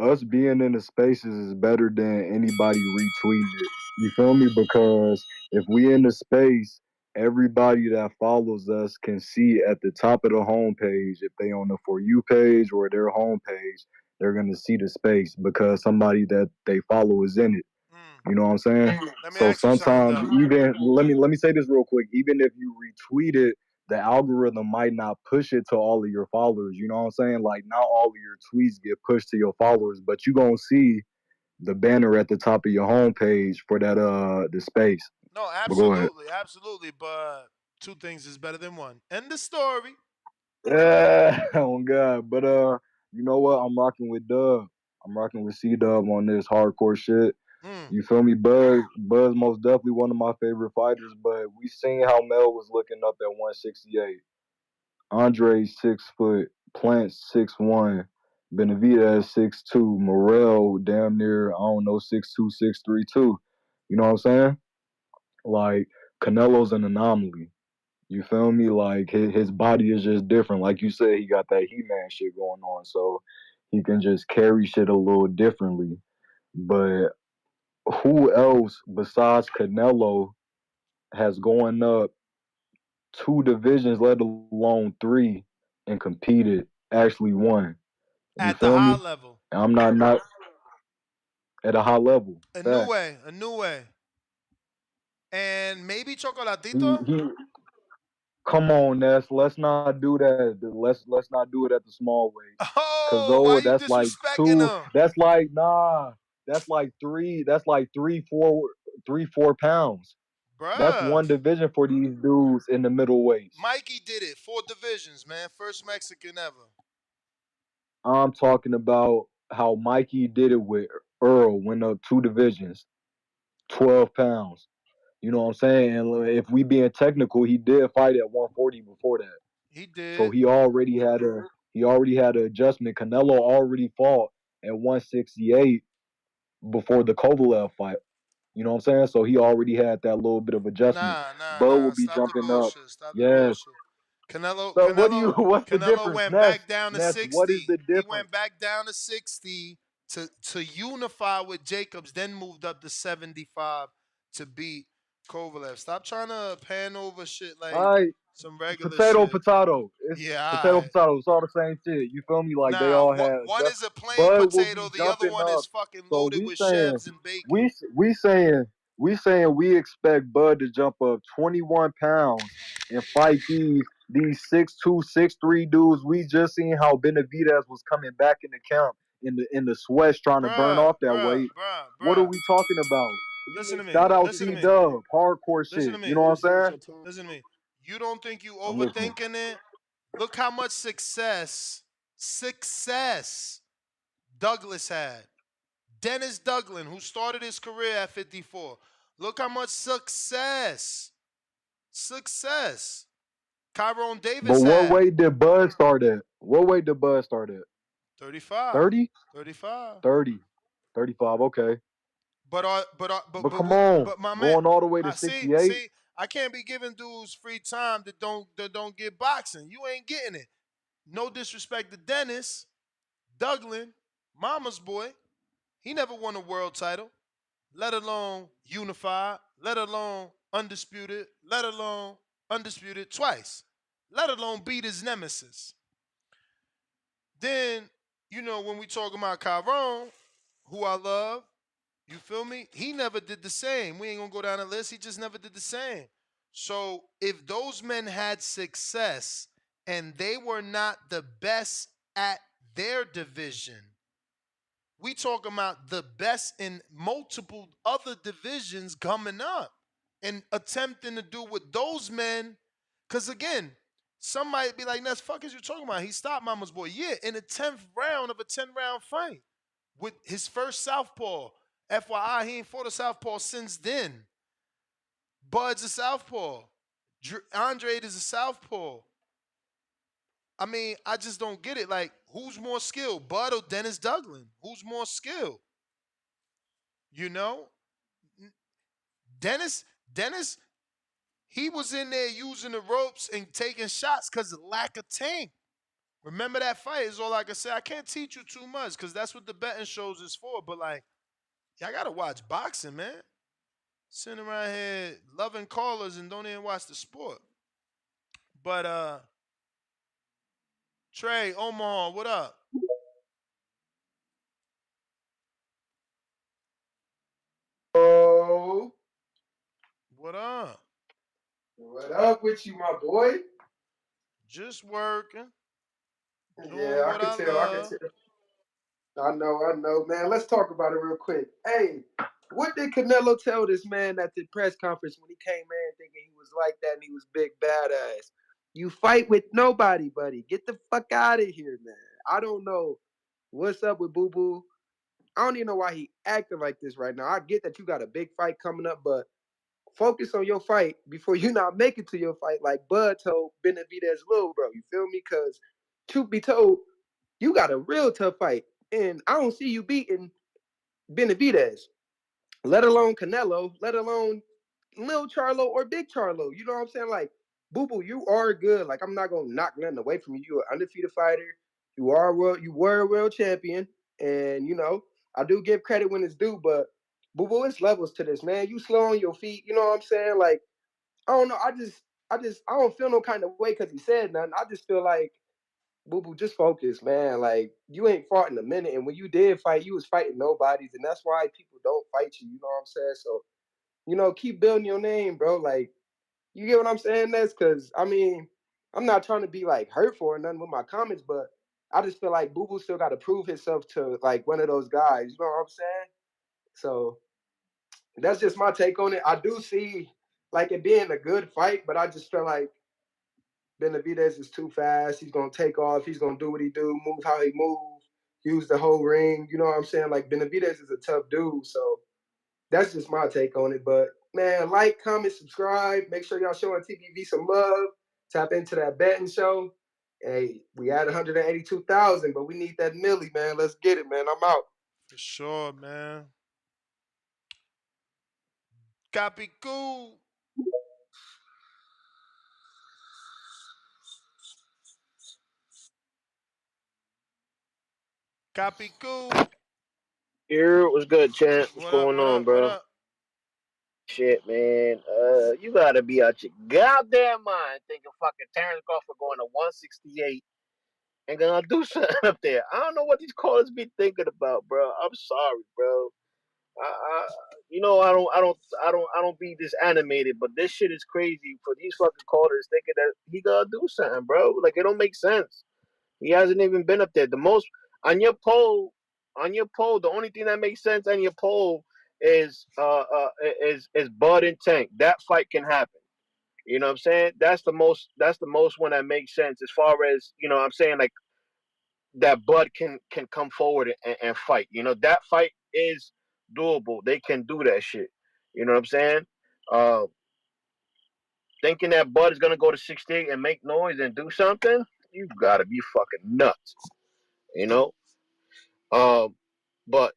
Us being in the spaces is better than anybody retweeting it. You feel me? Because if we in the space, everybody that follows us can see at the top of the homepage, if they on the For You page or their homepage, they're gonna see the space because somebody that they follow is in it. You know what I'm saying? So sometimes even let me say this real quick. Even if you retweet it, the algorithm might not push it to all of your followers. You know what I'm saying? Like not all of your tweets get pushed to your followers, but you gonna see the banner at the top of your homepage for that the space. No, absolutely. But two things is better than one. End the story. Yeah, oh God. But you know what? I'm rocking with Dub. I'm rocking with C Dub on this hardcore shit. You feel me? Buzz most definitely one of my favorite fighters, but we seen how Mel was looking up at 168. Andre's 6 foot, Plant 6'1", Benavidez 6'2", Morel damn near, I don't know, 6'2", 6'3", too. You know what I'm saying? Like, Canelo's an anomaly. You feel me? Like, his body is just different. Like you said, he got that He-Man shit going on, so he can just carry shit a little differently. But who else besides Canelo has gone up 2 divisions, let alone 3, and competed, actually won? You At the feel high me? level. I'm not at a high level. A Facts. new way. And maybe He, Chocolatito? he come on, Ness. Let's not do that. Let's not do it at the small weight. Cause Oh, why you that's like disrespecting 2. him? That's like That's like 3. That's like 4 pounds. That's Bruh. one division for these dudes in the middleweights. Mikey did it. 4 divisions, man. First Mexican ever. I'm talking about how Mikey did it with Earl, went up 2 divisions, 12 pounds. You know what I'm saying? And if we being technical, he did fight at 140 before that. He did. So he already had an adjustment. Canelo already fought at 168 before the Kovalev fight. You know what I'm saying? So he already had that little bit of adjustment. Bud will be Stop the jumping up. bullshit. Stop the Yes. bullshit. Canelo, So what's the Canelo difference? went Ness, back down to Ness, what is 60. the He difference? went back down to 60 to unify with Jacobs, then moved up to 75 to beat Kovalev. Stop trying to pan over shit like All right. some regular Potato, shit. potato. It's Yeah, potato, all right. potato. It's all the same shit. You feel me? Like they Nah, all have. one is a plain Bud will potato, be the other jumping one up. is fucking So loaded with chefs and bacon. we saying we expect Bud to jump up 21 pounds and fight these 6'2", 6'3" dudes. We just seen how Benavidez was coming back in the camp in the sweats trying to burn off that weight. What are we talking about? Listen to me. Shout out Listen to me. C-Dub, hardcore Listen shit. to me. You know what I'm saying? Listen to me. You don't think you I'm listening. overthinking it? Look how much success Douglas had. Dennis Douglas, who started his career at 54. Look how much success Tyrone Davis But what had. weight did Bud start at? What weight did Bud start at? 35. 30? 35. 30. 35, okay. But Come on, my man, going all the way to I 68. see, I can't be giving dudes free time that don't get boxing. You ain't getting it. No disrespect to Dennis Douglas, mama's boy. He never won a world title, let alone unified, let alone undisputed, let alone undisputed twice, let alone beat his nemesis. Then, when we talk about Chiron, who I love, you feel me? He never did the same. We ain't gonna go down the list. He just never did the same. So if those men had success and they were not the best at their division, we talking about the best in multiple other divisions coming up and attempting to do what those men. Because again, some might be like, "Ness, fuck is you talking about? He stopped Mama's boy." Yeah, in the 10th round of a 10-round fight with his first southpaw. FYI, he ain't fought a southpaw since then. Bud's a southpaw. Andrade is a southpaw. I mean, I just don't get it. Like, who's more skilled, Bud or Dennis Douglas? Who's more skilled? You know? Dennis, he was in there using the ropes and taking shots because of lack of tank. Remember that fight is all I can say. I can't teach you too much because that's what the betting shows is for. But, like, y'all got to watch boxing, man. Sitting around here loving callers and don't even watch the sport. But, Trey, Omaha, what up? Oh, What up? what up with you, my boy? Just working. Yeah, Doing I what can I tell. I can love. tell. I know, man. Let's talk about it real quick. Hey, what did Canelo tell this man at the press conference when he came in thinking he was like that and he was big badass? You fight with nobody, buddy. Get the fuck out of here, man. I don't know what's up with Boo Boo. I don't even know why he acting like this right now. I get that you got a big fight coming up, but focus on your fight before you not make it to your fight like Bud told Benavidez little bro. You feel me? Because truth be told, you got a real tough fight. And I don't see you beating Benavidez, let alone Canelo, let alone Lil Charlo or Big Charlo. You know what I'm saying? Like, Boo Boo, you are good. Like, I'm not gonna knock nothing away from you. You're an undefeated fighter. You were a world champion. And I do give credit when it's due, but Boo Boo, it's levels to this, man. You slow on your feet, you know what I'm saying? Like, I don't know. I don't feel no kind of way because he said nothing. I just feel like, Boo Boo, just focus, man. Like, you ain't fought in a minute. And when you did fight, you was fighting nobodies. And that's why people don't fight you. You know what I'm saying? So, keep building your name, bro. Like, you get what I'm saying? That's because, I mean, I'm not trying to be, like, hurtful or nothing with my comments, but I just feel like Boo Boo still got to prove himself to, like, one of those guys. You know what I'm saying? So that's just my take on it. I do see, like, it being a good fight, but I just feel like Benavidez is too fast. He's gonna take off. He's gonna do what he do, move how he move. use the whole ring. You know what I'm saying? Like Benavidez is a tough dude, so that's just my take on it. But man, like, comment, subscribe. Make sure y'all showing TBV some love. Tap into that betting show. Hey, we had 182,000, but we need that milli, man. Let's get it, man. I'm out. For sure, man. Copy cool. Copy cool. Here, what's good, champ? What's What up? going What on, up? What bro? up? Shit, man. You gotta be out your goddamn mind thinking fucking Terence Crawford going to 168 and gonna do something up there. I don't know what these callers be thinking about, bro. I'm sorry, bro. You know, I don't be this animated, but this shit is crazy for these fucking callers thinking that he gonna do something, bro. Like it don't make sense. He hasn't even been up there. The most on your poll, the only thing that makes sense on your poll is Bud and Tank. That fight can happen. You know what I'm saying? That's the most one that makes sense as far as, you know what I'm saying, like that Bud can come forward and fight. You know, that fight is doable. They can do that shit. You know what I'm saying? Uh, Thinking that Bud is gonna go to 68 and make noise and do something, you gotta be fucking nuts. You know? But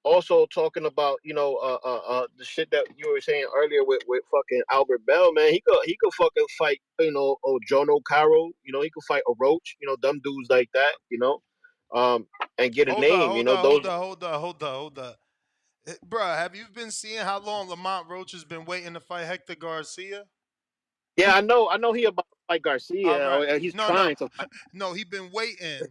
also talking about, the shit that you were saying earlier with fucking Albert Bell, man, he could fucking fight, Jono Caro, he could fight a Roach, dumb dudes like that, and get a Hold up, name, hold up, those. hold up, hold up, hold up, hold up. Bruh, have you been seeing how long Lamont Roach has been waiting to fight Hector Garcia? Yeah, I know he about to fight All Garcia, right. or he's No, no. trying to fight. No, he been waiting.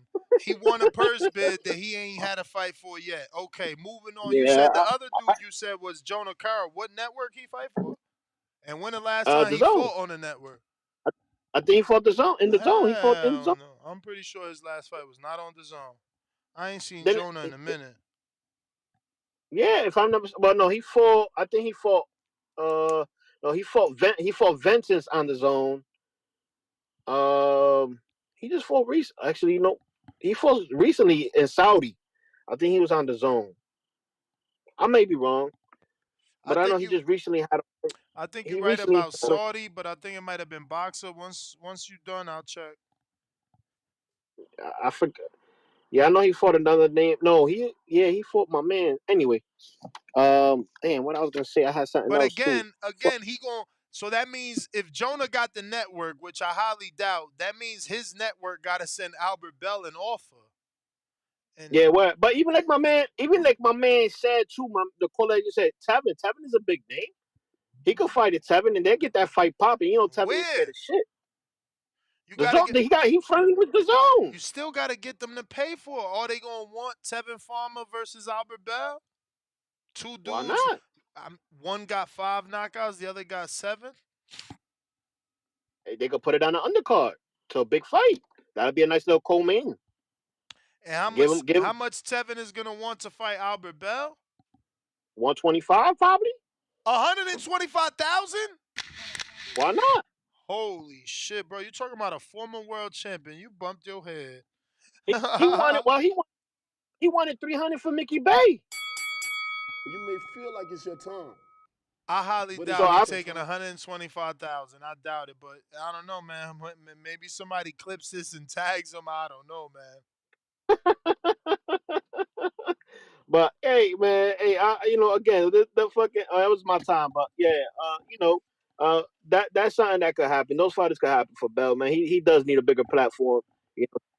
He won a purse bid that he ain't had a fight for yet. Okay, moving on. You Yeah, said the other dude you said was Jonah Carr. What network he fight for? And when the last time the he zone. fought on the network? I think he fought the zone in the zone. He fought in the Hell zone. no. I'm pretty sure his last fight was not on the zone. I ain't seen Then, Jonah in a minute. yeah, if I'm never, well, no, he fought. I think he fought. No, he fought Ventus on the zone. He just fought recently. Actually, no, he fought recently in Saudi. I think he was on the zone. I may be wrong, I but I know think he you just recently had. I think you're He right recently about had. Saudi, but I think it might have been Boxer. Once you done, I'll check. I forgot. Yeah, I know he fought another name. No, he fought my man. Anyway, damn, what I was gonna say, I had something But else too. again, he going. So that means if Jonah got the network, which I highly doubt, that means his network got to send Albert Bell an offer. And Yeah, well, but even like my man said too, the caller just said Tevin is a big name. He could fight at Tevin and then get that fight popping. Tevin ain't scared where of shit. you The got to zone, get, he friendly with the you zone. still got to get them to pay for it. Are they gonna want Tevin Farmer versus Albert Bell? Two Why dudes. not? One got 5 knockouts, the other got 7. Hey, they could put it on the undercard to a big fight. That'd be a nice little co-main. And how Give much him give how him much Tevin is gonna want to fight Albert Bell? 125 probably. 125,000? Why not? Holy shit, bro! You talking about a former world champion? You bumped your head. He wanted he wanted 300 for Mickey Bay. You may feel like it's your time, I highly but it's So doubt he not I your taking time. 125,000. I doubt it, but I don't know, man. Maybe somebody clips this and tags him. I don't know, man. But hey, man, hey, again, the fucking that was my time. But yeah, that's something that could happen. Those fighters could happen for Bell, man. He does need a bigger platform,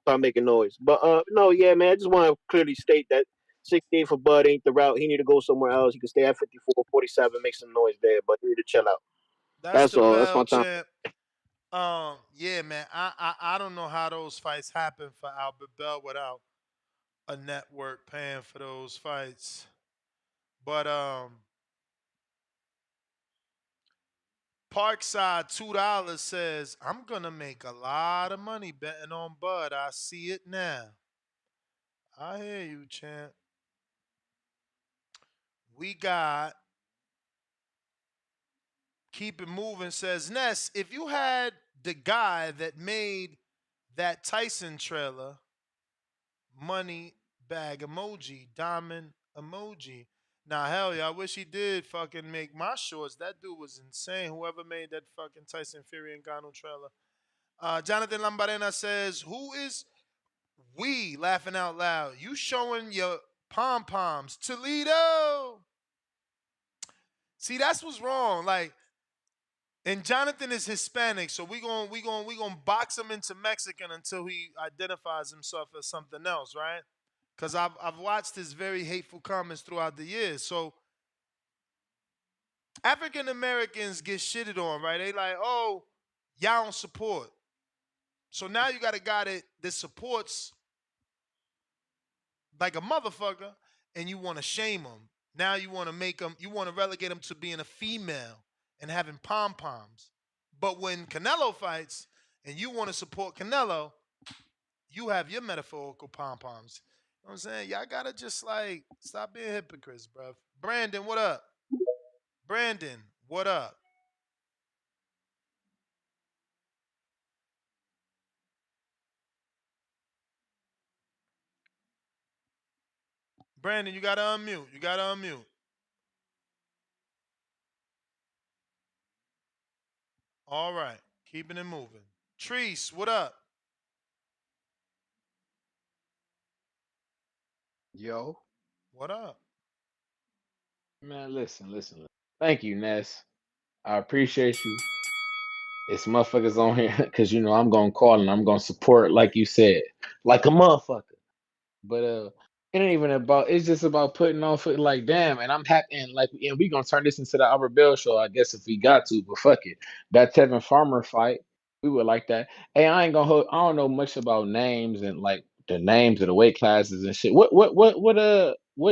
start making noise. But no, yeah, man, I just want to clearly state that 68 for Bud ain't the route. He need to go somewhere else. He can stay at 54, 47, make some noise there, but he need to chill out. That's That's the all. That's Bell my time. champ. Yeah, man. I don't know how those fights happen for Albert Bell without a network paying for those fights. But Parkside $2 says, I'm gonna make a lot of money betting on Bud. I see it now. I hear you, champ. We got Keep It Moving says, Ness, if you had the guy that made that Tyson trailer, money bag emoji, diamond emoji. Now, hell yeah, I wish he did fucking make my shorts. That dude was insane. Whoever made that fucking Tyson Fury and Ngannou trailer. Jonathan Lambarena says, who is we laughing out loud? You showing your pom poms. Toledo. See, that's what's wrong. Like, and Jonathan is Hispanic, so we gonna box him into Mexican until he identifies himself as something else, right? Because I've watched his very hateful comments throughout the years. So African Americans get shitted on, right? They like, oh, y'all don't support. So now you got a guy that supports like a motherfucker, and you want to shame him. Now you want to make him, you want to relegate him to being a female and having pom poms. But when Canelo fights and you want to support Canelo, you have your metaphorical pom poms. You know what I'm saying? Y'all gotta just like stop being hypocrites, bro. Brandon, what up? Brandon, what up? Brandon, you gotta unmute. You gotta unmute. All right, keeping it moving. Treese, what up? Yo, What up? man, listen. Thank you, Ness. I appreciate you. It's motherfuckers on here because you know I'm gonna call and I'm gonna support, like you said, like a motherfucker. But it ain't even about. It's just about putting on foot. Like damn, and I'm happy. And like, and we gonna turn this into the Albert Bell show, I guess, if we got to. But fuck it, that Tevin Farmer fight, we would like that. Hey, I ain't gonna hold. I don't know much about names and like the names of the weight classes and shit. What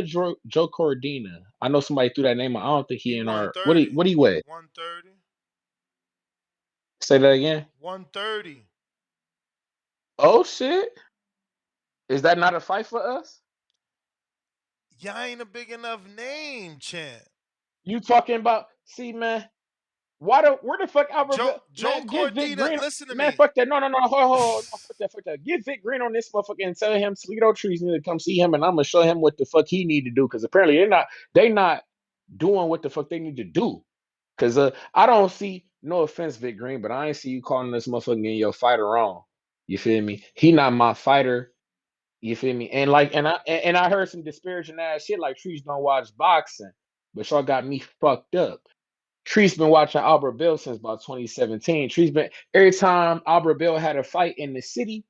Joe Cordina? I know somebody threw that name. I don't think He he in our. 130. What he weigh? 130. Say that again. 130. Oh shit! Is that not a fight for us? Y'all ain't a big enough name, champ. You talking about? See, man. Where the fuck Joe Albert Joe man? Get Vic Cordina, Green. listen to Man, me. fuck that. No, no, fuck that. Get Vic Green on this motherfucker and tell him Toledo Trees need to come see him, and I'm gonna show him what the fuck he need to do. Because apparently they not doing what the fuck they need to do. Because I don't see. No offense, Vic Green, but I ain't see you calling this motherfucker in your fighter wrong. You feel me? He not my fighter. You feel me? And like, and I heard some disparaging ass shit like Trees don't watch boxing, but y'all got me fucked up. Tree's been watching Albert Bill since about 2017. Tree's been every time Albert Bill had a fight in the city,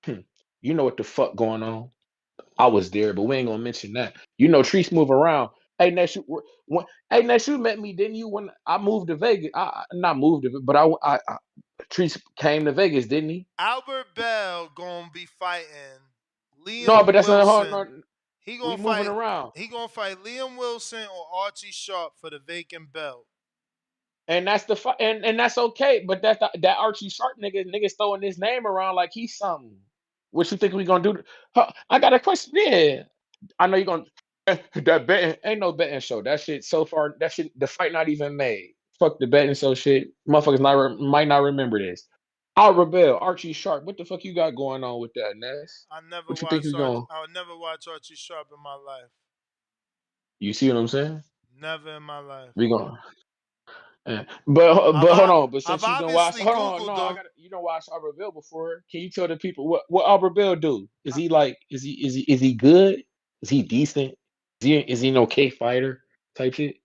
you know what the fuck going on. I was there, but we ain't gonna mention that. You know, Treese move around. Hey, Ness, you met me, didn't you? When I moved to Vegas, I not moved to, but Treese came to Vegas, didn't he? Albert Bell gonna be fighting No, but Liam that's not hard. Wilson. No, He we gonna moving fight. around. He gonna fight Liam Wilson or Archie Sharp for the vacant belt. And that's the and that's okay, but that Archie Sharp niggas throwing his name around like he's something. What you think we gonna do? Huh, I got a question. Yeah, I know you're gonna that betting ain't no betting show. That shit so far, that shit the fight not even made. Fuck the betting show shit. Motherfuckers might not remember this. I'll rebel. Archie Sharp. What the fuck you got going on with that, Ness? I never What you think watched we Archie. going? I would never watch Archie Sharp in my life. You see what I'm saying? Never in my life. We going. But hold on. But I've since you done watched, obviously hold on. No, Googled I him. got you don't watch Albert Bill before. Can you tell the people what Albert Bill do? Is he like is he good? Is he decent? Is he an okay fighter type shit?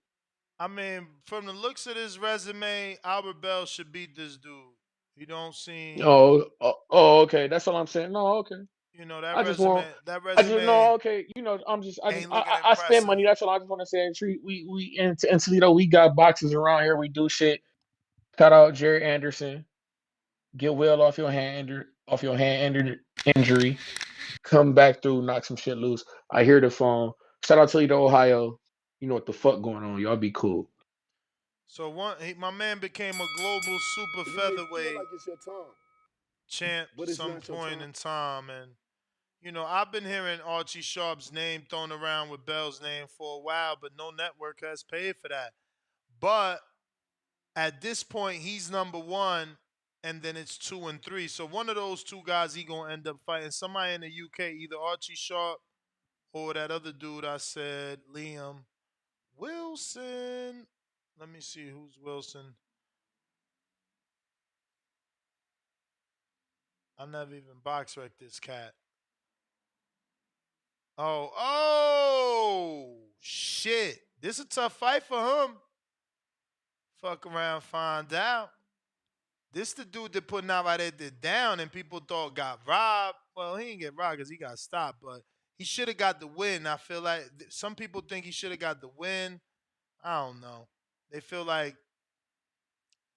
I mean, from the looks of this resume, Albert Bell should beat this dude. He don't seem, Okay. That's all I'm saying. No, okay. you know, that I just want. resume. That I just resume no, okay. You know, ain't looking I spend impressive. money. That's all I just want to say. We in Toledo, we got boxes around here. We do shit. Shout out Jerry Anderson. Get well off your injury. Come back through, knock some shit loose. I hear the phone. Shout out Toledo, Ohio. You know what the fuck going on? Y'all be cool. So my man became a global super You may feel featherweight like it's your time, champ but it's some not your point time. in time, and you know I've been hearing Archie Sharp's name thrown around with Bell's name for a while, but no network has paid for that. But at this point, he's number one and then it's 2 and 3. So one of those two guys he gonna end up fighting somebody in the UK, either Archie Sharp or that other dude I said, Liam Wilson. Let me see who's Wilson. I never even box wrecked this cat. Oh, shit. This a tough fight for him. Fuck around, find out. This the dude that put Navarrete down and people thought got robbed. Well, he didn't get robbed because he got stopped, but he should have got the win. I feel like some people think he should have got the win. I don't know. They feel like,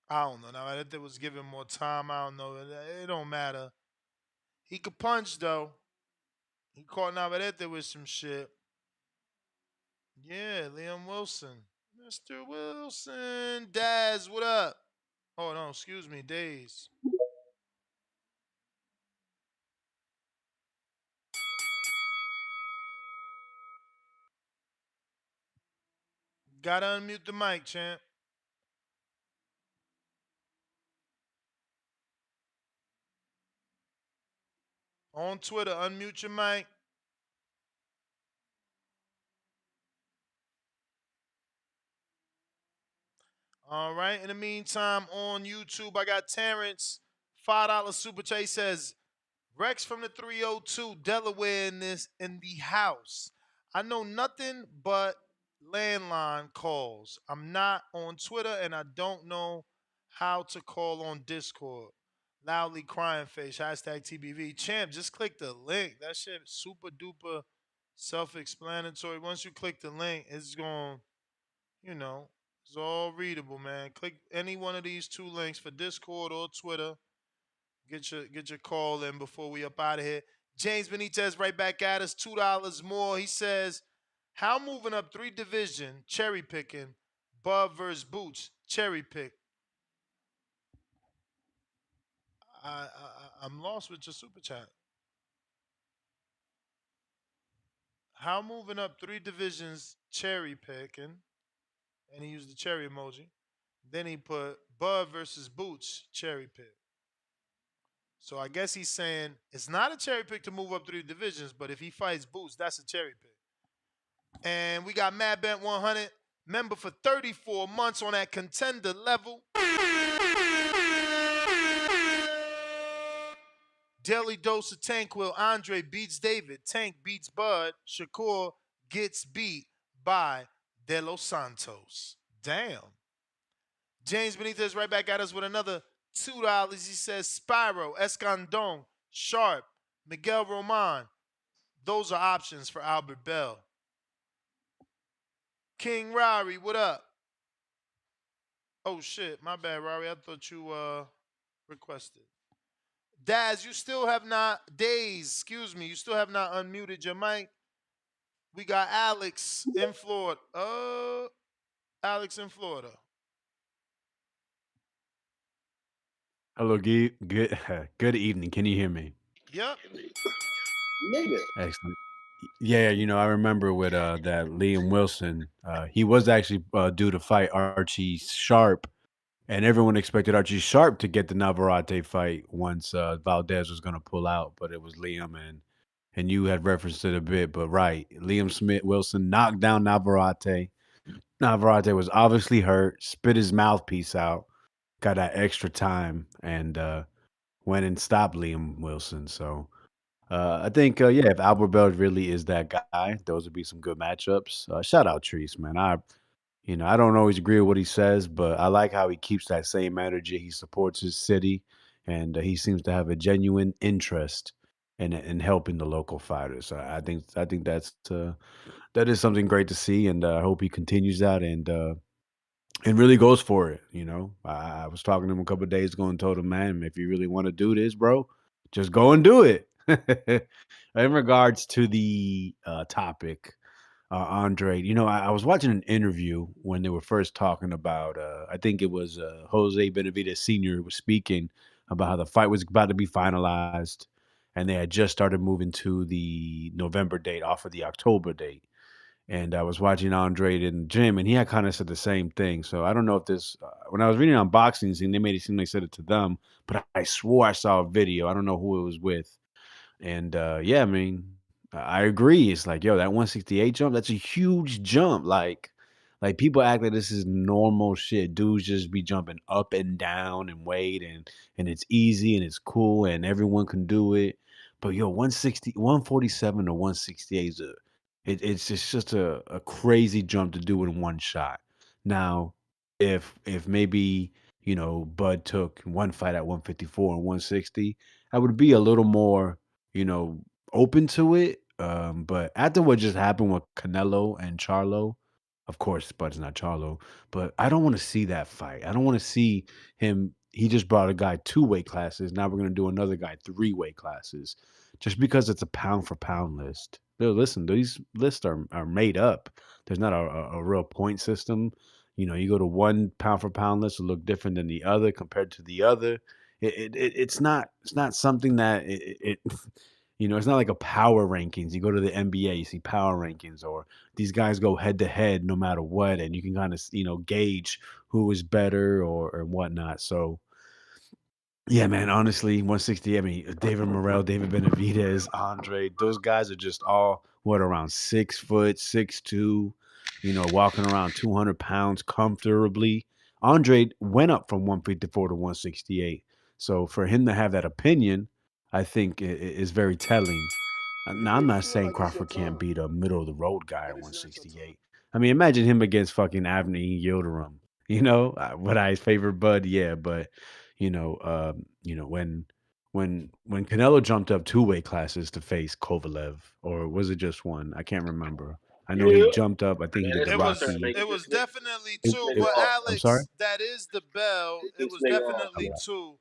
I don't know. Navarrete was given more time. I don't know. It don't matter. He could punch, though. He caught Navarrete with some shit. Yeah, Liam Wilson. Mr. Wilson. Daz, what up? Oh, no, excuse me, Days. Gotta unmute the mic, champ. On Twitter, unmute your mic. All right. In the meantime, on YouTube, I got Terrence, $5 super chat. He says, Rex from the 302, Delaware in the house. I know nothing but landline calls. I'm not on Twitter and I don't know how to call on Discord. Loudly crying face, hashtag TBV. Champ, just click the link. That shit super duper self-explanatory. Once you click the link, it's going, it's all readable, man. Click any one of these two links for Discord or Twitter. Get your call in before we up out of here. James Benitez right back at us, $2 more. He says, how moving up 3 division, cherry picking, Bub versus Boots, cherry pick. I'm lost with your super chat. How moving up 3 divisions, cherry picking, and he used the cherry emoji. Then he put Bub versus Boots, cherry pick. So I guess he's saying it's not a cherry pick to move up 3 divisions, but if he fights Boots, that's a cherry pick. And we got Mad Bent 100, member for 34 months on that contender level. Daily dose of Tanquil. Andre beats David. Tank beats Bud. Shakur gets beat by De Los Santos. Damn. James Benitez right back at us with another $2. He says Spyro, Escandon, Sharp, Miguel Roman. Those are options for Albert Bell. King Rari, what up? Oh shit, my bad, Rari. I thought you requested. Daz, you still have not you still have not unmuted your mic. We got Alex in Florida. Alex in Florida. Hello, good good evening. Can you hear me? Yep. Nigga. Excellent. Yeah, I remember with that Liam Wilson. He was actually due to fight Archie Sharp, and everyone expected Archie Sharp to get the Navarrete fight once Valdez was going to pull out, but it was Liam, and you had referenced it a bit, but right, Liam Wilson knocked down Navarrete. Navarrete was obviously hurt, spit his mouthpiece out, got that extra time, and went and stopped Liam Wilson. So I think, if Albert Bell really is that guy, those would be some good matchups. Shout out Treese, man. I don't always agree with what he says, but I like how he keeps that same energy. He supports his city, and he seems to have a genuine interest in helping the local fighters. I think that is something great to see, and I hope he continues that and really goes for it. I was talking to him a couple of days ago and told him, man, if you really want to do this, bro, just go and do it. In regards to the topic, Andre, I was watching an interview when they were first talking about, I think it was Jose Benavidez Sr. was speaking about how the fight was about to be finalized, and they had just started moving to the November date off of the October date. And I was watching Andre in the gym, and he had kind of said the same thing. So I don't know if this, when I was reading on boxing scene, they made it seem like said it to them, but I swore I saw a video. I don't know who it was with. And yeah, I mean, I agree. It's like, yo, that 168 jump, that's a huge jump. Like people act like this is normal shit. Dudes just be jumping up and down and weight and it's easy and it's cool and everyone can do it. But yo, 147 to 168 is it's just a crazy jump to do in one shot. Now, if maybe, Bud took one fight at 154 and 160, I would be a little more, open to it. But after what just happened with Canelo and Charlo, of course, Bud's not Charlo, but I don't want to see that fight. I don't want to see him. He just brought a guy 2 weight classes. Now we're going to do another guy 3 weight classes just because it's a pound for pound list. Listen, these lists are made up. There's not a real point system. You go to one pound for pound list will look different than the other compared to the other. It's not something that it's not like a power rankings. You go to the NBA, you see power rankings, or these guys go head to head no matter what, and you can kind of gauge who is better or whatnot. So yeah, man, honestly, 160. I mean, David Morrell, David Benavidez, Andre, those guys are just all around 6 foot, 6'2", walking around 200 pounds comfortably. Andre went up from 154 to 168. So for him to have that opinion, I think is very telling. Now, I'm Do you not feel saying like it's your Crawford can't time? beat a middle of the road guy at But it's not your time. 168. I mean, imagine him against fucking Avni Yildirim. Would I favor Bud? Yeah, but when Canelo jumped up 2 weight classes to face Kovalev, or was it just one? I can't remember. I know he Yeah. jumped up. I think he Man, did the it's It my was turn, man. Rocky. it You was just lit definitely this two, nigga but off. I'm sorry. Alex, that is the bell. Get It this was nigga off, definitely man. two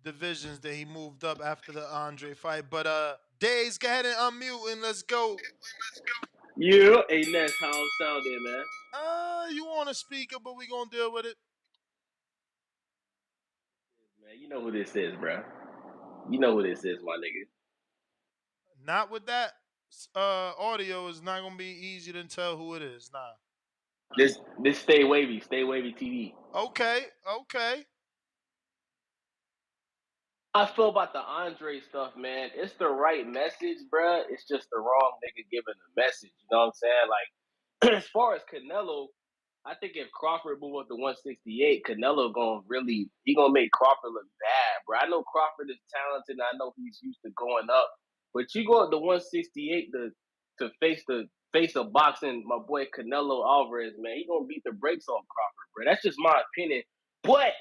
divisions that he moved up after the Andre fight. But Days, go ahead and unmute and let's go. Yeah, hey Ness, how I'm sounding, man. You on a speaker, but we gonna deal with it. Man, you know who this is, bro. You know who this is, my nigga. Not with that audio, is not gonna be easy to tell who it is. Nah. This Stay Wavy TV. Okay. I feel about the Andre stuff, man. It's the right message, bruh. It's just the wrong nigga giving the message. You know what I'm saying? Like, as far as Canelo, I think if Crawford move up to 168, Canelo gonna make Crawford look bad, bro. I know Crawford is talented. And I know he's used to going up, but you go up to 168 to face a boxing my boy Canelo Alvarez, man. He gonna beat the brakes off Crawford, bro. That's just my opinion. But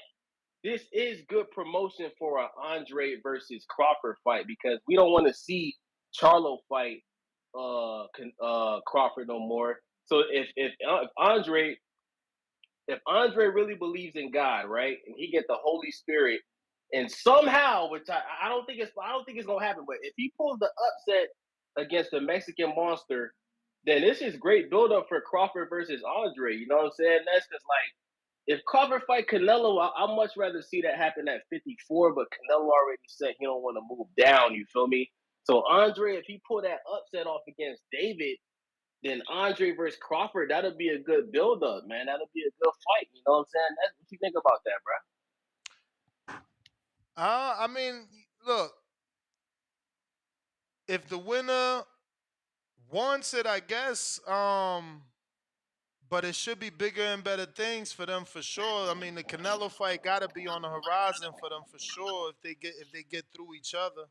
this is good promotion for an Andre versus Crawford fight because we don't want to see Charlo fight Crawford no more. So if Andre really believes in God, right, and he get the Holy Spirit, and somehow, which I don't think it's gonna happen, but if he pulls the upset against the Mexican Monster, then this is great build up for Crawford versus Andre. You know what I'm saying? That's just like if Crawford fight Canelo, I'd much rather see that happen at 54, but Canelo already said he don't want to move down, you feel me? So Andre, if he pull that upset off against David, then Andre versus Crawford, that'll be a good build-up, man. That'll be a good fight, you know what I'm saying? That's what you think about that, bro. I mean, look, if the winner wants it, I guess. But it should be bigger and better things for them for sure. I mean, the Canelo fight got to be on the horizon for them for sure if they get through each other.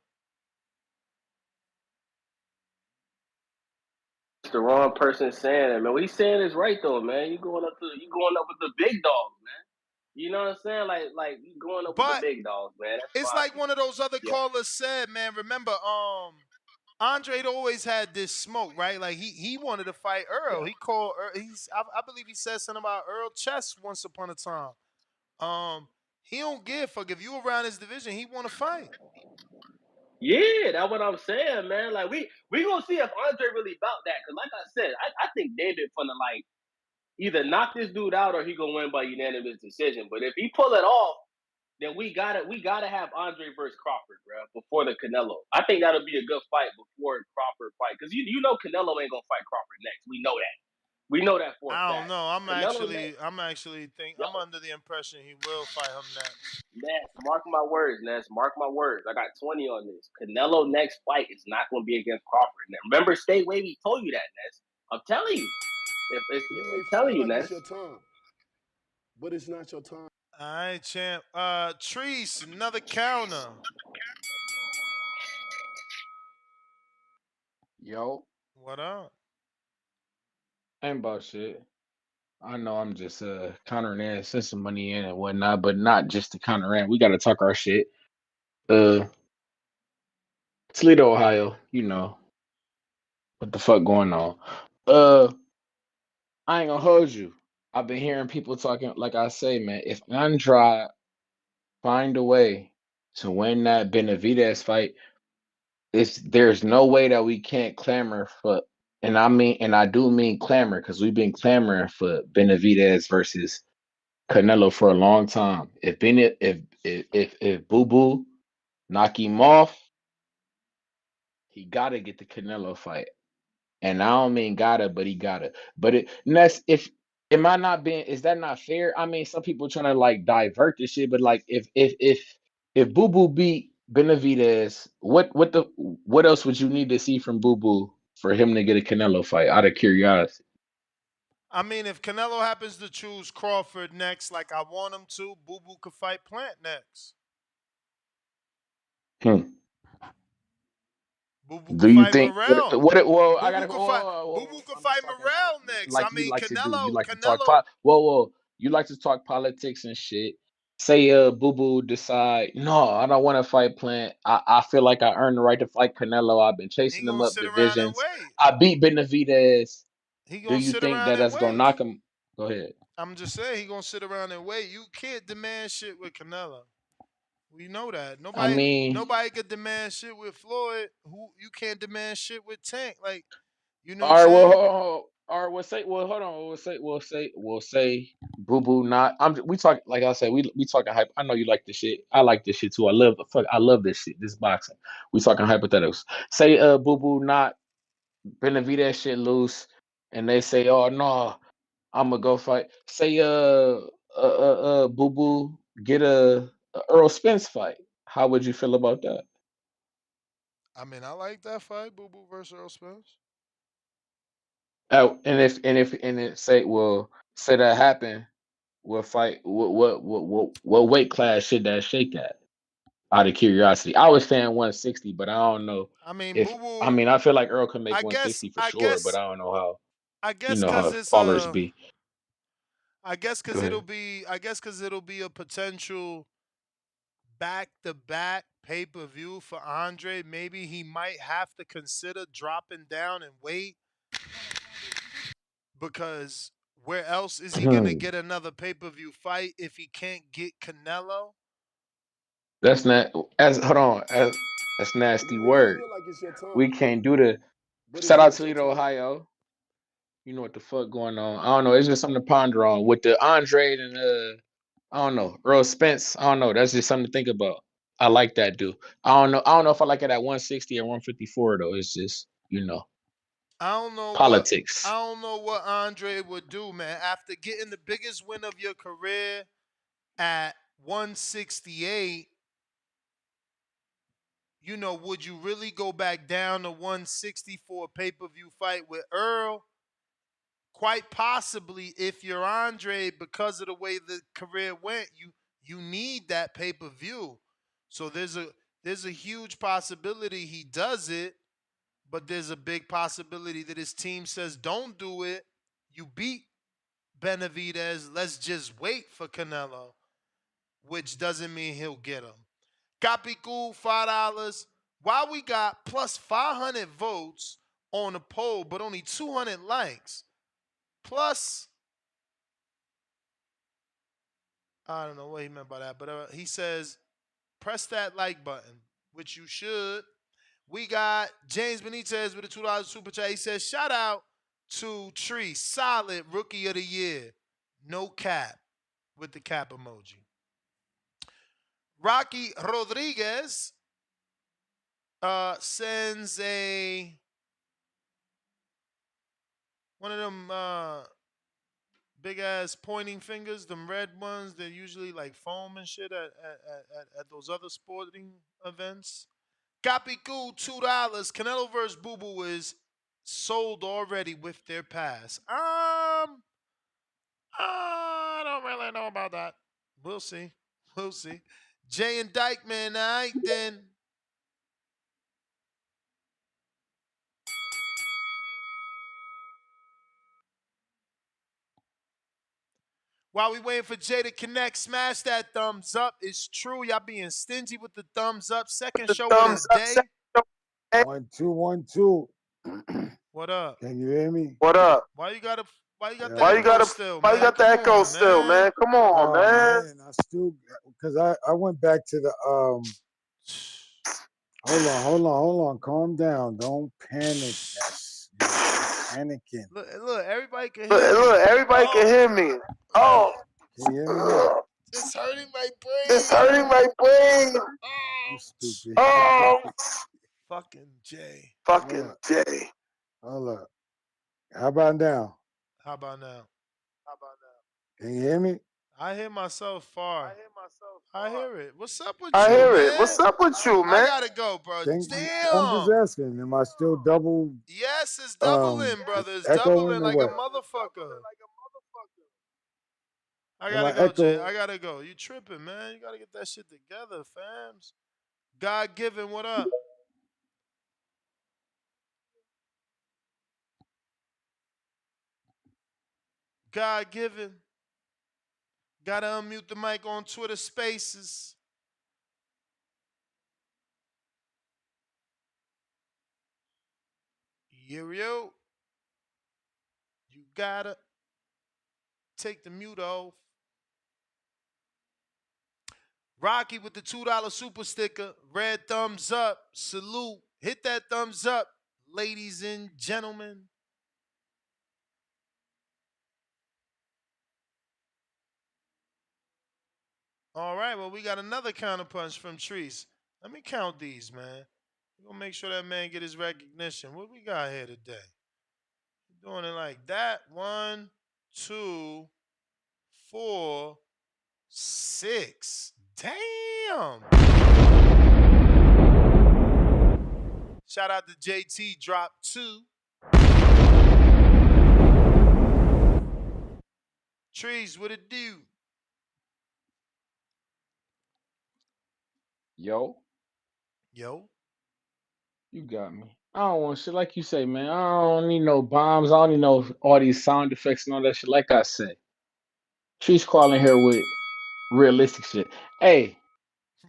It's the wrong person saying it, man. What he's saying is right though, man. You going up with the big dogs, man. You know what I'm saying? Like you going up with the But big dogs, man. That's it's my like opinion. one of those other Yeah. callers said, man. Remember, Andre always had this smoke, right? Like he wanted to fight Earl. He called I believe he said something about Earl Chess once upon a time. He don't give a fuck if you around his division. He want to fight. Yeah, that's what I'm saying, man. Like we gonna see if Andre really about that. Cause like I said, I think David finna like either knock this dude out or he gonna win by unanimous decision. But if he pull it off, then we gotta have Andre versus Crawford, bro, before the Canelo. I think that'll be a good fight before Crawford fight, because you know Canelo ain't gonna fight Crawford next. We know that. We know that for a I don't fact. know. I'm Canelo next. I'm under the impression he will fight him next. Ness, mark my words, Ness. Mark my words. I got 20 on this. Canelo next fight is not going to be against Crawford. Now, remember, State Wavy told you that, Ness. I'm telling you. You I'm may telling feel you, like it's Ness. your time, but it's not your time. All right, champ. Treese, another counter. Yo, What up? ain't about shit. I know I'm just countering in, send some money in and whatnot, but not just to counter in. We gotta talk our shit. Uh, Toledo, Ohio. You know what the fuck going on. Uh, I ain't gonna hold you. I've been hearing people talking, like I say, man. If Andrade find a way to win that Benavidez fight, there's no way that we can't clamor for, and I do mean clamor because we've been clamoring for Benavidez versus Canelo for a long time. If Boo Boo knock him off, he gotta get the Canelo fight. And I don't mean gotta, but he gotta. But and that's if am I not being is that not fair? I mean, some people trying to like divert this shit, but like if Boo Boo beat Benavidez, what else would you need to see from Boo Boo for him to get a Canelo fight? Out of curiosity. I mean, if Canelo happens to choose Crawford next, like I want him to, Boo Boo could fight Plant next. Hmm. Boo Boo Do could you fight think Morrell. well I Boo Boo gotta could fight. Boo whoa, Boo could I'm just fight talking Morrell next. like I you mean, like to do. You like to talk Canelo. whoa. You like to talk politics and shit. Say Boo Boo decide, no, I don't want to fight Plant. I feel like I earned the right to fight Canelo. I've been He chasing him gonna up sit around and divisions. wait. I beat Benavidez. He Do gonna you sit think around that and that's gonna wait. knock him? Go ahead. I'm just saying he gonna sit around and wait. You can't demand shit with Canelo. We know that. I mean, Nobody could demand shit with Floyd. Who you can't demand shit with Tank. Like, you know what I'm all right, well, saying? all right, we'll say, well, hold on, we'll say, Boo Boo not. We talk like I said, we talking hype. I know you like this shit. I like this shit too. I love this shit. This boxing. We talking hypotheticals. Say, Boo Boo not Benavidez shit loose, and they say, oh no, I'm gonna go fight. Say, Boo Boo get a Earl Spence fight. How would you feel about that? I mean, I like that fight, Boo Boo versus Earl Spence. And it say, well, say that happened. What fight? What weight class should that shake at? Out of curiosity, I was saying 160, but I don't know I mean, if Boo I Boo. mean I feel like Earl can make I guess. 160 for I sure, but guess. I don't know how I guess how because it's fallers a. be. I guess Go because it'll ahead. be. I guess because it'll be a potential back-to-back pay-per-view for Andre. Maybe he might have to consider dropping down and wait because where else is he gonna get another pay-per-view fight if he can't get Canelo? That's not as hold on as that's nasty You may word. feel like it's your time, We can't do the but it's shout out not to your Toledo, time. Ohio. You know what the fuck going on? I don't know. It's just something to ponder on with the Andre and I don't know Earl Spence. I don't know. That's just something to think about. I like that dude. I don't know. I don't know if I like it at 160 or 154 though. It's just I don't know what politics. Andre would do, man. After getting the biggest win of your career at 168, would you really go back down to 160 for a pay-per-view fight with Earl? Quite possibly, if you're Andre, because of the way the career went, you need that pay-per-view. So there's a huge possibility he does it, but there's a big possibility that his team says don't do it. You beat Benavidez. Let's just wait for Canelo, which doesn't mean he'll get him. Capicu, $5. Why we got plus 500 votes on the poll, but only 200 likes? Plus, I don't know what he meant by that, but he says press that like button, which you should. We got James Benitez with a $2 super chat. He says, shout out to Tree, solid rookie of the year. No cap with the cap emoji. Rocky Rodriguez sends one of them big ass pointing fingers, them red ones. They're usually like foam and shit at those other sporting events. Capicu $2. Canelo versus Boo Boo is sold already with their pass. I don't really know about that. We'll see. We'll see. Jay and Dykeman, all right then. While we waiting for Jay to connect, smash that thumbs up. It's true, y'all being stingy with the thumbs up. Second show of the day. 1 2 1 2. What up? Can you hear me? What up? Why you got the Why you got still, why man? you got the Come echo on, still, man? Come on, man. Man, I still because I went back to the hold on, calm down, don't panic. You're panicking. Look, everybody can hear me. Look, everybody can hear me. Oh, can you hear me now? It's hurting my brain. It's hurting my brain. You stupid. Oh, fucking Jay. Fucking Jay. Hold up. How about now? How about now? Can you hear me? I hear myself far. I hear it. What's up with I you, hear man? it. What's up with you, man? I gotta go, bro. Damn. I'm just asking. Am I still double? Yes, it's doubling, brother. It's echoing doubling or like what? a motherfucker. I Am gotta I go, Jay. echo? I gotta go. You tripping, man. You gotta get that shit together, fams. God given, what up? God given. Gotta unmute the mic on Twitter Spaces. Yo. You gotta take the mute off. Rocky with the $2 super sticker. Red thumbs up. Salute. Hit that thumbs up, ladies and gentlemen. All right, well, we got another counterpunch from Treese. Let me count these, man. We're going to make sure that man get his recognition. What we got here today? Doing it like that. 1, 2, 4, 6. Damn. Shout out to JT, drop 2. Trees, what it do? Yo. You got me. I don't want shit like you say, man. I don't need no bombs. I don't need no all these sound effects and all that shit. Like I say, she's calling here with realistic shit. Hey,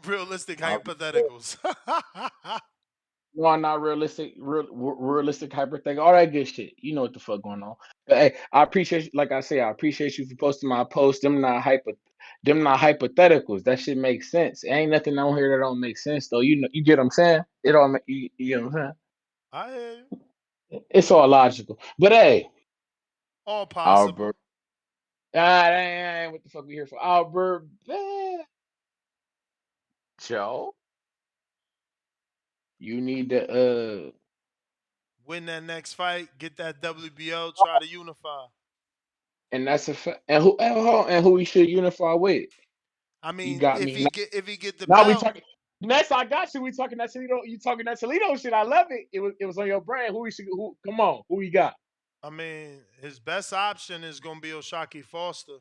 Realistic hypotheticals. no, not realistic. Realistic hypothetical. All that good shit. You know what the fuck going on. But hey, I appreciate, like I say, I appreciate you for posting my post. Them not hypotheticals. That shit makes sense. Ain't nothing on here that don't make sense though. You know, you get what I'm saying? It all make you know what I'm saying? I hear you. It's all logical. But hey, all possible. Albert. That ain't what the fuck we here for. Albert Joe. You need to win that next fight, get that WBO, try to unify. And that's a fact. And who we should unify with? I mean, you got if me. he get the now belt. We talking. Next, I got you. We talking that Toledo. You talking that Toledo shit. I love it. It was on your brain. Who? Come on. Who we got? I mean, his best option is gonna be Oshaki Foster.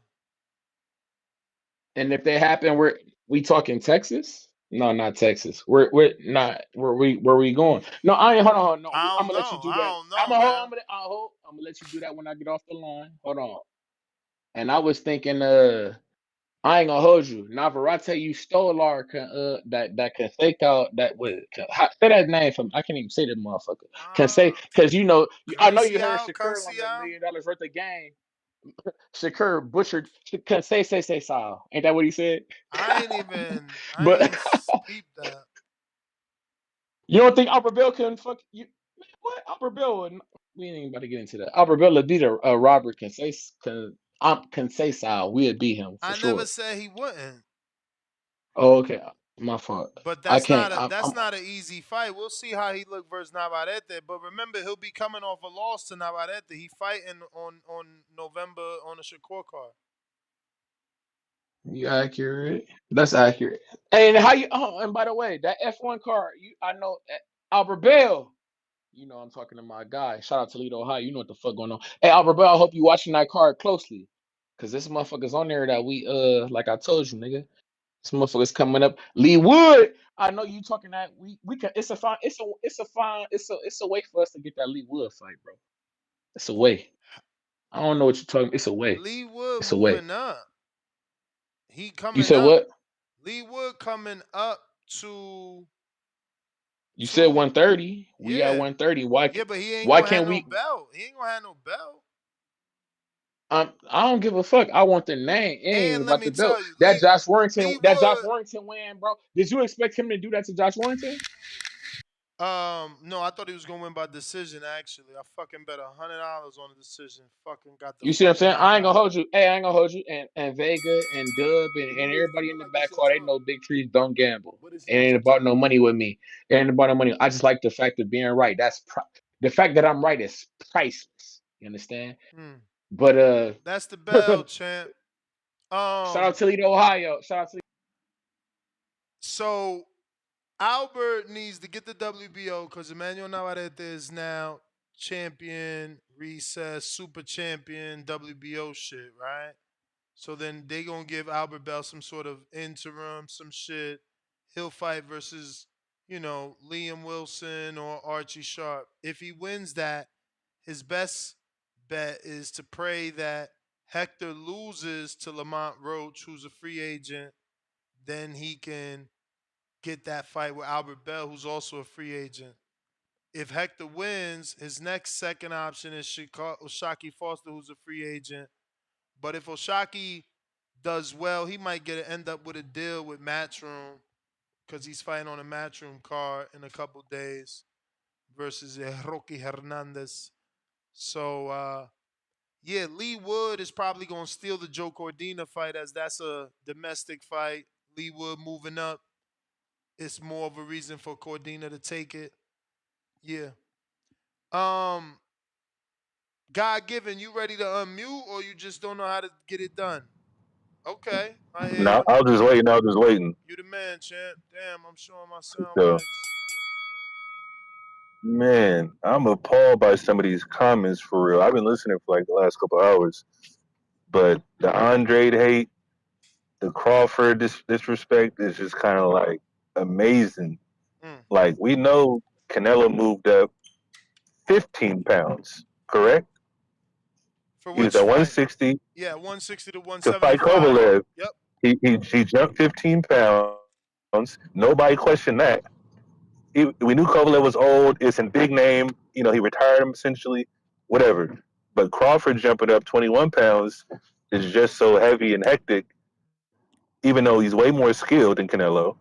And if they happen, we talking Texas? No, not Texas. We're not. Where we going? No, I ain't. Hold on. No, I'm gonna let you do that. I'm gonna let you do that when I get off the line. Hold on. And I was thinking, I ain't gonna hold you. Navarrete, you stole our that Conseco that was say that name from. I can't even say that motherfucker. Can say because you know I know you heard Shakur on the $1 million worth of game. Shakur butchered. Can say Sal. Ain't that what he said? I ain't peep that. You don't think Upper Bill can fuck you? What Upper Bill? We ain't even about to get into that. Upper Bill would beat a Robert can say Sal. We'd beat him for sure. I never said he wouldn't. Oh, okay. My fault. But I that's can't. not an easy fight. We'll see how he look versus Navarrete. But remember, he'll be coming off a loss to Navarrete. He fighting on November on the Shakur card. You accurate. That's accurate. And how you? Oh, and by the way, that F1 card. I know Albert Bell. You know, I'm talking to my guy. Shout out Toledo High. You know what the fuck going on. Hey, Albert Bell, I hope you watching that card closely. Cause this motherfucker's on there that we like I told you, nigga. This motherfucker's coming up. Lee Wood. I know you talking that we can it's a way for us to get that Lee Wood fight, bro. It's a way. I don't know what you're talking. It's a way. Lee Wood It's a way. moving up. He You coming said up. what? Lee Wood coming up to You said 130. We at yeah. 130. Yeah, but he ain't Why gonna have can't no we belt. He ain't gonna have no belt. I don't give a fuck. I want the name. It ain't even And let about me the belt. tell you, That Josh Warrington, Lee Wood. win, bro. Did you expect him to do that to Josh Warrington? No, I thought he was gonna win by decision. Actually, I fucking bet $100 on the decision. Fucking got the You see what I'm fucking saying? I ain't gonna knockout. hold you. Hey, I ain't gonna hold you. And Vega and Dub and everybody in the backcourt, they know big trees don't gamble. It ain't about no money with me. It ain't about no money. I just like the fact of being right. The fact that I'm right is priceless. You understand? But That's the bell, champ. shout out Toledo, Ohio. Shout out to So Albert needs to get the WBO because Emmanuel Navarrete is now champion, recess, super champion, WBO shit, right? So then they gonna give Albert Bell some sort of interim, some shit. He'll fight versus, Liam Wilson or Archie Sharp. If he wins that, his best bet is to pray that Hector loses to Lamont Roach, who's a free agent. Then he can get that fight with Albert Bell, who's also a free agent. If Hector wins, his next second option is Oshaki Foster, who's a free agent. But if Oshaki does well, he might end up with a deal with Matchroom because he's fighting on a Matchroom card in a couple days versus Rocky Hernandez. So, yeah, Lee Wood is probably going to steal the Joe Cordina fight as that's a domestic fight. Lee Wood moving up. It's more of a reason for Cordina to take it. Yeah. God given, you ready to unmute or you just don't know how to get it done? Okay, I hear No, you. I was just waiting. I was just waiting. You the man, champ. Damn, I'm showing my sound So, bites. man, I'm appalled by some of these comments for real. I've been listening for like the last couple hours, but the Andrade hate, the Crawford disrespect is just kind of like amazing. Like we know Canelo moved up 15 pounds, correct? For He was which at fight? 160 Yeah, 160 to to fight 175. Kovalev. Yep. He jumped 15 pounds. Nobody questioned that. We knew Kovalev was old. It's a big name. You know, he retired him essentially, whatever. But Crawford jumping up 21 pounds is just so heavy and hectic, even though he's way more skilled than Canelo.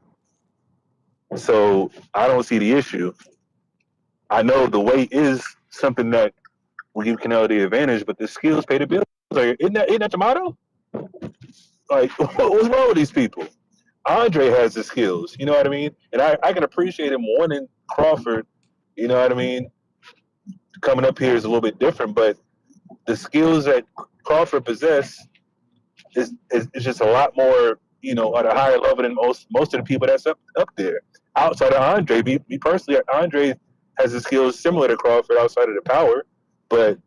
So I don't see the issue. I know the weight is something that will give Canelo the advantage, but the skills pay the bills. Like, isn't that the motto? Like, what's wrong with these people? Andre has the skills, you know what I mean? And I can appreciate him wanting Crawford, you know what I mean? Coming up here is a little bit different, but the skills that Crawford possesses is just a lot more, you know, at a higher level than most of the people that's up there. Outside of Andre, me personally, Andre has the skills similar to Crawford outside of the power, but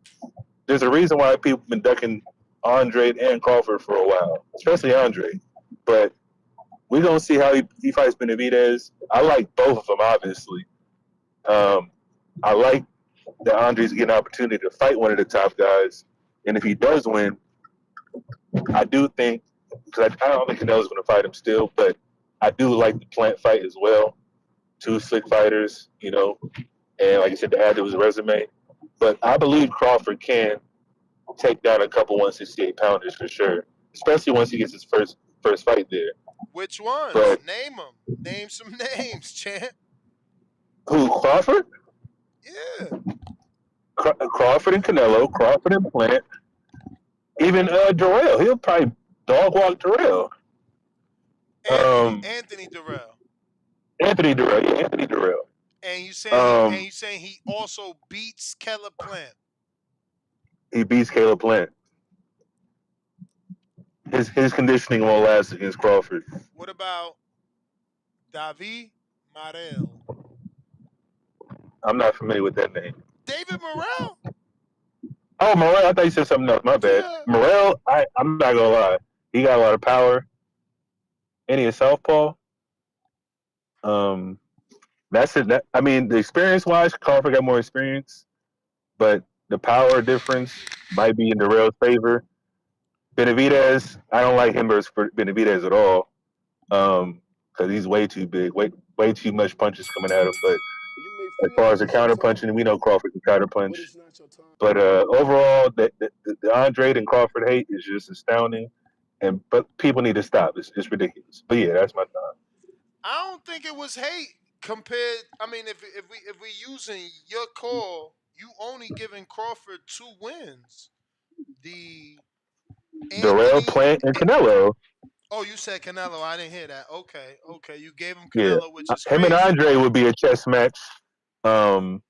there's a reason why people have been ducking Andre and Crawford for a while, especially Andre. But we're going to see how he fights Benavidez. I like both of them, obviously. I like that Andre's getting an opportunity to fight one of the top guys. And if he does win, I do think, because I don't think Canelo's going to fight him still, but I do like the Plant fight as well. Two slick fighters, you know, and like I said, to add to his resume. But I believe Crawford can take down a couple 168 pounders for sure, especially once he gets his first fight there. Which ones? But Name them. Name some names, champ. who, Crawford? Yeah. Crawford and Canelo, Crawford and Plant, even Durrell. He'll probably dog walk Durrell. Anthony Durrell. Anthony Durrell. Yeah, Anthony Durrell. And you Um, saying he also beats Caleb Plant. he beats Caleb Plant. His conditioning won't last against Crawford. What about Davi Morrell? I'm not familiar with that name. David Morrell? Oh, Morel. I thought you said something else. My bad. Yeah. Morel. I'm not gonna lie. He got a lot of power. And he is southpaw. Um, that's it. I mean, the experience wise, Crawford got more experience, but the power difference might be in Darrell's favor. Benavidez, I don't like him versus Benavidez at all. Because he's way too big, way too much punches coming at him. But You may as feel far like as the it's your counter time, punching, we know Crawford can counter but punch. it's not your time. But overall, the Andrade and Crawford hate is just astounding, but people need to stop. It's ridiculous. But yeah, that's my time. I don't think it was hate compared. I mean, if we using your call, you only giving Crawford 2 wins. The Darrell, Anthony. Plant, and Canelo. Oh, you said Canelo. I didn't hear that. Okay. You gave him Yeah, Canelo, which is him and crazy, Andre but would be a chess match. Um,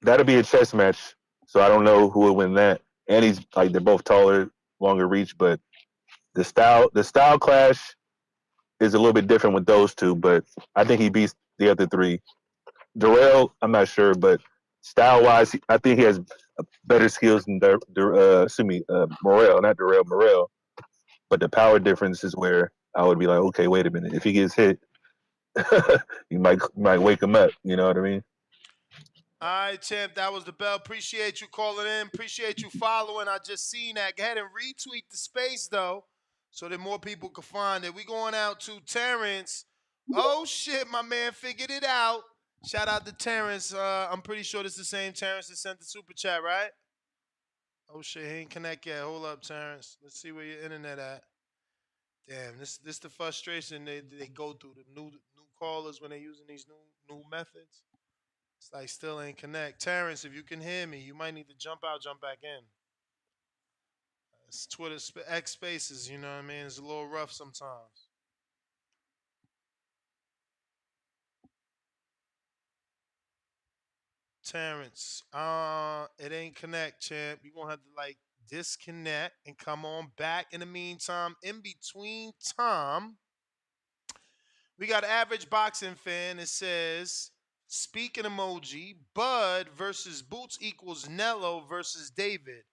that'll be a chess match. So I don't know who would win that. And he's like they're both taller, longer reach, but the style clash is a little bit different with those two. But I think he beats the other three. Darrell, I'm not sure, but style wise, I think he has better skills than Morel, not Darrell, Morel. But the power difference is where I would be like, okay, wait a minute. If he gets hit, you might wake him up. You know what I mean? all right, champ. That was the bell. Appreciate you calling in. Appreciate you following. I just seen that. Go ahead and retweet the space though, so that more people can find it. We going out to Terrence. Oh shit, my man figured it out. Shout out to Terrence. I'm pretty sure this is the same Terrence that sent the super chat, right? Oh shit, he ain't connect yet. Hold up, Terrence. Let's see where your internet at. Damn, this the frustration they go through. The new callers when they using these new methods. It's like still ain't connect. Terrence, if you can hear me, you might need to jump out, jump back in. It's Twitter X Spaces, you know what I mean? It's a little rough sometimes. Terrence, it ain't connect, champ. You gonna have to like disconnect and come on back. In the meantime, in between time, we got average boxing fan. It says speaking emoji, Bud versus Boots equals Nello versus David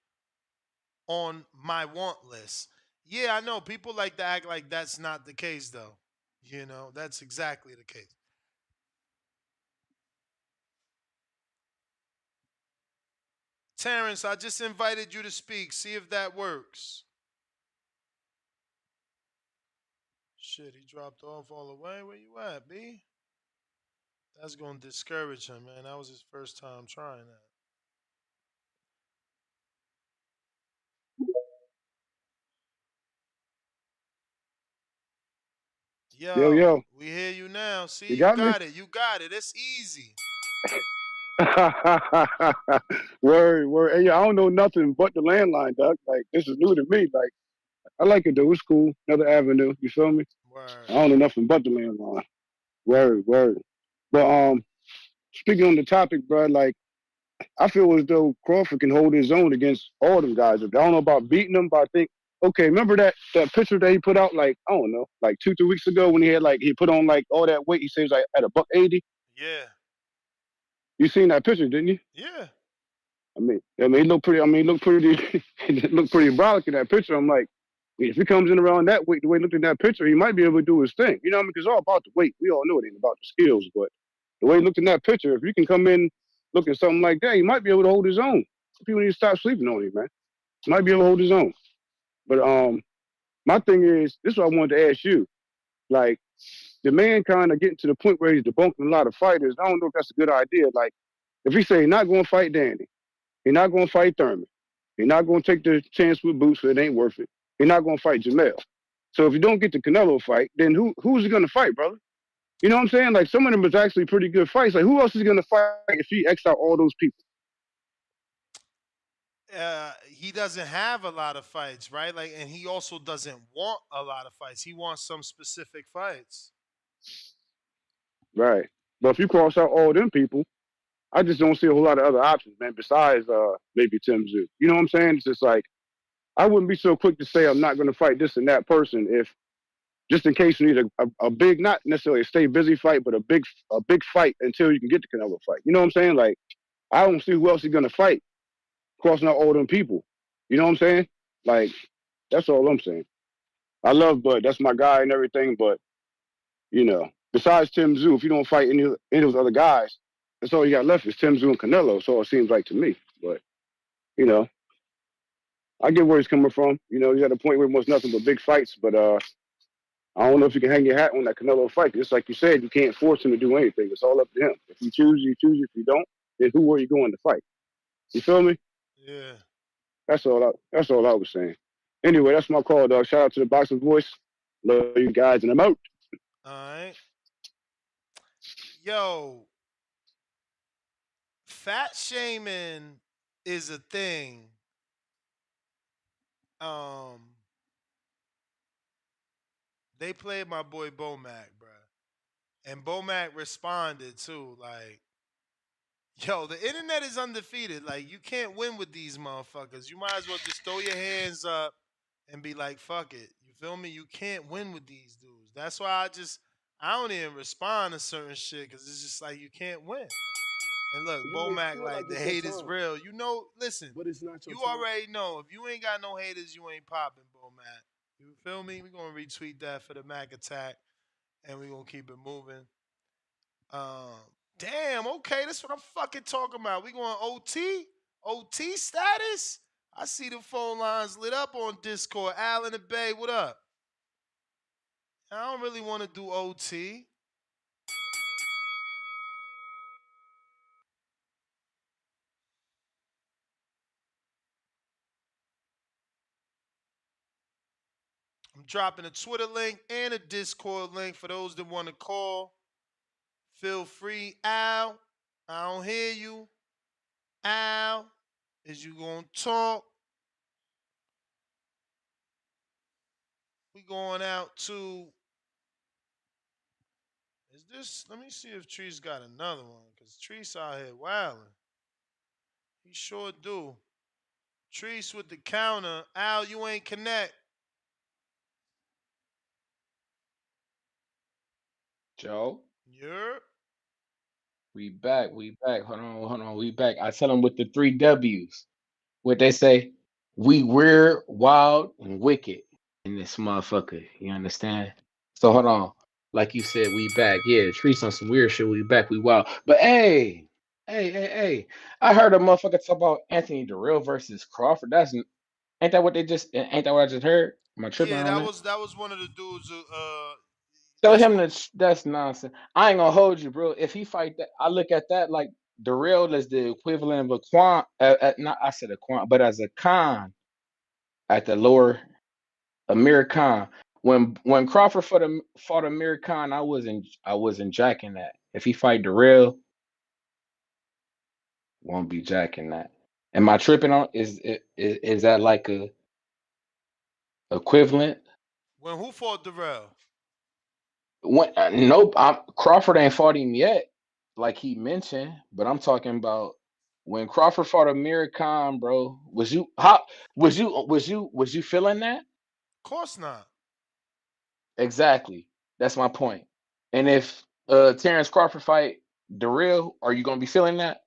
on my want list. Yeah, I know people like to act like that's not the case though. You know, that's exactly the case. Terrence, I just invited you to speak. See if that works. Shit, he dropped off all the way. Where you at, B? That's gonna discourage him, man. That was his first time trying that. Yo, Yo, yo, we hear you now. See, you you got me? got it. You got it. It's easy. Word, word. Hey, I don't know nothing but the landline, Doc. Like, this is new to me. Like, I like it, though. It's cool. Another avenue. You feel me? I Word. don't know nothing but the landline. Word, word. But, speaking on the topic, bro, like, I feel as though Crawford can hold his own against all them guys. I don't know about beating them, but I think, okay, remember that picture that he put out, like, I don't know, like 2, 3 weeks ago when he had, like, he put on, like, all that weight. He says, like, at $180. Yeah. You seen that picture, didn't you? Yeah. He looked pretty. He looked pretty. He looked pretty brolic in that picture. I'm like, if he comes in around that weight, the way he looked in that picture, he might be able to do his thing. You know what I mean? Because it's all about the weight. We all know it ain't about the skills, but the way he looked in that picture, if you can come in looking something like that, he might be able to hold his own. People need to stop sleeping on him, man. He might be able to hold his own. But my thing is, this is what I wanted to ask you. Like, the man kind of getting to the point where he's debunking a lot of fighters. I don't know if that's a good idea. Like, if he say he's not going to fight Danny, he's not going to fight Thurman. He's not going to take the chance with Boots, so it ain't worth it. He's not going to fight Jamel. So if you don't get the Canelo fight, then who's he going to fight, brother? You know what I'm saying? Like, some of them is actually pretty good fights. Like, who else is going to fight if he X out all those people? He doesn't have a lot of fights, right? Like, and he also doesn't want a lot of fights. He wants some specific fights. Right. But if you cross out all them people, I just don't see a whole lot of other options, man, besides maybe Tim Zoo. You know what I'm saying? It's just like I wouldn't be so quick to say I'm not going to fight this and that person if just in case you need a big, not necessarily a stay busy fight, but a big fight until you can get the Canelo fight. You know what I'm saying? Like I don't see who else he's going to fight crossing out all them people. You know what I'm saying? Like that's all I'm saying. I love Bud. That's my guy and everything, but you know, besides Tim Zoo, if you don't fight any of those other guys, that's all you got left is Tim Zoo and Canelo. So it seems like to me. But you know, I get where he's coming from. You know, he's at a point where it was nothing but big fights. But I don't know if you can hang your hat on that Canelo fight. Just like you said, you can't force him to do anything. It's all up to him. If you choose, you choose. If you don't, then who are you going to fight? You feel me? Yeah. That's all I was saying. Anyway, that's my call, dog. Shout out to the Boxing Voice. Love you guys, and I'm out. All right. Yo, fat shaming is a thing. They played my boy Bomac, bro. And Bomac responded too, like, yo, the internet is undefeated. Like, you can't win with these motherfuckers. You might as well just throw your hands up and be like, fuck it. You feel me? You can't win with these dudes. That's why I don't even respond to certain shit because it's just like you can't win. And look, You may Bomac, feel like like the it's your hate is time, real. You know, listen, but it's not your you time. already know if you ain't got no haters, you ain't popping, Bomac. You feel me? We're gonna retweet that for the Mac attack and we're gonna keep it moving. Um, damn, okay, that's what I'm fucking talking about. We going OT? OT status? I see the phone lines lit up on Discord. Al in the Bay, what up? I don't really want to do OT. I'm dropping a Twitter link and a Discord link for those that want to call. Feel free. Al, I don't hear you. Al, is you gonna talk? We going out to. Is this? Let me see if Treese got another one, cause Treese out here wilding. He sure do. Treese with the counter. Al, you ain't connect. Joe, You're we back. We back. Hold on. We back. I tell them with the three W's. What they say? We weird, wild, and wicked in this motherfucker. You understand? So hold on. Like you said, we back. Yeah, trees on some weird shit. We back. We wild. But hey. I heard a motherfucker talk about Anthony Durrell versus Crawford. Ain't that what they just? Ain't that what I just heard? Am I tripping yeah. on That that? was that was one of the dudes. Tell That's him what. that's nonsense. I ain't gonna hold you, bro. If he fight that, I look at that like Durrell is the equivalent of a quan. Not I said a quan, but as a con at the lower Amir Khan. When Crawford fought Amir Khan, I wasn't jacking that. If he fight Durrell, won't be jacking that. Am I tripping on? Is that like a equivalent? When who fought Darrell? Nope. Crawford ain't fought him yet, like he mentioned. But I'm talking about when Crawford fought Amir Khan, bro. Was you feeling that? Of course not. Exactly. That's my point. And if Terence Crawford fight Darrell, are you gonna be feeling that?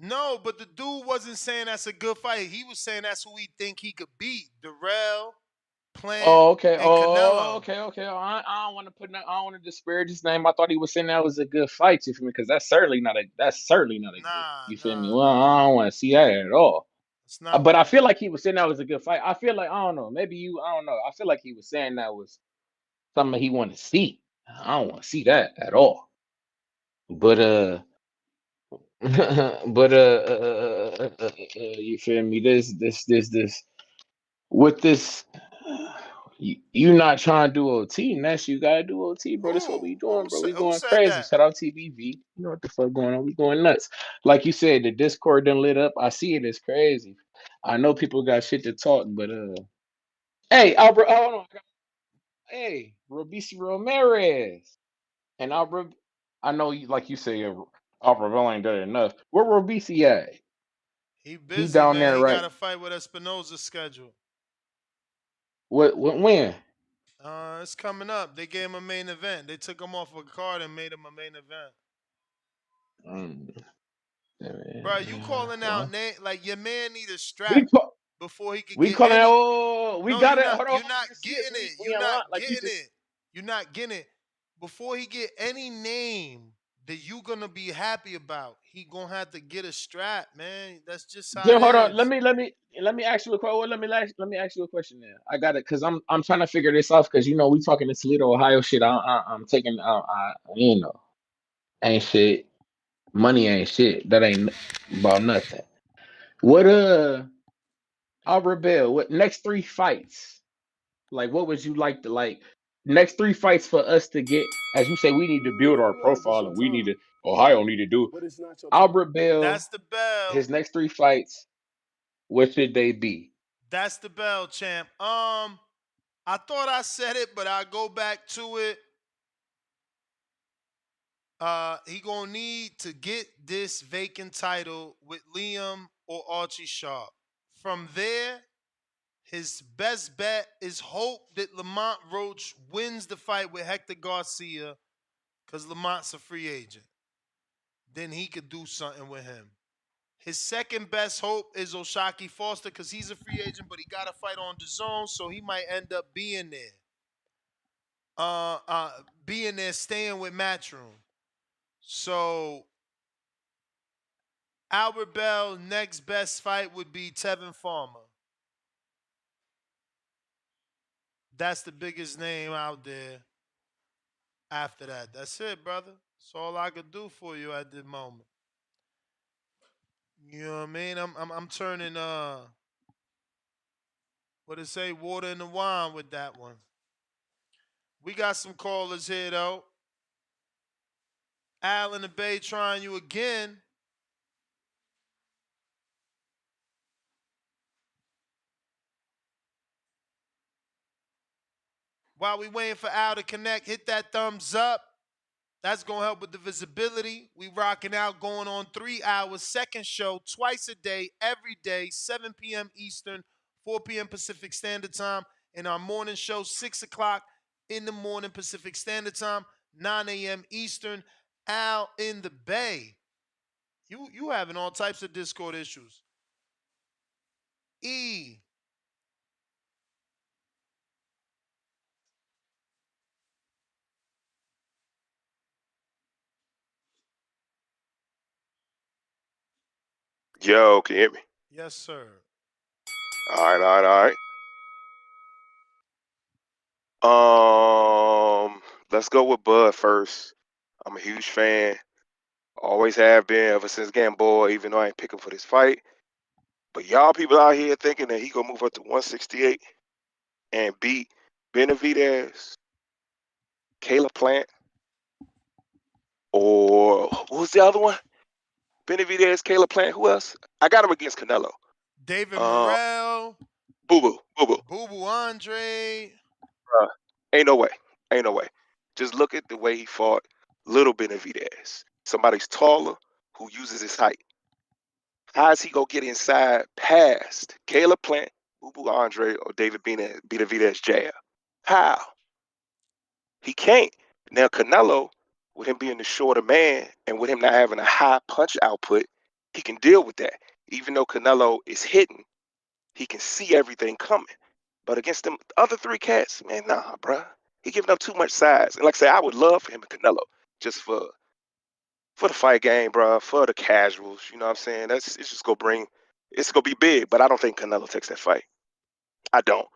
No, but the dude wasn't saying that's a good fight. He was saying that's who he think he could beat. Darrell, Plant, Oh, okay. and Oh, Canelo. okay. I don't want to I don't want to disparage his name. I thought he was saying that was a good fight. You feel me? Because that's certainly not a good. Nah, You feel me? nah, Well, nah. I don't want to see that at all. It's not But what I feel like he was saying that was a good fight. I feel like I don't know. Maybe you. I don't know. I feel like he was saying that was something he wanted to see. I don't want to see that at all. But you feel me? This with this. You not trying to do OT, and that's you gotta do OT, bro. That's what we doing, bro. We who going said crazy. that? Shout out TBV. You know what the fuck going on? We going nuts. Like you said, the Discord done lit up. I see it. It's crazy. I know people got shit to talk, but hey, Albert, hold on. Hey, Robici Ramirez and Albert. I know, like you say, Alphaville ain't done enough. Where Robisi at? He He busy, down man. there, He got right? a fight with Espinoza scheduled. When? It's coming up. They gave him a main event. They took him off a card and made him a main event. Bro, you calling out Well, name like your man need a strap we call, before he could we get calling out. any. Oh, we No, got you're it. not. Hold on, You're hold on. not You see us? getting it. We You're in not line. Like you getting just. it. You're not getting it. Before he get any name that you gonna be happy about, he gonna have to get a strap, man. That's just how it Hold on. is. Let me ask you a question. Well, let me ask you a question now. I got it because I'm trying to figure this out because we talking this Toledo, Ohio shit. I'm taking ain't shit. Money ain't shit. That ain't about nothing. What Albert Bell? What next 3 fights? Like, what would you like to like? Next 3 fights for us to get, as you say, we need to I build our feel like it's profile your and we need time, to. Ohio need to do. but it's not your time. Albert Bell, That's the bell. his next 3 fights. What should they be? That's the bell, champ. I thought I said it, but I go back to it. He gonna need to get this vacant title with Liam or Archie Sharp. From there, his best bet is hope that Lamont Roach wins the fight with Hector Garcia, because Lamont's a free agent. Then he could do something with him. His second best hope is Oshaki Foster, because he's a free agent, but he got to fight on the zone, so he might end up being there. Being there, staying with Matchroom. So Albert Bell, next best fight would be Tevin Farmer. That's the biggest name out there after that. That's it, brother. That's all I could do for you at this moment. You know what I mean? I'm turning what it say, water in the wine with that one. We got some callers here though. Al in the Bay trying you again. While we waiting for Al to connect, hit that thumbs up. That's going to help with the visibility. We rocking out, going on 3 hours. Second show, twice a day, every day, 7 p.m. Eastern, 4 p.m. Pacific Standard Time. And our morning show, 6 o'clock in the morning Pacific Standard Time, 9 a.m. Eastern. Al in the Bay. You having all types of Discord issues. E. Yo, can you hear me? Yes, sir. All right, all right, all right. Let's go with Bud first. I'm a huge fan. Always have been ever since Game Boy, even though I ain't picking for this fight. But y'all people out here thinking that he gonna move up to 168 and beat Benavidez, Caleb Plant, or who's the other one? Benavidez, Caleb Plant. Who else? I got him against Canelo. David Uh, Morrell, Boo Boo, Boo Boo. Boo Boo Andre. Ain't no way. Ain't no way. Just look at the way he fought Little Benavidez. Somebody's taller who uses his height. How is he gonna get inside past Caleb Plant, Boo Boo Andre, or David Benavidez jab? How? He can't. Now Canelo, with him being the shorter man and with him not having a high punch output, he can deal with that. Even though Canelo is hitting, he can see everything coming. But against them other 3 cats, man, nah, bruh. He giving up too much size. And like I say, I would love for him and Canelo just for the fight game, bruh, for the casuals. You know what I'm saying? It's gonna be big. But I don't think Canelo takes that fight. I don't.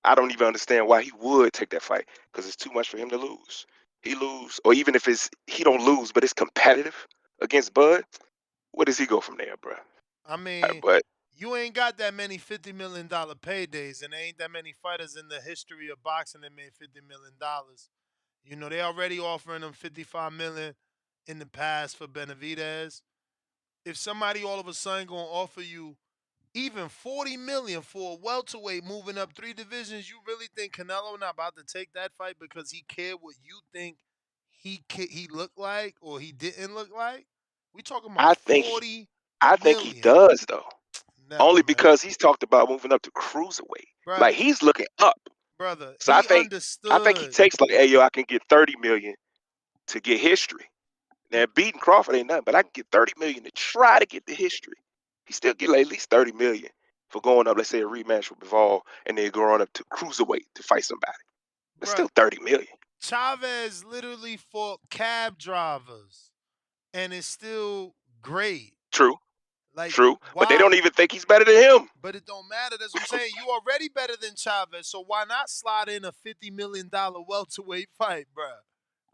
I don't even understand why he would take that fight because it's too much for him to lose. He lose, or even if he don't lose, but it's competitive against Bud. Where does he go from there, bruh? I mean, But you ain't got that many $50 million paydays, and there ain't that many fighters in the history of boxing that made $50 million. You know, they already offering them $55 million in the past for Benavidez. If somebody all of a sudden gonna offer you even $40 million for a welterweight moving up 3 divisions, you really think Canelo not about to take that fight because he cared what you think he looked like or he didn't look like? We talking I about think 40 I think he million. does though. Never, Only man. because he's talked about moving up to cruiserweight. Like Brother, he's looking up. brother, So he I think he understood. takes like, hey yo, I can get 30 million to get history. Now beating Crawford ain't nothing, but I can get 30 million to try to get the history. He still get like at least 30 million for going up, let's say a rematch with Bivol, and then going up to cruiserweight to fight somebody. But Bruh, still 30 million. Chavez literally fought cab drivers and is still great. True, Like, true. But they why? don't even think he's better than him. But it don't matter. That's what I'm saying. You already better than Chavez, so why not slide in a $50 million welterweight fight, bruh?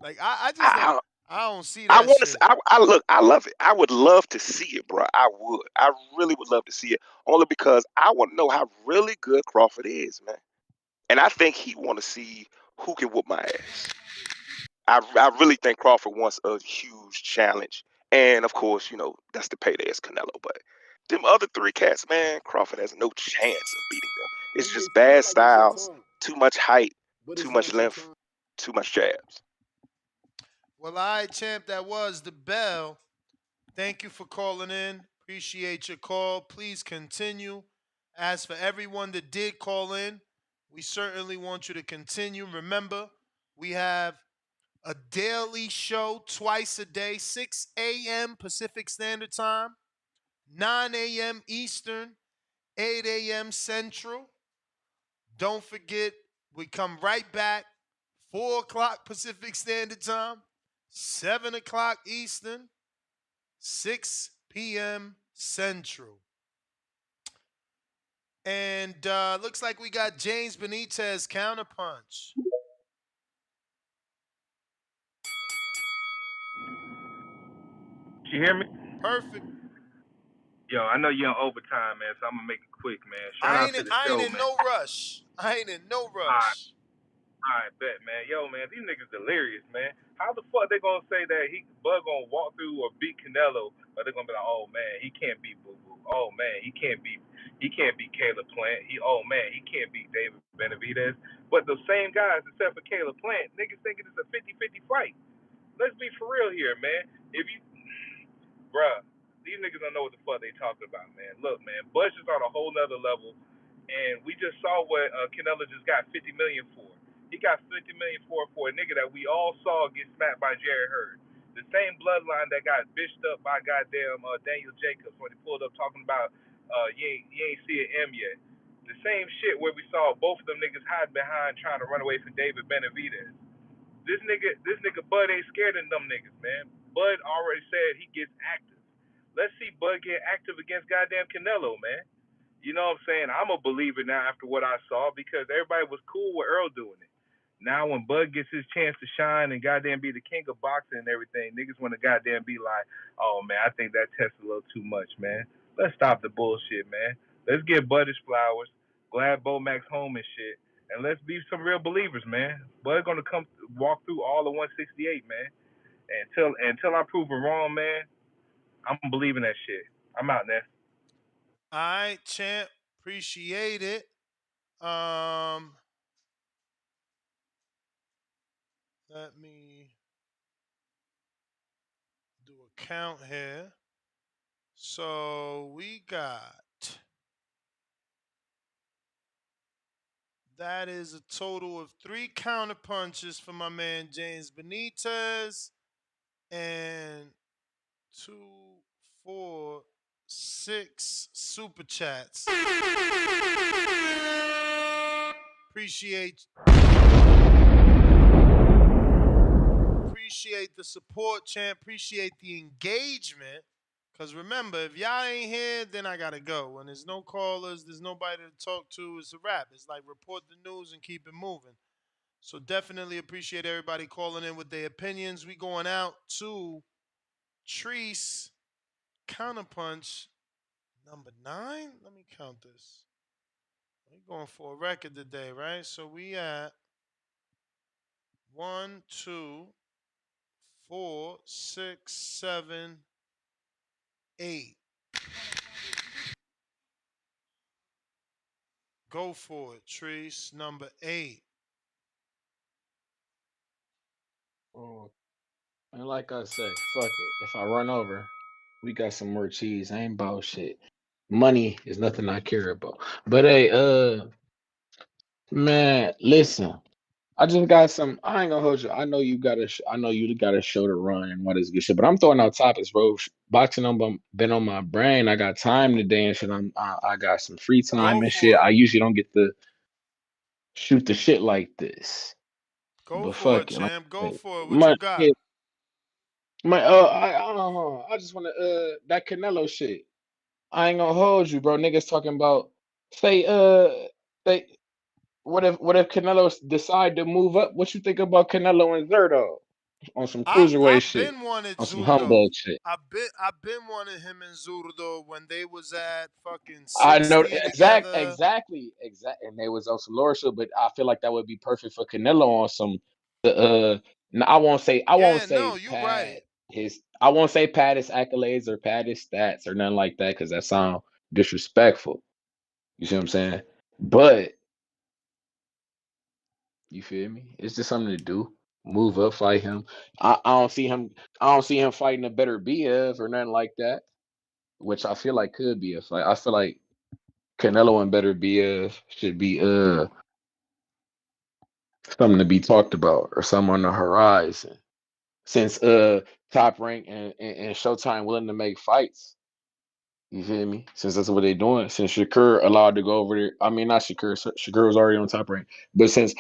Like, I just don't. I I don't see I that want to. shit. I look. I love it. I would love to see it, bro. I would. I really would love to see it. Only because I want to know how really good Crawford is, man. And I think he want to see who can whoop my ass. I really think Crawford wants a huge challenge. And of course, that's the payday as Canelo. But them other three cats, man, Crawford has no chance of beating them. It's It may just feel bad like it's your styles, time, too much height, but too it's much not your length, time. too much jabs. Well, all right, champ, that was the bell. Thank you for calling in. Appreciate your call. Please continue. As for everyone that did call in, we certainly want you to continue. Remember, we have a daily show twice a day, 6 a.m. Pacific Standard Time, 9 a.m. Eastern, 8 a.m. Central. Don't forget, we come right back, 4 o'clock Pacific Standard Time, 7 o'clock Eastern, 6 p.m. Central. And looks like we got James Benitez counterpunch. You hear me? Perfect. Yo, I know you're on overtime, man, so I'm gonna make it quick, man. Shout I out ain't to the I ain't show, in man. no rush. I ain't in no Alright, rush. alright, bet, man. Yo, man, these niggas delirious, man. How the fuck they gonna say that Bud gonna walk through or beat Canelo, but they're gonna be like, oh man, he can't beat Boo Boo. Oh man, he can't beat Caleb Plant. Oh man, he can't beat David Benavidez. But the same guys, except for Caleb Plant, niggas thinking it's a 50-50 fight. Let's be for real here, man. If you Bruh, these niggas don't know what the fuck they talking about, man. Look, man, Bush is on a whole nother level, and we just saw what Canelo just got 50 million for. He got 50 million for a nigga that we all saw get smacked by Jerry Hurd. The same bloodline that got bitched up by goddamn Daniel Jacobs when he pulled up talking about you ain't see an M yet. The same shit where we saw both of them niggas hide behind trying to run away from David Benavidez. This nigga Bud ain't scared of them niggas, man. Bud already said he gets active. Let's see Bud get active against goddamn Canelo, man. You know what I'm saying? I'm a believer now after what I saw because everybody was cool with Earl doing it. Now when Bud gets his chance to shine and goddamn be the king of boxing and everything, niggas want to goddamn be like, oh man, I think that test a little too much, man. Let's stop the bullshit, man. Let's give Bud his flowers. Glad Bo Mac's home and shit. And let's be some real believers, man. Bud gonna come walk through all of 168, man. Until I prove him wrong, man, I'm believing that shit. I'm out, Ness. All right, champ. Appreciate it. Let me do a count here. So we got that is a total of 3 counter punches for my man James Benitez and 2, 4, 6 super chats. Appreciate the support, champ. Appreciate the engagement. Because remember, if y'all ain't here, then I got to go. When there's no callers, there's nobody to talk to, it's a wrap. It's like report the news and keep it moving. So definitely appreciate everybody calling in with their opinions. We going out to Treese Counterpunch number 9. Let me count this. We going for a record today, right? So we at 1, 2, 4, 6, 7, 8. Go for it, Treese number 8. Oh. And like I say, fuck it. If I run over, we got some more cheese. I ain't about shit. Money is nothing I care about. But hey, man, listen. I just got some. I ain't gonna hold you. I know you got a. I know you got a show to run and what is good shit. But I'm throwing out topics, bro. Boxing been on my brain. I got time today and shit. I got some free time Go and shit. for it. I usually don't get to shoot the shit like this. Go But for it, fuck it. Like champ. I Go said, for it. What you my got? yeah, my I just wanna that Canelo shit. I ain't gonna hold you, bro. Niggas talking about say they what if Canelo decide to move up? What you think about Canelo and Zerdo on some cruiserweight I've shit, been wanted on some Zuldo. humbug shit? I've been wanting him and Zurdo when they was at fucking I know 60 together. exactly, and they was on some lower shit, but I feel like that would be perfect for Canelo on some the I won't Yeah, say no, you pad right. I won't say pad his accolades or pad his stats or nothing like that because that sound disrespectful. You see what I'm saying? But you feel me? It's just something to do. Move up, fight him. I don't see him. I don't see him fighting a better BF or nothing like that. Which I feel like could be a fight. I feel like Canelo and better BF should be something to be talked about or something on the horizon. Since Top Rank and Showtime willing to make fights. You feel me? Since that's what they're doing. Since Shakur allowed to go over there. I mean, not Shakur. Shakur was already on Top Rank. But since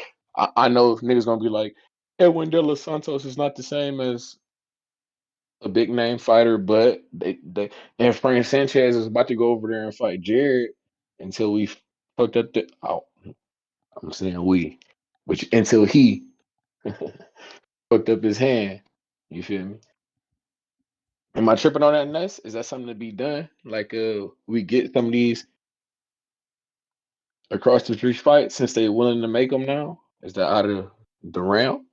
I know niggas gonna be like, Edwin De Los Santos is not the same as a big name fighter, but they and Frank Sanchez is about to go over there and fight Jared until we fucked up the I'm saying we, which until he fucked up his hand. You feel me? Am I tripping on that nuts? Is that something to be done? Like we get some of these across the street fights since they're willing to make them now? Is that out of the realm?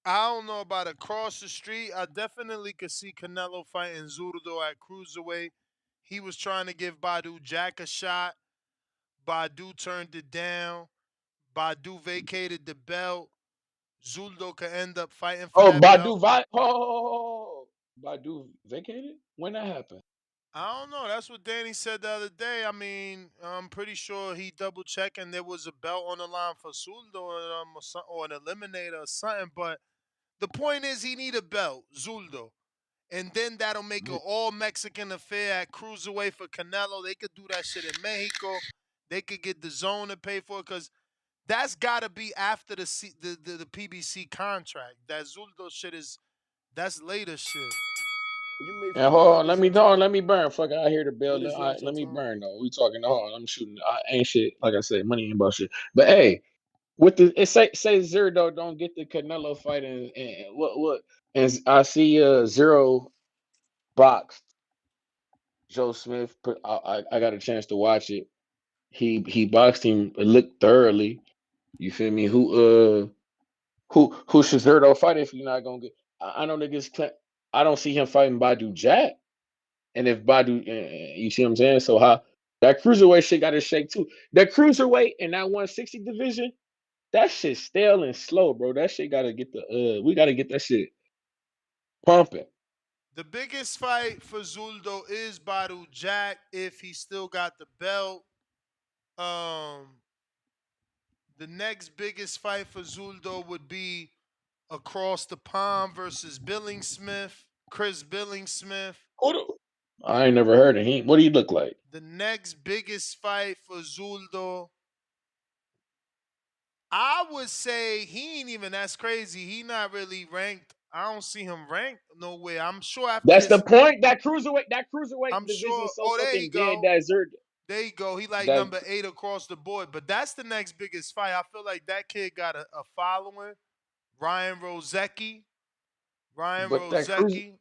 I don't know about across the street. I definitely could see Canelo fighting Zurdo at cruiserweight. He was trying to give Badu Jack a shot. Badu turned it down. Badu vacated the belt. Zuldo could end up fighting for Oh, that belt. Badu vacated? When that happened? I don't know. That's what Danny said the other day. I mean, I'm pretty sure he double checked and there was a belt on the line for Zuldo or an eliminator or something. But the point is, he need a belt, Zuldo, and then that'll make an all Mexican affair at cruiserweight for Canelo. They could do that shit in Mexico. They could get the zone to pay for it because that's got to be after the PBC contract. That Zuldo shit that's later shit. You may And feel hold like on, it's your time, let me burn. Fuck, I hear the bell. but it's not your Let me time. burn though. We talking. Hold on, I'm shooting. I ain't shit. Like I said, money ain't about shit. But hey, with the it say Zero don't get the Canelo fight and what and I see Zero boxed Joe Smith. I got a chance to watch it. He boxed him. It looked thoroughly. You feel me? Who should Zero fight if you're not gonna get? I know niggas. I don't see him fighting Badu Jack. And if Badu, you see what I'm saying? So how that cruiserweight shit got to shake too. That cruiserweight and that 160 division, that shit stale and slow, bro. That shit got to get we got to get that shit pumping. The biggest fight for Zuldo is Badu Jack if he still got the belt. Um, the next biggest fight for Zuldo would be across the pond versus Billingsmith, Chris Billingsmith. I ain't never heard of him. What do he look like? The next biggest fight for Zuldo, I would say he ain't even that's crazy. He not really ranked. I don't see him ranked no way. I'm sure after That's the his point. That cruiserweight I'm division sure is so oh there you fucking dead. go. That Zerd, There you go. He like that number 8 across the board. But that's the next biggest fight. I feel like that kid got a following. Ryan Rozecki. Ryan but that cruiser, Rozecki.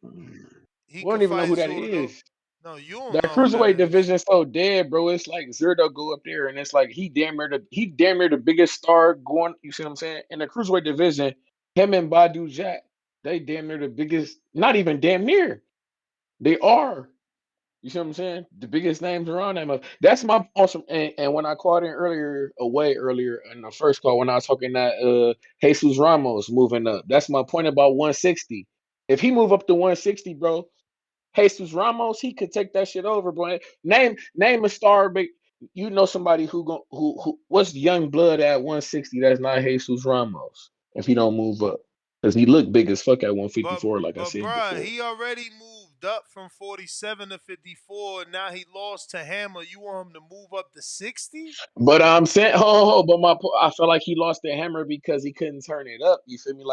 He we don't could even know fight who that Zurdo. is. No, you don't That know who that cruiserweight is. division is so dead, bro. It's like Zerdo go up there, and it's like he damn near the biggest star going. You see what I'm saying? In the cruiserweight division, him and Badu Jack, they damn near the biggest. Not even damn near. They are. You see what I'm saying? The biggest names around them. That's my awesome. And when I called in earlier, earlier in the first call, when I was talking that Jesus Ramos moving up, that's my point about 160. If he move up to 160, bro, Jesus Ramos, he could take that shit over, bro. Name a star, big. You know somebody who what's young blood at 160 that's not Jesus Ramos if he don't move up. Because he looked big as fuck at 154, like I But said bruh, before. he already moved up from 47 to 54. Now he lost to Hammer. You want him to move up to 60? But I'm saying, but I felt like he lost the hammer because he couldn't turn it up. You feel me?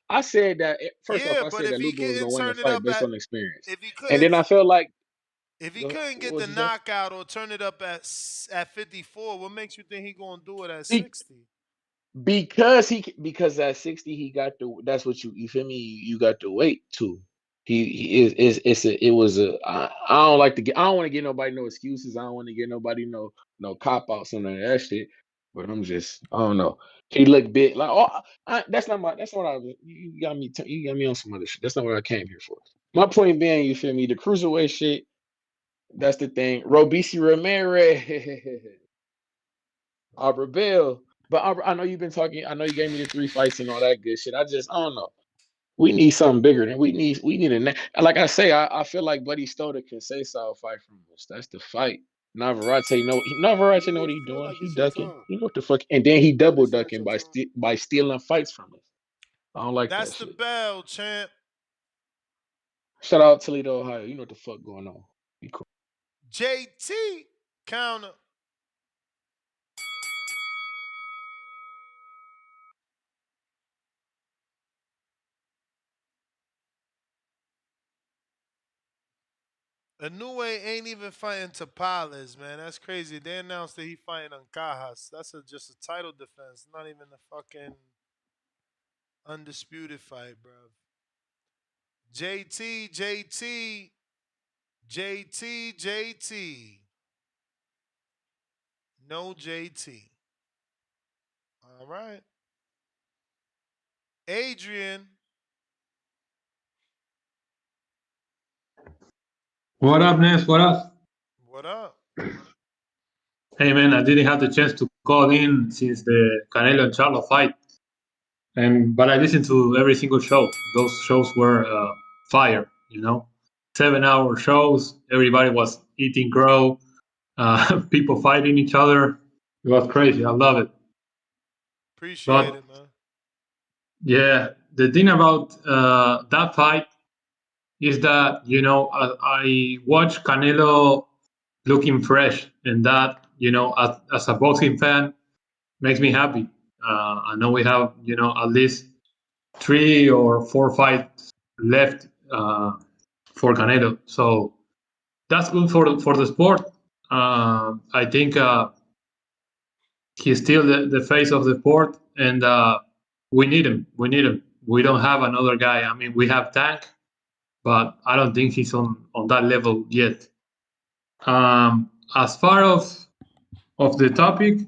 I said that first off, Yeah, I but said if that he Luger was couldn't gonna win the turn it fight up based at on experience, if he and couldn't then I felt like, if he go ahead, couldn't what get was the you saying? knockout or turn it up at 54, what makes you think he gonna do it at Be- 60? because at 60 he got the that's what you feel me, you got the weight too. He is it was a I don't like to get I don't want to get nobody no excuses. I don't want to get nobody no cop outs on that shit. But I don't know. He looked big like that's not what I was. You got me you got me on some other shit. That's not what I came here for. My point being, you feel me, the cruiserweight shit. That's the thing. Robisi Ramirez. Arbor Bell. But I know you've been talking. I know you gave me the 3 fights and all that good shit. I don't know. We need something bigger than we need like I say. I feel like Buddy stole the Conceição fight from us. That's the fight. Navarrete know what You he feel doing. like He it's your ducking. time, You know what the fuck? And then he but double it's not ducking your time. by stealing fights from us. I don't like That's that the shit. bell, champ. Shout out Toledo, Ohio. You know what the fuck going on. Be cool. JT counter. Inoue ain't even fighting Tapales, man. That's crazy. They announced that he fighting Ancajas. That's just a title defense, not even a fucking undisputed fight, bro. JT. No JT. All right. Adrian. What up, Ness? What up? What up? Hey, man, I didn't have the chance to call in since the Canelo and Charlo fight, but I listened to every single show. Those shows were fire, 7-hour shows. Everybody was eating crow, people fighting each other. It was crazy. I love it. Appreciate But it, man. yeah, the thing about that fight is that I watched Canelo looking fresh, and that as a boxing fan makes me happy. I know we have at least 3 or 4 fights left for Canelo, so that's good for the sport. I think he's still the face of the sport, and we need him. We need him. We don't have another guy. I mean, we have Tank, but I don't think he's on that level yet. As far of the topic,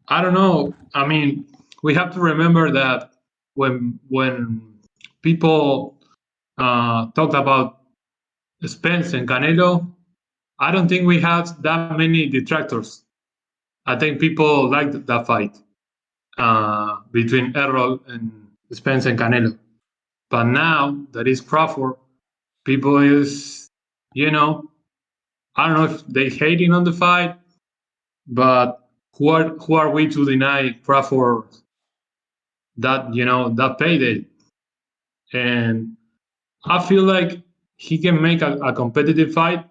I don't know. I mean, we have to remember that when people talked about Spence and Canelo, I don't think we had that many detractors. I think people liked that fight between Errol and Spence and Canelo. But now that is Crawford, people is, I don't know if they hating on the fight, but who are we to deny Crawford that payday? And I feel like he can make a competitive fight,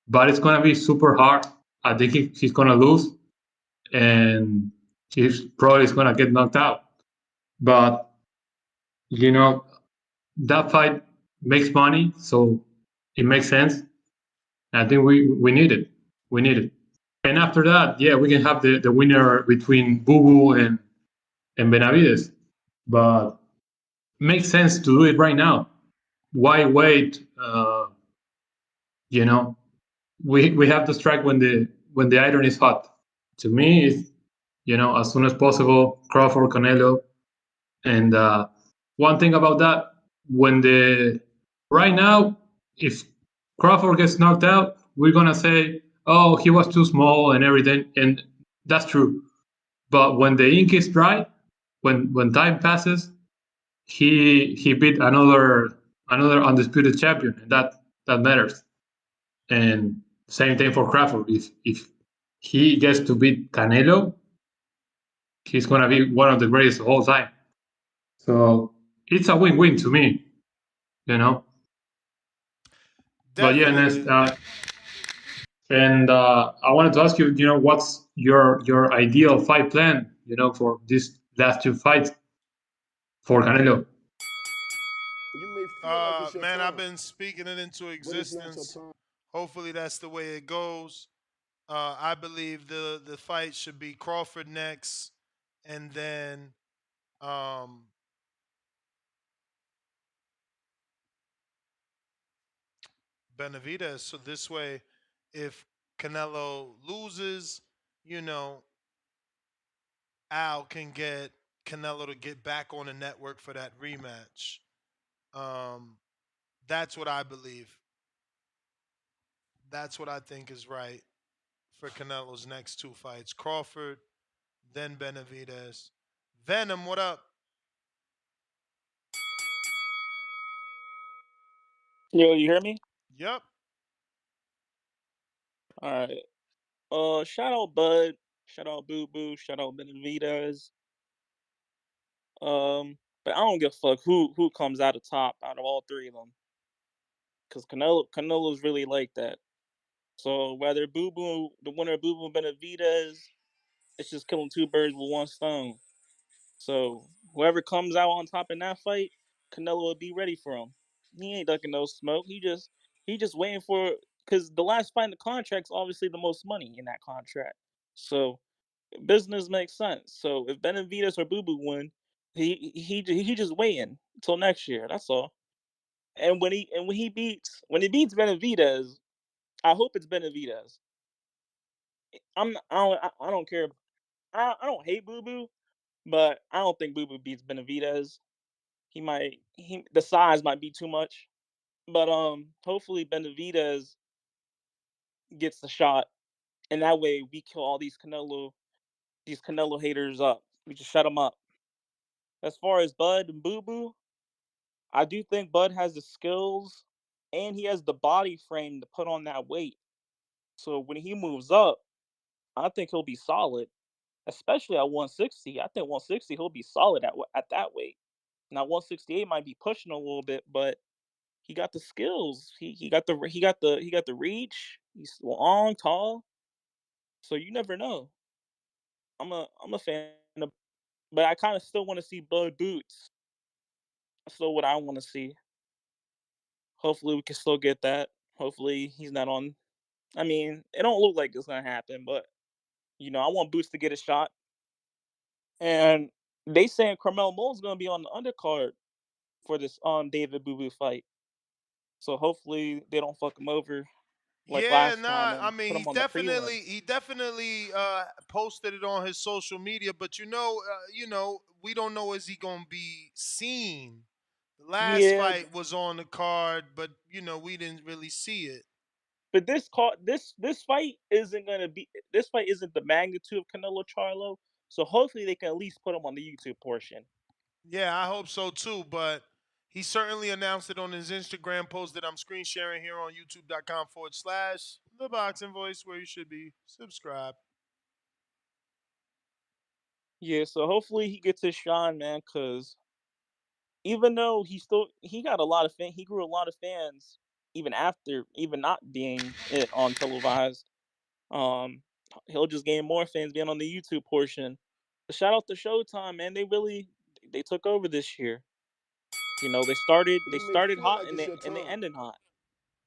but it's gonna be super hard. I think he's gonna lose, and he's probably gonna get knocked out. But you know that fight makes money, so it makes sense. I think we need it. We need it. And after that, yeah, we can have the winner between Boo Boo and Benavides. But makes sense to do it right now. Why wait? You know, we have to strike when the iron is hot. To me, it's as soon as possible. Crawford, Canelo, and one thing about that, when the right now, if Crawford gets knocked out, we're gonna say, oh, he was too small and everything, and that's true. But when the ink is dry, when time passes, he beat another undisputed champion, and that matters. And same thing for Crawford. If he gets to beat Canelo, he's gonna be one of the greatest of all time. So it's a win-win to me, you know. But yeah, Definitely. and I wanted to ask you, what's your ideal fight plan, for these last two fights for Canelo? You may feel like it's your Man, I've time, been speaking it into but it's not your existence. time. Hopefully that's the way it goes. I believe the fight should be Crawford next, and then um, Benavidez. So this way, if Canelo loses, you know, Al can get Canelo to get back on the network for that rematch. Um, that's what I believe. That's what I think is right for Canelo's next two fights: Crawford, then Benavidez. Venom, what up? Yo, you hear me? Yep. All right. Shout out Bud, shout out Boo Boo, shout out Benavidez. But I don't give a fuck who comes out of top out of all three of them, cause Canelo's really like that. So whether Boo Boo, the winner of Boo Boo and Benavidez, it's just killing two birds with one stone. So whoever comes out on top in that fight, Canelo will be ready for him. He ain't ducking no smoke. He just waiting for, because the last fight in the contract's obviously the most money in that contract. So business makes sense. So if Benavidez or Boo Boo win, he just waiting until next year. That's all. And when he beats Benavidez, I hope it's Benavidez. I don't care. I don't hate Boo Boo, but I don't think Boo Boo beats Benavidez. The size might be too much. But hopefully Benavidez gets the shot, and that way we kill all these Canelo haters up. We just shut them up. As far as Bud and Boo Boo, I do think Bud has the skills and he has the body frame to put on that weight. So when he moves up, I think he'll be solid, especially at 160. I think 160 he'll be solid at that weight. Now 168 might be pushing a little bit, but he got the skills. He got the reach. He's long, tall. So you never know. I'm a fan of, but I kind of still want to see Bud Boots. That's still what I want to see. Hopefully we can still get that. Hopefully he's not on. I mean, it don't look like it's gonna happen, but I want Boots to get a shot. And they saying Carmel Mo's gonna be on the undercard for this David Boo Boo fight. So hopefully they don't fuck him over like Yeah, last time nah. I and mean, put he him on the definitely prelims. he definitely posted it on his social media, but we don't know, is he gonna be seen. The last Yeah, fight was on the card, but we didn't really see it. but this fight isn't gonna be. This fight isn't the magnitude of Canelo Charlo. So hopefully they can at least put him on the YouTube portion. Yeah, I hope so too. But he certainly announced it on his Instagram post that I'm screen sharing here on youtube.com/, the boxing voice, where you should be subscribed. Yeah, so hopefully he gets his shine, man. Cause even though he got a lot of he grew a lot of fans even after even not being it on televised. Um, he'll just gain more fans being on the YouTube portion. Shout out to Showtime, man. They took over this year. They started they You may started feel hot like and it's they your and they time, ended hot.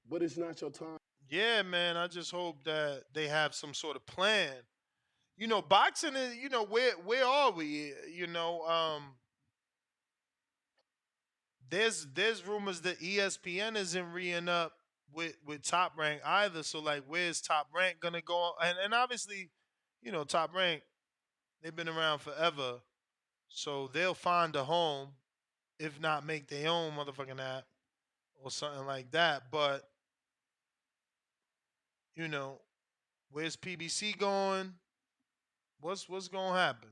but it's not your time. Yeah, man. I just hope that they have some sort of plan. Boxing is. Where are we? There's rumors that ESPN isn't re up with Top Rank either. So like, where's Top Rank gonna go? And obviously, Top Rank, they've been around forever, so they'll find a home, if not make their own motherfucking app or something like that. But you know, where's PBC going? What's gonna happen?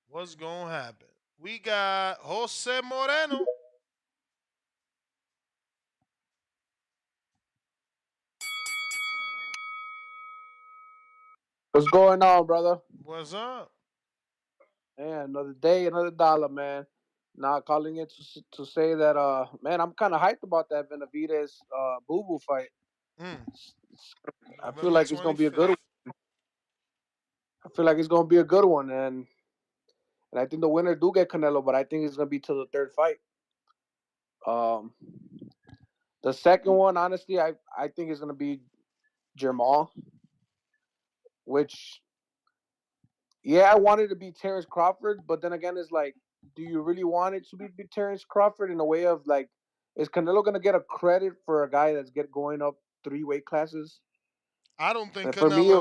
What's gonna happen? We got Jose Moreno. What's going on, brother? What's up? Man, another day, another dollar, man. Not calling it to say that, man, I'm kind of hyped about that Benavidez Boo Boo fight. Mm. I feel November like it's gonna be a good. 25th. I feel like it's gonna be a good one, and I think the winner do get Canelo, but I think it's gonna be till the third fight. Um, the second one, honestly, I think is gonna be Jamal, which yeah, I wanted to be Terence Crawford, but then again, it's like, do you really want it to be Terence Crawford in a way of like, is Canelo gonna get a credit for a guy that's going up 3 weight classes? I don't think And for me,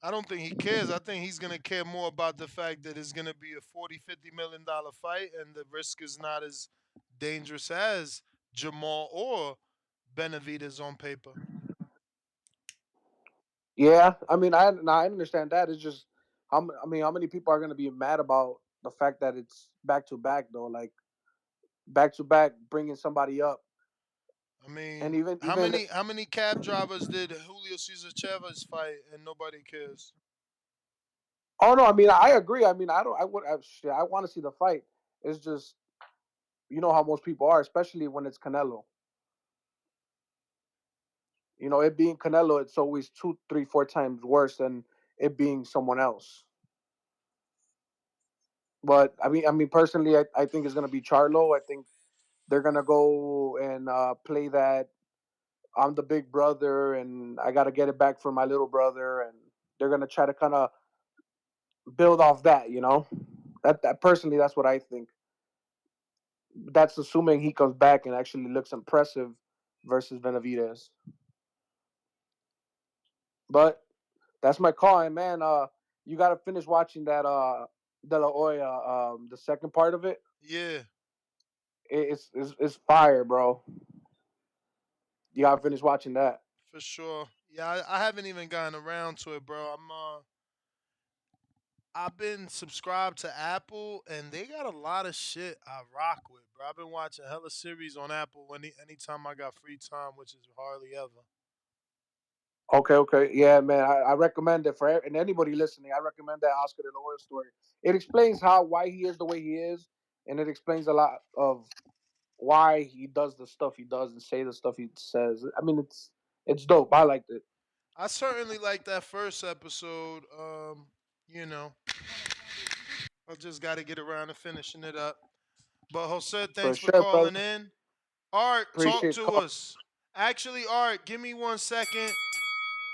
I don't think he cares. I think he's going to care more about the fact that it's going to be a 40, $50 million fight and the risk is not as dangerous as Jamal or Benavidez on paper. yeah, I mean, I understand that. It's just, I mean, how many people are gonna be mad about the fact that it's back to back though, like back to back, bringing somebody up, I and mean, even how even many how many cab drivers did Julio Cesar Chavez fight and nobody cares? oh no, I mean, I agree. I mean, I don't, I would, shit, I want to see the fight. It's just, you know how most people are, especially when it's Canelo. You know, it being Canelo, it's always two, three, four times worse than it being someone else. But I mean, personally, I think it's gonna be Charlo. I think they're gonna go and play that I'm the big brother and I gotta get it back for my little brother, and they're gonna try to kind of build off that. You know, that personally, that's what I think. That's assuming he comes back and actually looks impressive versus Benavidez. But that's my call, and man, you gotta finish watching that De La Hoya, the second part of it. Yeah, It's fire, bro. You gotta finish watching that. for sure. Yeah, I haven't even gotten around to it, bro. I've been subscribed to Apple, and they got a lot of shit I rock with, bro. I've been watching hella series on Apple anytime I got free time, which is hardly ever. Okay, yeah, man. I recommend it and anybody listening. I recommend that Oscar De La Hoya story. It explains why he is the way he is, and it explains a lot of why he does the stuff he does and say the stuff he says. I mean, it's dope. I liked it. I certainly like that first episode. You know, I just got to get around to finishing it up. But Jose, For thanks for sure, brother. calling in. Art, talk Appreciate the to call. us. Actually, Art, give me 1 second.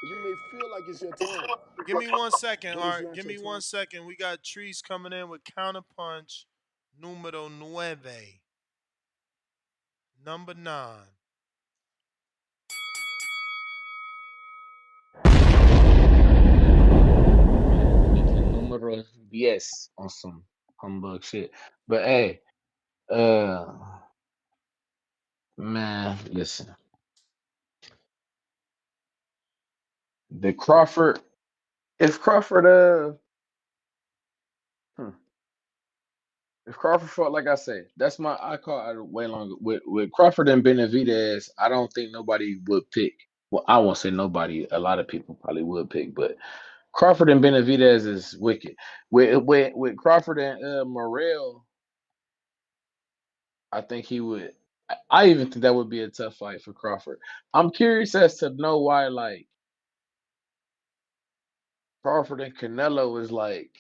You may feel like it's your time, Give me 1 second, but it's Art. not Give your me time. 1 second. We got Trees coming in with Counterpunch numero nueve, number 9. Numero 10 on some humbug shit. But hey, uh, man, listen, the Crawford. If Crawford, hmm, if Crawford fought, like I say, I call it way longer with Crawford and Benavidez. I don't think nobody would pick. Well, I won't say nobody. A lot of people probably would pick, but Crawford and Benavidez is wicked. With Crawford and Morrell, I think he would. I even think that would be a tough fight for Crawford. I'm curious as to know why, like Crawford and Canelo is like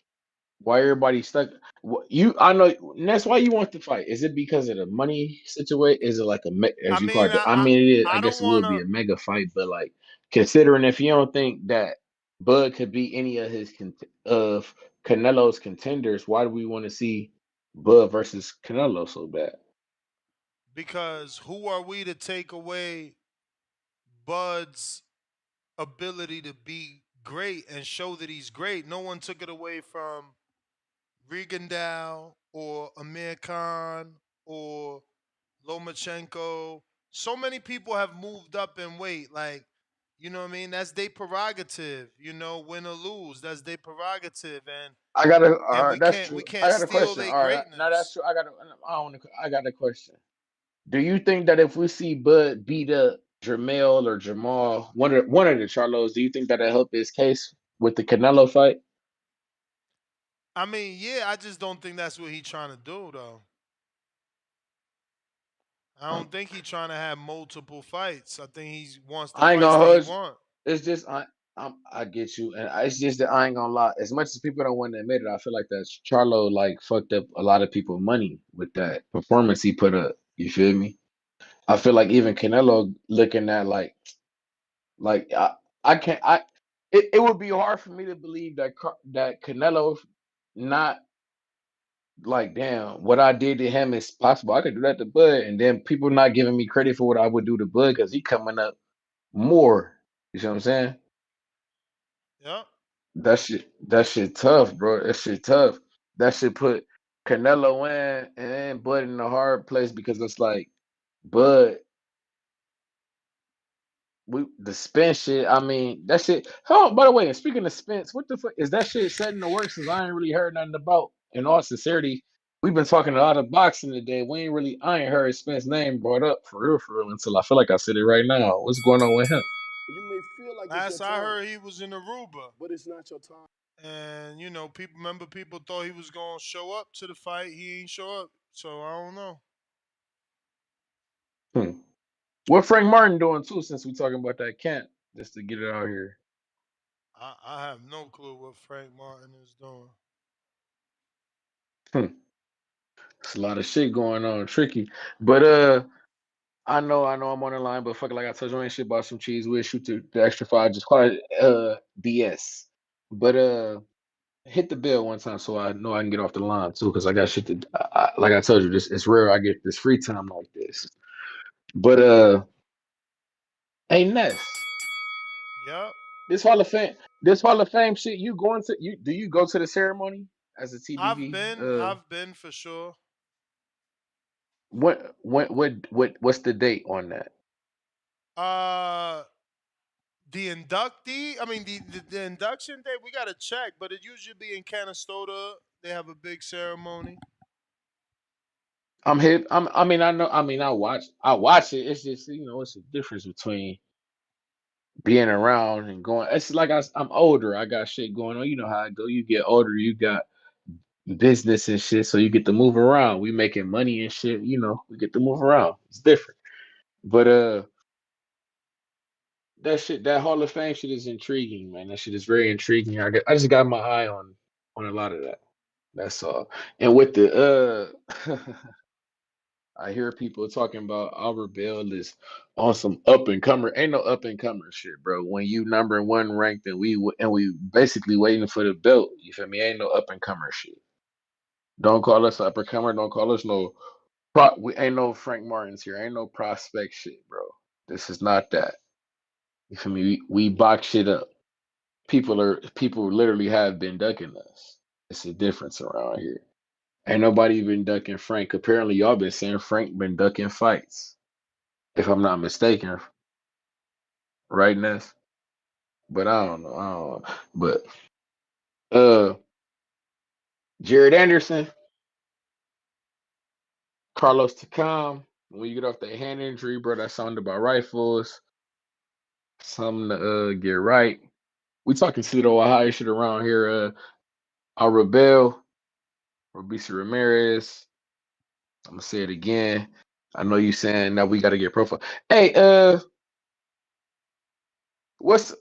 why everybody stuck. I know and that's why you want the fight. Is it because of the money situation? Is it like I as you call mean, it? I mean, it is. I I guess don't it would want be to. a mega fight, but like considering if you don't think that Bud could beat any of of Canelo's contenders, why do we want to see Bud versus Canelo so bad? Because who are we to take away Bud's ability to be great and show that he's great? No one took it away from Rigondeaux or Amir Khan or Lomachenko. So many people have moved up in weight. Like You know what I mean? That's their prerogative. Win or lose, that's their prerogative, I got a. and All right, we that's can't we true. I can't got a steal question. their All right, now that's greatness. true. I got a question. Do you think that if we see Bud beat up Jermell or Jamal, one of the Charlos, do you think that'll help his case with the Canelo fight? I mean, yeah, I just don't think that's what he's trying to do, though. I Um, don't think he's trying to have multiple fights. I think he wants the I ain't fights gonna that he hold you. wants. It's just I get you, and it's just that I ain't gonna lie. As much as people don't want to admit it, I feel like that Charlo like fucked up a lot of people money with that performance he put up. You feel me? I feel like even Canelo looking at like I can't I it would be hard for me to believe that that Canelo not like damn what I did to him is possible. I could do that to Bud, and then people not giving me credit for what I would do to Bud because he coming up more. You see what I'm saying? Yep. That shit tough, bro. That shit tough. That shit put Canelo in and Bud in a hard place because it's like Bud, the Spence shit. I mean, that shit. Oh, by the way, and speaking of Spence, what the fuck is that shit set in the works? Cause I ain't really heard nothing about. In all sincerity, we've been talking a lot of boxing today. I ain't heard Spence's name brought up for real, until I feel like I said it right now. What's going on with him? You may feel like it's your Last I time, heard, he was in Aruba, but it's not your time. and people thought he was gonna show up to the fight. He ain't show up, so I don't know. Hmm. What Frank Martin doing too? Since we talking about that camp, just to get it out here. I have no clue what Frank Martin is doing. Hmm. It's a lot of shit going on, tricky. But I know I'm on the line, but fuck it, like I told you, I ain't shit about some cheese. We'll shoot the extra five. Just call it BS. But hit the bell one time so I know I can get off the line too, because I got shit to. Like I told you, this it's rare I get this free time like this. But hey Ness, Yep. this Hall of Fame shit. You going to you? Do you go to the ceremony as a TBV? I've been for sure. What's the date on that? Uh, the inductee, I mean the induction day, we gotta check, but it usually be in Canastota. They have a big ceremony. I'm hip. I mean, I know. I mean, I watch it. It's just it's a difference between being around and going. It's like I'm older. I got shit going on. You know how I go. You get older, you got business and shit, so you get to move around. We making money and shit. We get to move around. It's different. But that shit, that Hall of Fame shit is intriguing, man. That shit is very intriguing. I just got my eye on a lot of that. That's all. And with the I hear people talking about Albert Bell is on some up and comer. Ain't no up and comer shit, bro. When you number one ranked and we basically waiting for the belt. You feel me? Ain't no up and comer shit. Don't call us up and comer. Don't call us no. We ain't no Frank Martins here. Ain't no prospect shit, bro. This is not that. You feel me? We box shit up. People literally have been ducking us. It's a difference around here. Ain't nobody been ducking Frank. Apparently, y'all been saying Frank been ducking fights, if I'm not mistaken, right, Ness? But I don't know. I don't know. But uh, Jared Anderson, Carlos Takam. When you get off that hand injury, bro, that sounded about rifles. Something to get right. We talking pseudo Ohio shit around here. Our Rebel, Robisa Ramirez. I'm gonna say it again. I know you saying that we got to get profile. Hey, what's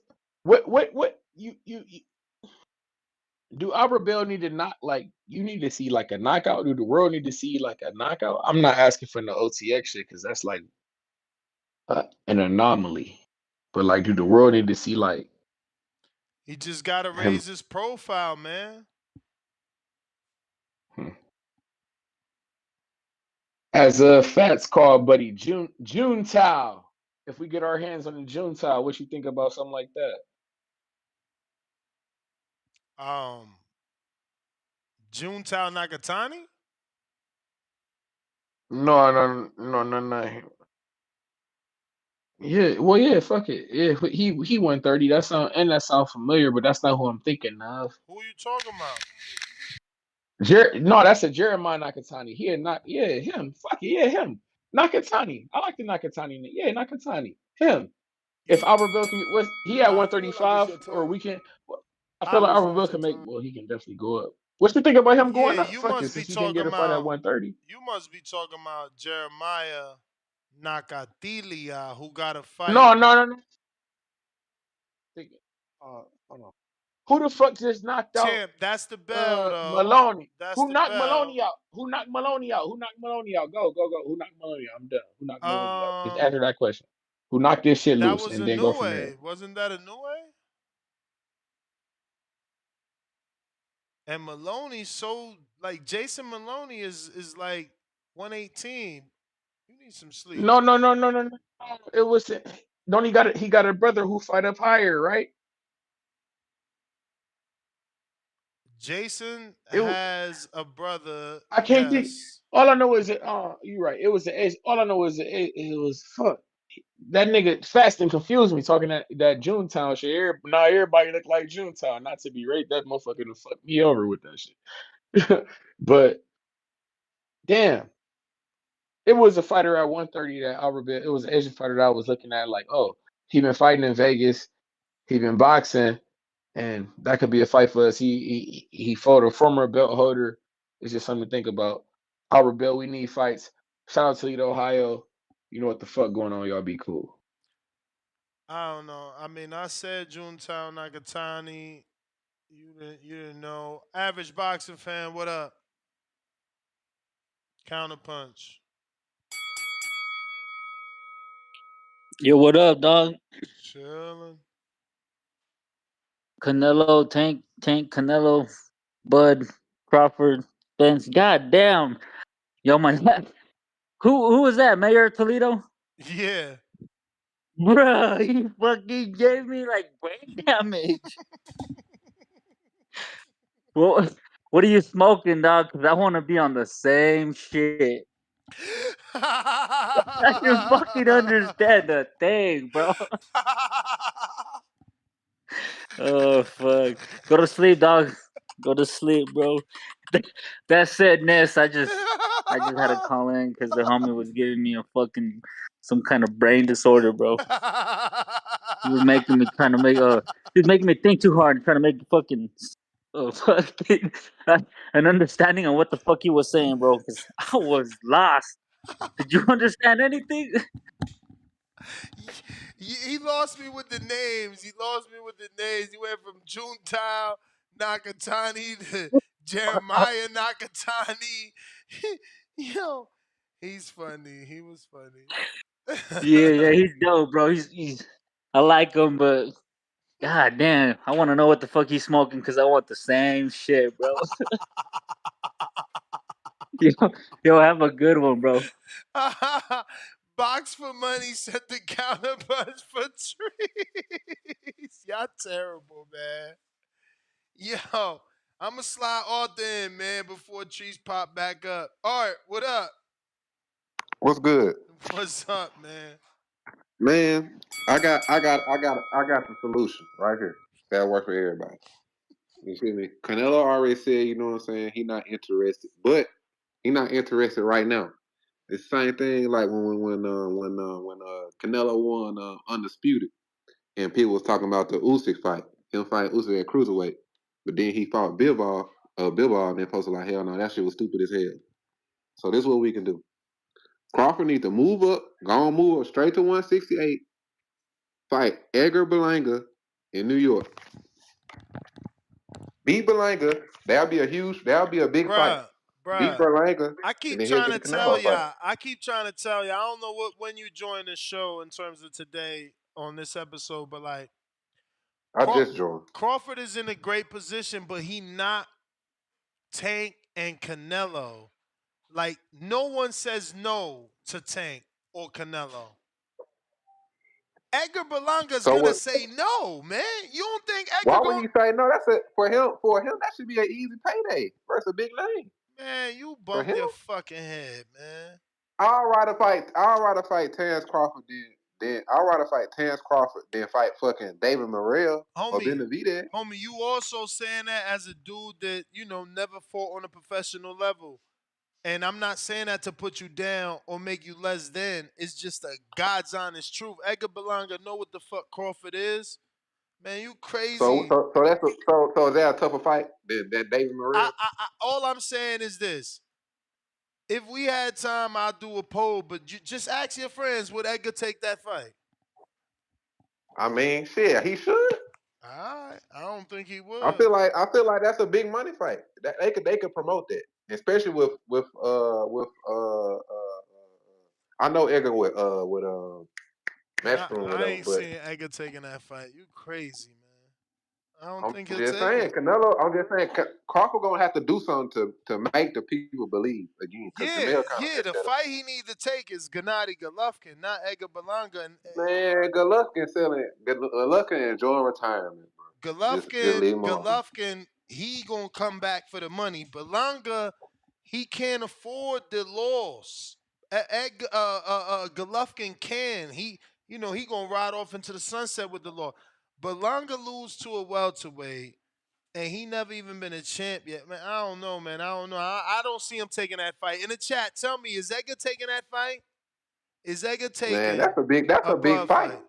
what you do Albert Bell need to not like you need to see like a knockout? Do the world need to see like a knockout? I'm not asking for no OTX shit because that's like an anomaly. But like, do the world need to see like He just gotta him? raise his profile, man. hmm. As a Fats called buddy June Tao. If we get our hands on the June Tao, what you think about something like that? Um, Juntao Nakatani. No, no, no, no, no. Yeah, well, yeah, fuck it. Yeah, but he won 30. That sound familiar, but that's not who I'm thinking of. Who you talking about? No, that's a Jeremiah Nakatani. He had not. Yeah, him. Fuck it. Yeah, him. Nakatani. I like the Nakatani. Yeah, Nakatani. Him. If You, Albert Bell can, was he at I feel like it's 135 your or time. we can? I feel I, like It's Albert not Bell your can make. time. Well, he can definitely go up. What you think about him yeah, going up? you Fuck it, must be since he can talking get a fight at about 130. you must be talking about Jeremiah Nakatilia, who got a fight. No, no, no, no. Think- Hold on. Who the fuck just knocked out Champ, that's the bell though. Maloney? That's Who the knocked Maloney bell. out? Who knocked Maloney out? Who knocked Maloney out? Go, go, go. Who knocked Maloney out? I'm done. Who knocked Maloney out? Just Um, answer that question. Who knocked this shit that loose was and a then go new from there. way. Wasn't that a new way? And Maloney so like Jason Maloney is like 118. You need some sleep. No, no, no, no, no, no. It was don't he got a brother who fight up higher, right? Jason It has a brother, I can't think. yes. All I know is that you're right. It was the age. All I know is that it was fuck. That nigga fast and confused me talking that Junetown shit. Now everybody look like Junetown. Not to be right, that motherfucker done fucked me over with that shit. But damn, it was a fighter at 130 that it was an Asian fighter that I was looking at like, oh, he been fighting in Vegas, he been boxing, and that could be a fight for us. He fought a former belt holder. It's just something to think about. Albert Bell, we need fights. Shout out to Toledo, Ohio. You know what the fuck going on? Y'all be cool. I don't know. I mean, I said Junetown Nakatani. You didn't know. Average boxing fan, what up? Counterpunch. Yo, what up, dog? Chilling. Canelo, Tank, Canelo, Bud, Crawford, Spence. God damn. Yo, my who was that? Mayor of Toledo? Yeah. Bruh, he fucking gave me like brain damage. Well, what are you smoking, dog? Because I want to be on the same shit. I can fucking understand the thing, bro. Oh fuck. Go to sleep, dog. Go to sleep, bro. That said, Ness, I just had to call in because the homie was giving me a fucking some kind of brain disorder, bro. He was making me trying to make he was making me think too hard and trying to make fucking fucking an understanding of what the fuck he was saying, bro. Because I was lost. Did you understand anything? He lost me with the names. He lost me with the names. He went from Juntao Nakatani to Jeremiah Nakatani. Yo, he's funny. He was funny. Yeah, he's dope, bro. He's I like him, but god damn, I want to know what the fuck he's smoking because I want the same shit, bro. yo, yo, have a good one, bro. Box for money set the counterpunch for trees. Y'all terrible, man. Yo, I'ma slide Arthur in, man, before trees pop back up. Art, what up? What's good, What's up, man? man? I got the solution right here. That works for everybody. You see me? Canelo already said, you know what I'm saying. He not interested, but he not interested right now. It's the same thing like when Canelo won undisputed, and people was talking about the Usyk fight, him fighting Usyk at cruiserweight, but then he fought Bivol, and then posted like, hell no, that shit was stupid as hell. So this is what we can do. Crawford needs to move up straight to 168. Fight Edgar Berlanga in New York. Beat Berlanga. That'll be a big fight. Bruh, Beat bruh. Berlanga, I and keep then he'll trying get to the tell Canelo fight. y'all. I don't know when you joined the show in terms of today on this episode, but like I just joined. Crawford is in a great position, but he not Tank and Canelo. Like no one says no to Tank or Canelo. Edgar Berlanga's So gonna what? say no, man. You don't think Why Edgar would going? he say no? That's it for him. For him, that should be an easy payday versus a big name Man, you for bumped him. your fucking head, man. I'll rather fight Terence Crawford Then I'd rather fight Terence Crawford than fight fucking David Morrell or Homie, Benavidez. homie, you also saying that as a dude that, never fought on a professional level. And I'm not saying that to put you down or make you less than. It's just a God's honest truth. Edgar Berlanga know what the fuck Crawford is. Man, you So crazy. so is that a tougher fight than David Morrell? All I'm saying is this. If we had time, I'll do a poll, but just ask your friends, would Edgar take that fight? I mean, shit, he should. All right. I don't think he I would. feel like that's a big money fight. That they could promote that, especially with I know Edgar with Matchroom or I whatever, ain't but seeing Edgar taking that fight. You crazy, man. I don't I'm think he'll just take saying it. Crawford gonna have to do something to make the people believe again, because Yeah, Jamel kind of yeah. messed The that up. fight he needs to take is Gennady Golovkin, not Edgar Berlanga. And Man, Golovkin enjoying retirement, bro. Just leave him alone. Golovkin, he gonna come back for the money. Berlanga, he can't afford the loss. Golovkin can. He gonna ride off into the sunset with the law. Berlanga lose to a welterweight, and he never even been a champ yet. Man, I don't know, man. I don't know. I don't see him taking that fight. In the chat, tell me, is Edgar taking that fight? Is Edgar Man, taking that's a a big Bud fight. fight?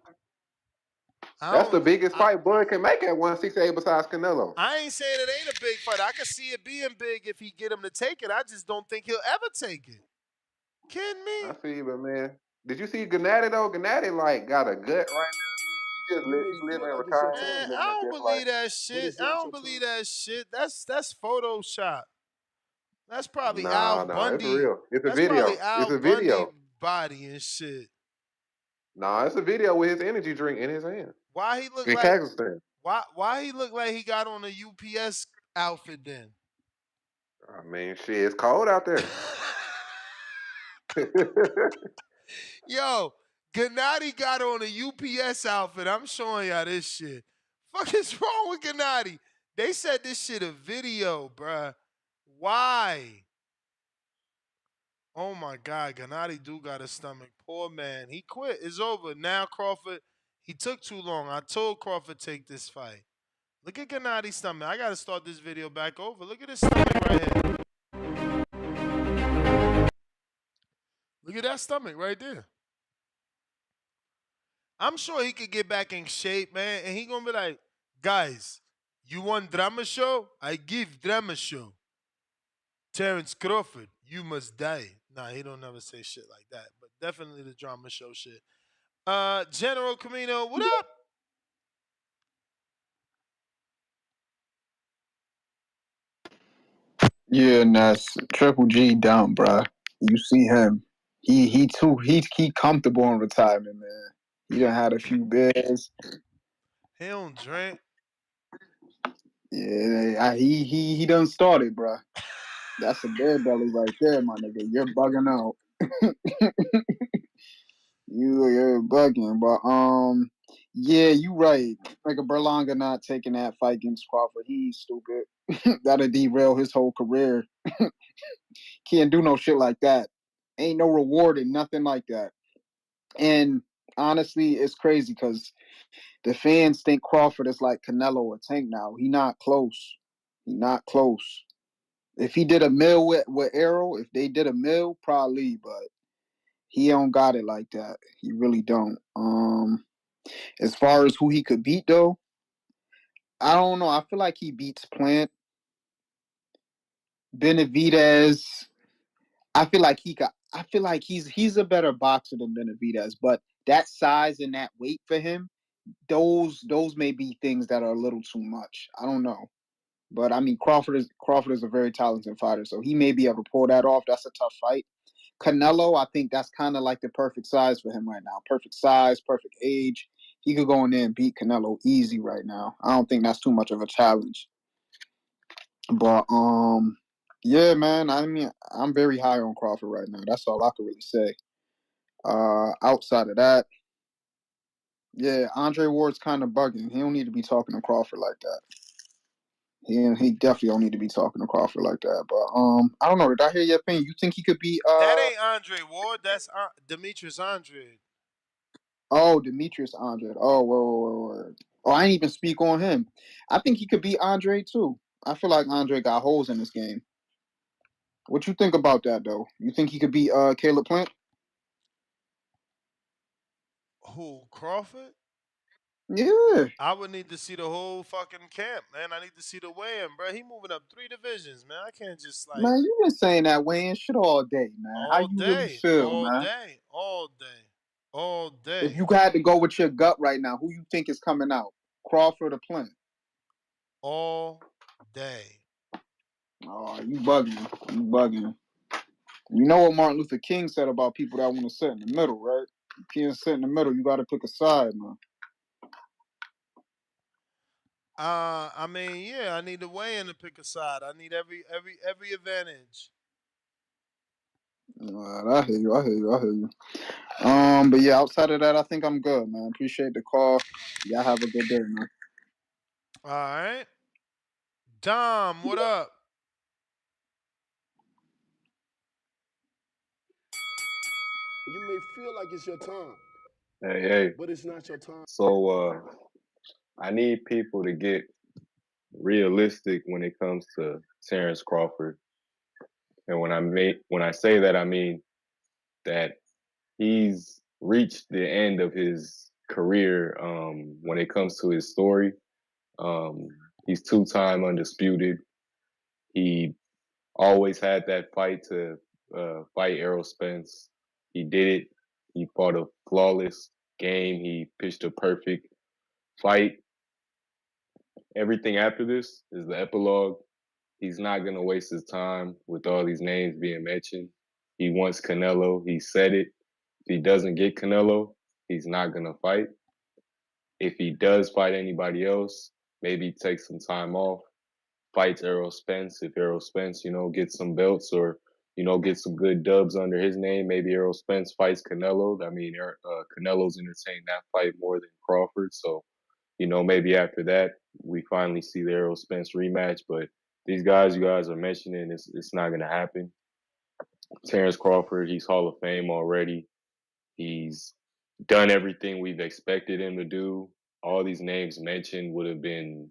I That's don't. the biggest fight Bud can make at 168 besides Canelo. I ain't saying it ain't a big fight. I can see it being big if he get him to take it. I just don't think he'll ever take it. Kidding I me? see, but man, did you see Gennady though? Gennady like got a gut right now. You may He feel living in like it's your retirement. Man, He time, I living a don't good life. believe that but shit. it's I not don't your believe time. that shit. That's Photoshop. That's probably Al Nah, it's Bundy. real. It's a That's probably video. It's Al a Bundy video. body and shit. Nah, it's a video with his energy drink in his hand Why he look in like Kazakhstan. why he look like he got on a UPS outfit then? I mean, shit, it's cold out there. Yo, Gennady got on a UPS outfit. I'm showing y'all this shit. Fuck is wrong with Gennady? They said this shit a video, bruh. Why? Oh my God, Gennady do got a stomach. Poor man. He quit. It's over. Now Crawford, he took too long. I told Crawford take this fight. Look at Gennady's stomach. I gotta start this video back over. Look at his stomach right here. Look at that stomach right there. I'm sure he could get back in shape, man, and he gonna be like, guys, you want drama show? I give drama show. Terence Crawford, you must die. Nah, he don't never say shit like that, but definitely the drama show shit. General Camino, what up? Yeah, and that's Triple G down, bruh. You see him. He comfortable in retirement, man. He done had a few beers. He don't drink. Yeah, he done started, bruh. That's a bear belly right there, my nigga. You're bugging out. You're bugging, but yeah, you right. Like a Berlanga not taking that fight against Crawford. He's stupid. That'll derail his whole career. Can't do no shit like that. Ain't no reward and nothing like that. And honestly, it's crazy because the fans think Crawford is like Canelo or Tank now. He not close. He not close. If he did a mill with Arrow, if they did a mill, probably, but he don't got it like that. He really don't. As far as who he could beat though, I don't know. I feel like he beats Plant. Benavidez, I feel like he got. I feel like he's a better boxer than Benavidez, but that size and that weight for him, those may be things that are a little too much. I don't know, but I mean Crawford is a very talented fighter, so he may be able to pull that off. That's a tough fight. Canelo, I think that's kind of like the perfect size for him right now. Perfect size, perfect age. He could go in there and beat Canelo easy right now. I don't think that's too much of a challenge. But yeah, man. I mean, I'm very high on Crawford right now. That's all I can really say. Outside of that, yeah, Andre Ward's kind of bugging. He don't need to be talking to Crawford like that. He definitely don't need to be talking to Crawford like that. But I don't know. Did I hear your opinion? You think he could be That ain't Andre Ward. That's Demetrius Andrade. Oh, Demetrius Andrade. Oh, whoa. Oh, I ain't even speak on him. I think he could beat Andre too. I feel like Andre got holes in this game. What you think about that though? You think he could beat Caleb Plant? Who, Crawford? Yeah. I would need to see the whole fucking camp, man. I need to see the weigh-in, bro. He moving up 3 divisions, man. I can't just like Man, you been saying that weighing shit all day, man. How all you really day, feel, all man? day, all day, all If day, you had to go with your gut right now, who you think is coming out? Crawford or Plant? all day. Oh, you bugging. You bugging. You know what Martin Luther King said about people that want to sit in the middle, right? You can't sit in the middle. You got to pick a side, man. I mean, yeah, I need the weigh-in to pick a side. I need every advantage. I hear you. I hear you. I hear you. But yeah, outside of that, I think I'm good, man. Appreciate the call. Y'all have a good day, man. All right, Dom, what up? You may feel like it's your time, Hey. but it's not your time. So I need people to get realistic when it comes to Terence Crawford. And when I say that, I mean that he's reached the end of his career when it comes to his story. He's 2-time undisputed. He always had that fight to fight Errol Spence. He did it. He fought a flawless game. He pitched a perfect fight. Everything after this is the epilogue. He's not going to waste his time with all these names being mentioned. He wants Canelo. He said it. If he doesn't get Canelo, he's not going to fight. If he does fight anybody else, maybe take some time off, fights Errol Spence. If Errol Spence, gets some belts or, gets some good dubs under his name, maybe Errol Spence fights Canelo. I mean, Canelo's entertained that fight more than Crawford. So, maybe after that, we finally see the Errol Spence rematch. But these guys you guys are mentioning, it's not going to happen. Terence Crawford, he's Hall of Fame already. He's done everything we've expected him to do. All these names mentioned would have been,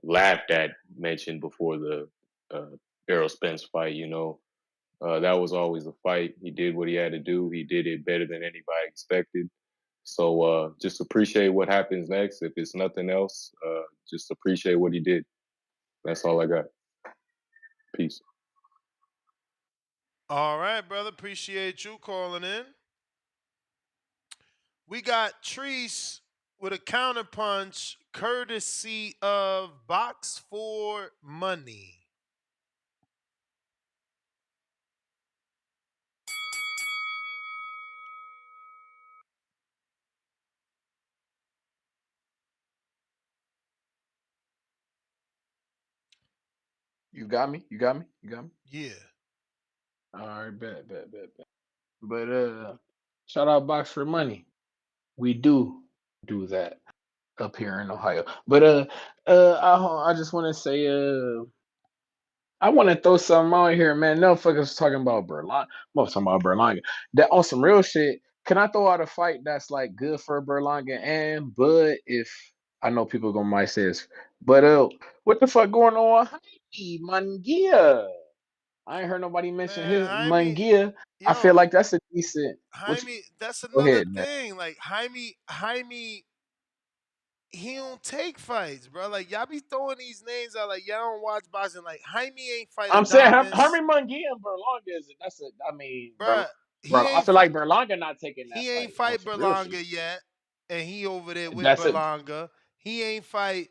laughed at, mentioned before the Errol Spence fight. That was always a fight. He did what he had to do. He did it better than anybody expected. So just appreciate what happens next. If it's nothing else, just appreciate what he did. That's all I got. Peace. All right, brother. Appreciate you calling in. We got Treese with a counterpunch courtesy of Box for Money. You got me. You got me. You got me. Yeah. All right, bet. But shout out Box for Money. We do that up here in Ohio. But I just want to say I want to throw something out here, man. No fuckers talking about Berlanga. I'm talking about Berlanga. That on some real shit. Can I throw out a fight that's like good for Berlanga and Bud? If I know people gonna might say this, but what the fuck going on? Hey, Mangia. I ain't heard nobody mention Man, his Jaime, Mangia. I feel yo, like that's a decent. What? Jaime, that's Go another ahead, man. thing. Like Jaime, he don't take fights, bro. Like y'all be throwing these names out like y'all don't watch boxing. Like Jaime ain't fight I'm saying Adamas, Herman Munguia and Berlanga is that's a. I mean, bro. I feel like Berlanga not taking that He ain't fight on fight some real shit. Berlanga yet, and he over there with That's it. Berlanga. He ain't fight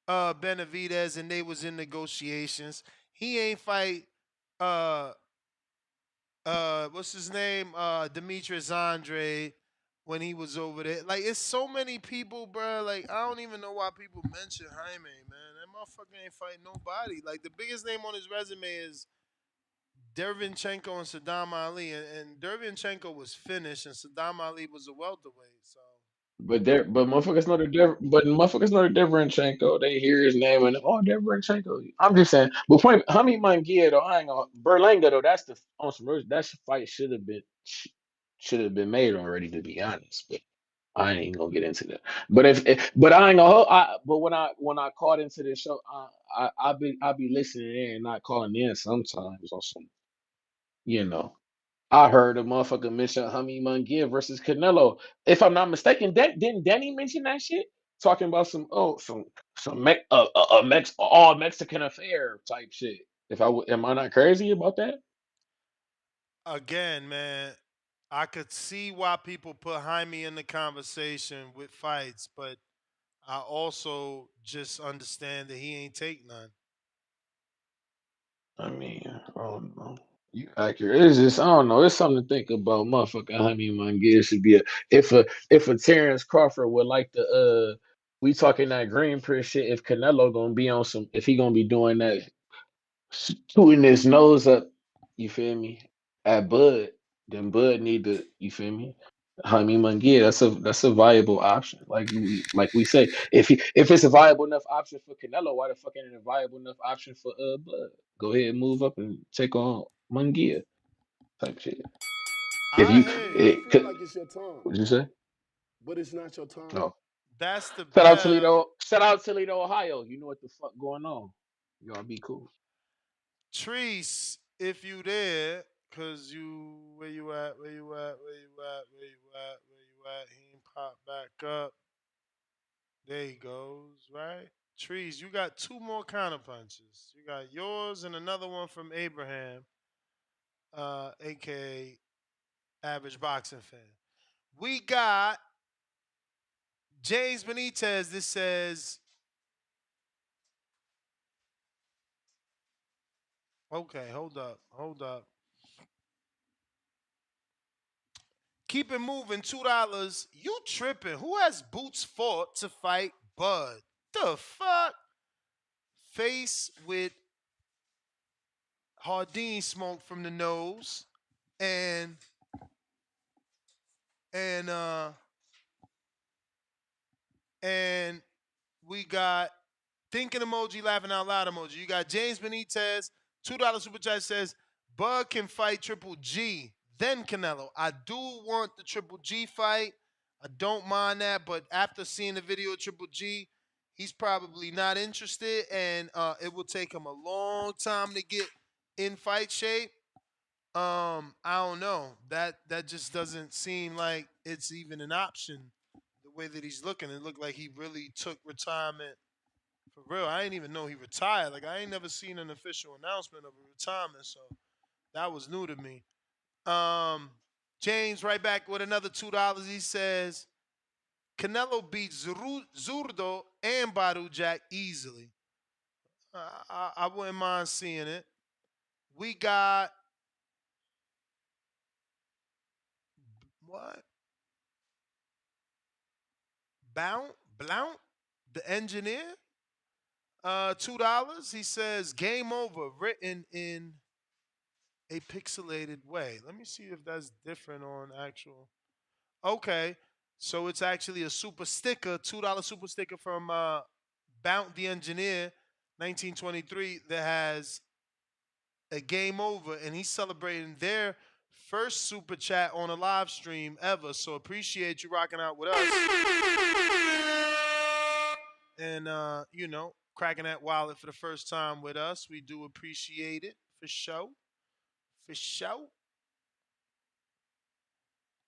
Benavidez, and they was in negotiations. He ain't fight uh what's his name Demetrius Andrade when he was over there. Like it's so many people, bro. Like I don't even know why people mention Jaime, man. That motherfucker ain't fighting nobody. Like the biggest name on his resume is Dervinchenko and Saddam Ali, and Dervinchenko was finished, and Saddam Ali was a welterweight. So But motherfuckers know the different. But motherfuckers know the Deverenchenko. They hear his name and Deverenchenko. I'm just saying. But point, Herman Munguia though, I ain't gonna Berlanga though. That's the on some real. That fight should have been. should have been made already, to be honest. But I ain't gonna get into that. But but I ain't gonna. But when I called into this show, I be listening in and not calling in sometimes on some, you know. I heard a motherfucker mention Hami Munguia versus Canelo. If I'm not mistaken, didn't Danny mention that shit? Talking about all Mexican affair type shit. Am I not crazy about that? Again, man, I could see why people put Jaime in the conversation with fights, but I also just understand that he ain't take none. I mean, I don't know. You accurate. It's just I don't know. It's something to think about. Motherfucker, Jaime Munguia should be if a Terence Crawford would like to we talking that green press shit. If Canelo gonna be on some, if he gonna be doing that, shooting his nose up, you feel me? At Bud, then Bud need to, you feel me? Jaime Munguia, that's a viable option. Like we say, if it's a viable enough option for Canelo, why the fuck ain't it a viable enough option for Bud? Go ahead and move up and take on Munguia type shit. If I you, hear You you. may feel like it's your time, what'd you say? but it's not your time. No. That's the Shout out better. Toledo. Shout out Toledo, Ohio. You know what the fuck going on? Y'all be cool. Treese, if you there, cause you where you at, where you at, where you at, where you at, where you at, he ain't pop back up. There he goes, right? Trees, you got two more counter punches. You got yours and another one from Abraham, aka Average Boxing Fan. We got James Benitez. This says, okay, hold up. Keep it moving, $2. You tripping. Who has boots fought to fight Bud? The fuck? Face with Hardin smoke from the nose. And and uh and we got thinking emoji, laughing out loud emoji. You got James Benitez, $2 super chat says, Bud can fight Triple G, then Canelo. I do want the Triple G fight. I don't mind that, but after seeing the video of Triple G, he's probably not interested, and it will take him a long time to get in fight shape. I don't know. That just doesn't seem like it's even an option. The way that he's looking, it looked like he really took retirement for real. I didn't even know he retired. Like I ain't never seen an official announcement of a retirement, so that was new to me. Um, James right back with another $2. He says Canelo beats Zurdo and Badu Jack easily. I wouldn't mind seeing it. We got what? Blount, the engineer. $2. He says game over, written in a pixelated way. Let me see if that's different on actual. Okay, so it's actually a super sticker, $2 super sticker from Bount the Engineer, 1923, that has a game over, and he's celebrating their first super chat on a live stream ever. So appreciate you rocking out with us, and cracking that wallet for the first time with us. We do appreciate it for sure, for sure.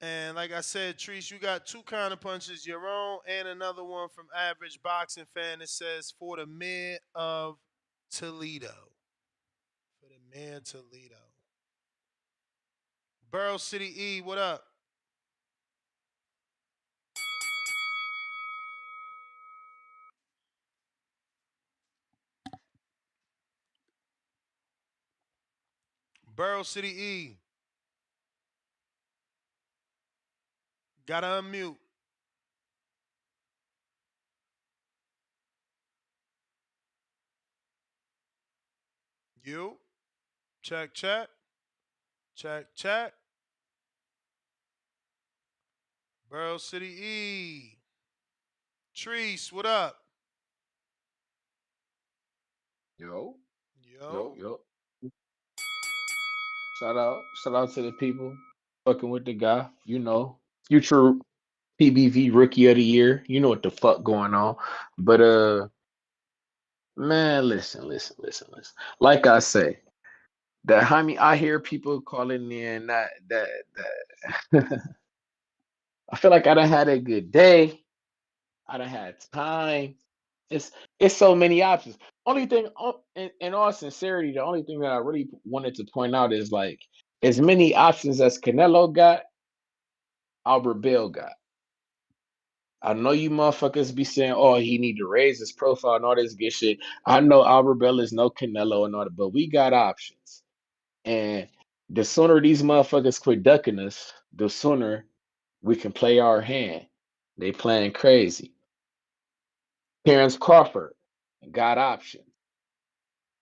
And like I said, Treese, you got two counter punches, your own and another one from Average Boxing Fan that says for the mayor of Toledo. For the mayor of Toledo. Borough City E, what up? Borough City E. Gotta unmute. You? Check, check. Check, check. Borough City E. Treese, what up? Yo, yo, Yo. yo. Shout out to the people. fucking with the guy. You know, future PBV Rookie of the Year. You know what the fuck going on. But man, listen. Like I say, that I hear people calling in that I feel like I done had a good day. I done had time. It's it's so many options. Only thing, in all sincerity, the only thing that I really wanted to point out is like as many options as Canelo got, Albert Bell got. I know you motherfuckers be saying, "Oh, he need to raise his profile and all this good shit." I know Albert Bell is no Canelo and all that, but we got options. And the sooner these motherfuckers quit ducking us, the sooner we can play our hand. They playing crazy. Terence Crawford got options.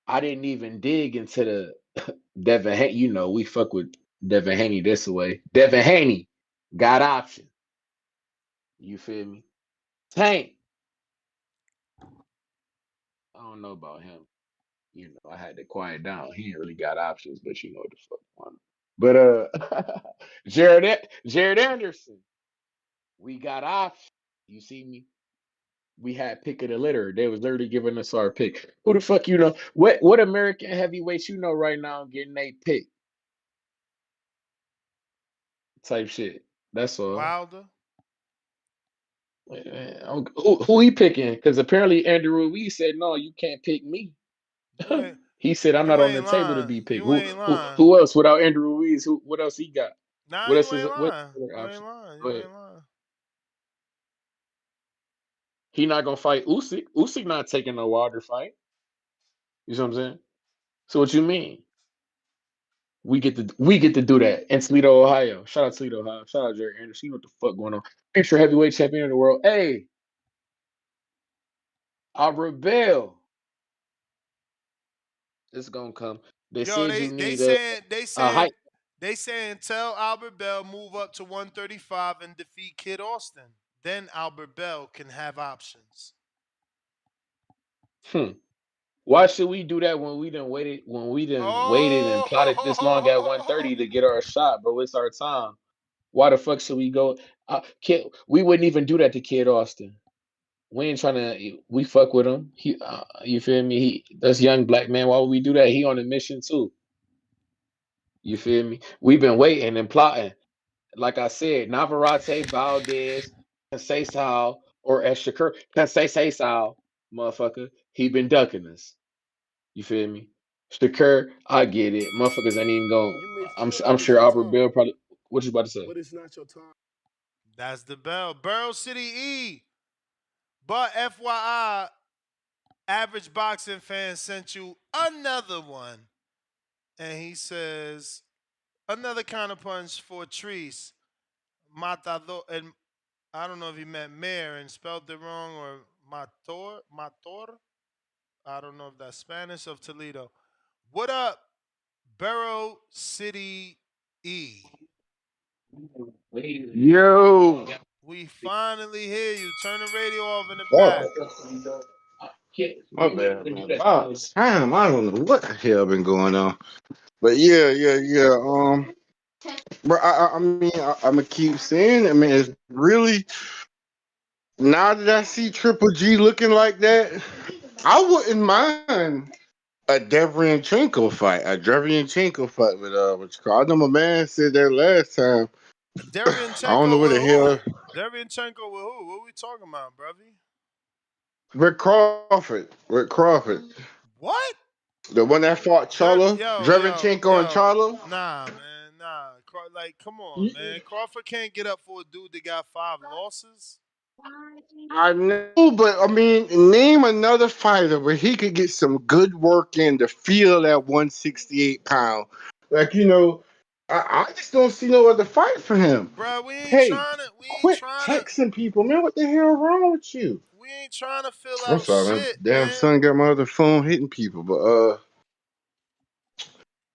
I didn't even dig into the Devin Haney. You know, we fuck with Devin Haney this way. Devin Haney got options. You feel me? Tank, I don't know about him. You know, I had to quiet down. He ain't really got options, but you know what the fuck. But Jared Anderson, we got options. You see me? We had pick of the litter. They was literally giving us our pick. Who the fuck you know? What American heavyweights you know right now getting a pick type shit? That's all. Wilder. Who he picking? Because apparently Andrew Ruiz said no, you can't pick me. You ain't He said I'm not you on the ain't table to lying. be picked. You ain't lying. Who else without Andrew Ruiz? What else he got? Nah, What else you is ain't what lying. other You ain't option? lying. Go You ahead. ain't lying. He not gonna fight Usyk. Usyk not taking no Wilder fight. You know what I'm saying? So what you mean? We get to do that in Toledo, Ohio. Shout out Toledo, Ohio. Shout out Jerry Anderson. You know what the fuck going on? Future heavyweight champion of the world. Hey, Albert Bell. It's gonna come. They Yo, said they you they need saying they a saying height. they saying tell Albert Bell move up to 135 and defeat Kid Austin. Then Albert Bell can have options. Hmm. Why should we do that when we done waited and plotted this long at Oh, 130 to get our shot, bro? It's our time. Why the fuck should we go? We wouldn't even do that to Kid Austin. We ain't trying to. We fuck with him. You feel me? That's young black man. Why would we do that? He on a mission too. You feel me? We've been waiting and plotting. Like I said, Navarrete, Valdez, Conceição, or Shakur. Conceição, motherfucker. He been ducking us. You feel me? Shakur, I get it. Motherfuckers ain't even going. You may I'm feel I'm like it's sure your Albert time, Bill probably. What you about to say? but it's not your time. that's the bell. Burrow City E. But FYI, average boxing fan sent you another one. And he says, another counterpunch for Treese. Matador. And I don't know if he meant mayor and spelled it wrong or Mator. I don't know if that's Spanish of Toledo. What up, Burrow City E? Yo, We finally hear you. Turn the radio off in the fuck. back. My bad, man. About time. I don't know what the hell been going on, but yeah. But I mean, I'm gonna keep saying. I mean, it's really now that I see Triple G looking like that, I wouldn't mind a Deverenchenko fight. A Deverenchenko fight with I know my man said that last time. I don't know Derevyanchenko where with the hell who? Derevyanchenko with who? What are we talking about, brother? Rick Crawford. Rick Crawford. What? The one that fought Charlo, Drevenchenko and Yo. Charlo. Nah, man, nah. Like, come on, man. Crawford can't get up for a dude that got 5 losses. I know, but I mean, name another fighter where he could get some good work in to feel that 168 pound. Like, I just don't see no other fight for him. Bruh, we ain't Hey, trying to. We ain't quit trying to. texting people, man. What the hell wrong with you? We ain't trying to fill I'm out sorry, man. shit, Damn man. son got my other phone hitting people, but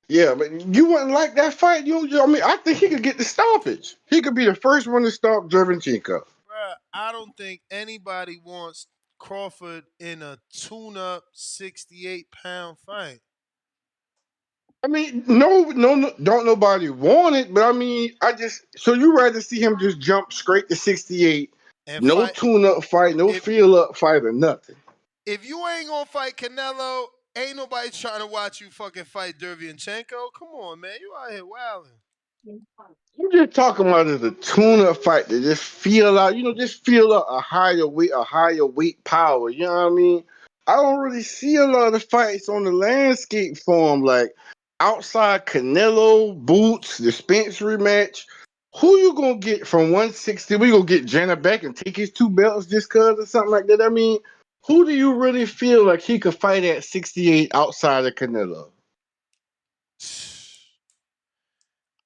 yeah, but you wouldn't like that fight. I mean, I think he could get the stoppage. He could be the first one to stop Drevenchenko. Bruh, I don't think anybody wants Crawford in a tune-up 68-pound fight. I mean, no, don't nobody want it, but I mean, so you rather see him just jump straight to 68, And no fight tune-up fight, no if feel-up fight or nothing. if you ain't gonna fight Canelo, ain't nobody trying to watch you fucking fight Derevyanchenko. Come on, man, you out here wilding. I'm just talking about as a tune-up fight to just feel out, just feel a higher weight power. You know what I mean? I don't really see a lot of fights on the landscape for him, like outside Canelo, Boots, the Spence rematch. Who you gonna get from 160? We gonna get Jenna back and take his 2 belts just cause or something like that? I mean, who do you really feel like he could fight at 68 outside of Canelo?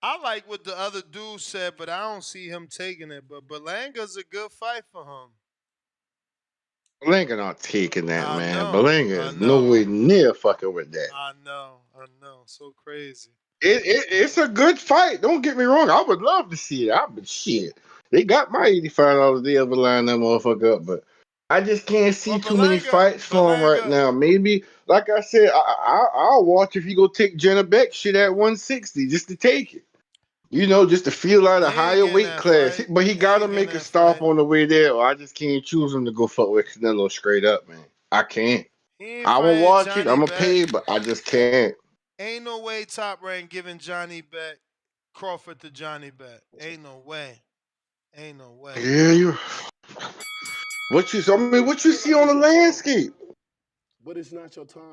I like what the other dude said, but I don't see him taking it. But Belanga's a good fight for him. Belanga not taking that, I man. know, Belanga I is know, nowhere near fucking with that. I know. So crazy. It's a good fight. Don't get me wrong. I would love to see it. Shit. They got my $85 the other line that motherfucker up, but I just can't see Well, too many fights for him right now. Maybe, like I said, I'll watch if he go take Jenna Beck shit at 160 just to take it. Just to feel out a He ain't higher getting weight that class. fight. But he He got to ain't getting make a that stop fight. on the way there, or I just can't choose him to go fuck with Canelo straight up, man. I can't. He ain't I'm gonna fighting watch it. Johnny I'm gonna Beck. pay, but I just can't. Ain't no way Top Rank giving Johnny Beck Crawford to Johnny Beck. Ain't no way. Ain't no way. Yeah, you. What you see on the landscape? But it's not your time.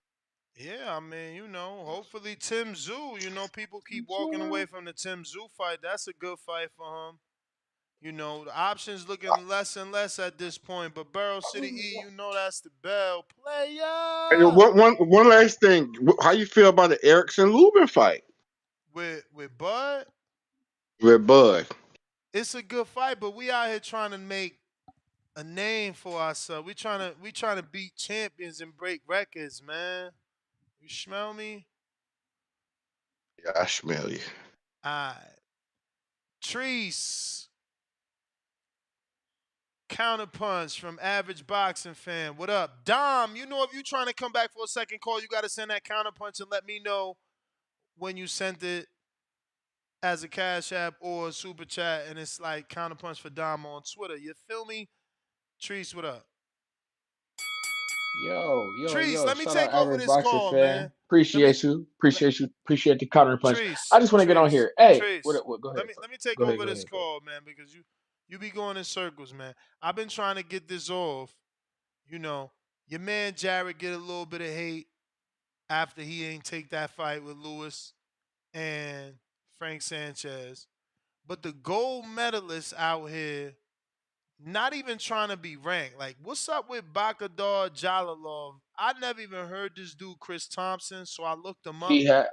Yeah, I mean, hopefully Tim Zoo, people keep walking away from the Tim Zoo fight. That's a good fight for him. The options looking less and less at this point. But Barrow City E, that's the bell. And Player one last thing. How you feel about the Erickson Lubin fight with Bud. with Bud? It's a good fight, but we out here trying to make a name for ourselves. We trying to beat champions and break records, man. You smell me? Yeah, I smell you. Alright. Treese. Counterpunch from Average Boxing Fan. What up? Dom, if you trying to come back for a second call, you got to send that counterpunch and let me know when you sent it as a Cash App or a Super Chat. And it's like counterpunch for Dom on Twitter. You feel me? Treese, what up? Treese, let me Shout out take over average this boxer call, man. fan. Let me, Appreciate you. let, Appreciate the counter punch. I Treese, just want to get on Treese, here. Hey, Treese. what go ahead. Let me take Go ahead, over go this ahead, bro. call, man, because you be going in circles, man. I've been trying to get this off. Your man Jared get a little bit of hate after he ain't take that fight with Lewis and Frank Sanchez. But the gold medalists out here not even trying to be ranked. Like, what's up with Bakadar Jalalov? I never even heard this dude, Chris Thompson, so I looked him up. He had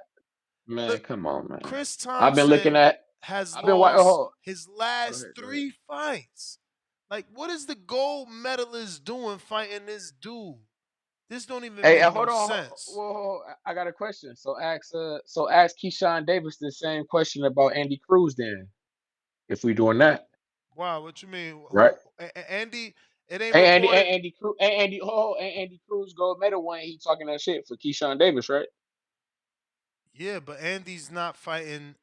Look, man, come on, man. Chris I've been looking Thompson at. has I've been watching. lost Oh, his go last ahead, go ahead. 3 fights. Like, what is the gold medalist doing fighting this dude? This don't even Hey, make no hold on. sense. Whoa, I got a question. So ask Keyshawn Davis the same question about Andy Cruz then, if we doing that, Wow, what you mean? right? Andy, it ain't And Andy, reported. and Andy Cruz, and Andy Cruz gold medal one. He talking that shit for Keyshawn Davis, right? Yeah, but Andy's not fighting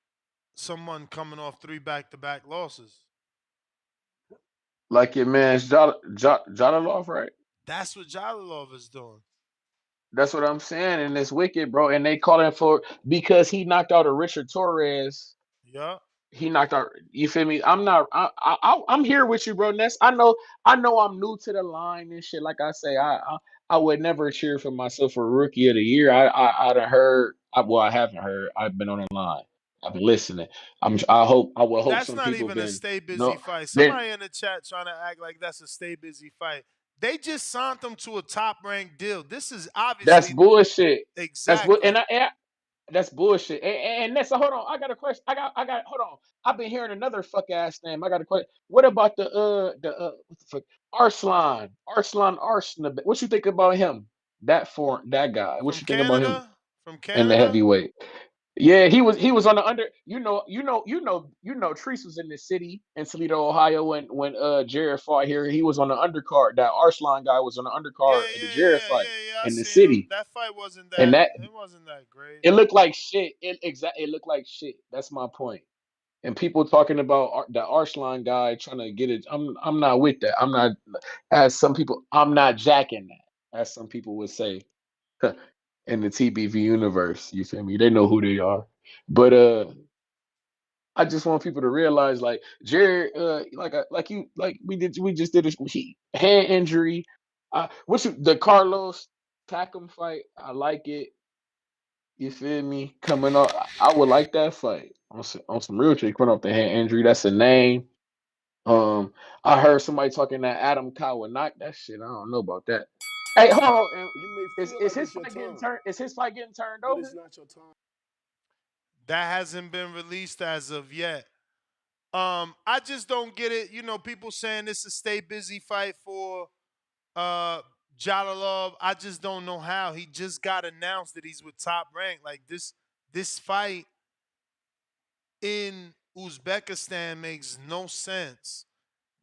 someone coming off 3 back-to-back losses. Like your man's Jadalov, right? That's what Jalalov is doing. That's what I'm saying, and it's wicked, bro. And they calling for because he knocked out a Richard Torres. Yeah. He knocked out. You feel me? I'm not. I'm here with you, bro. Ness. I know. I'm new to the line and shit. Like I say, I would never cheer for myself for Rookie of the Year. I done heard. Well, I haven't heard. I've been on the line. I've been listening. I will hope That's some not people even a been stay busy no. fight. Then Somebody in the chat trying to act like that's a stay busy fight. They just signed them to a top ranked deal. This is that's obviously bullshit. That's what. exactly. That's bullshit. And that's hold on. I got a question. I got hold on. I've been hearing another fuck ass name. I got a question. What about what the fuck? Arslan. What you think about him? That guy. What From you think about him Canada? From in the Canada? heavyweight? Yeah, he was on the under. Treese was in the city in Toledo, Ohio when Jared fought here. He was on the undercard. That Arslan guy was on the Yeah, undercard of the yeah, Jared yeah, fight yeah, yeah. I in the seen him. city, That fight wasn't and that. that It wasn't that great. it looked like shit. It looked like shit. That's my point. And people talking about the Arslan guy trying to get it. I'm not with that. I'm not, as some people. I'm not jacking that, as some people would say in the TBV universe. You feel me? They know who they are. But I just want people to realize, like Jared, we just did a hand injury. What's the Carlos Takam fight? I like it. You feel me? Coming up, I would like that fight on some real shit. Coming off the hand injury, that's a name. I heard somebody talking that Adam Kyle would knock that shit. I don't know about that. Hey, hold on. You may feel Is like his it's your fight getting time, turned? Is his fight getting turned but it's over? not your time. That hasn't been released as of yet. I just don't get it. You know, people saying this is a stay busy fight for uh Jalalov. I just don't know how. He just got announced that he's with Top Rank. Like this fight in Uzbekistan makes no sense.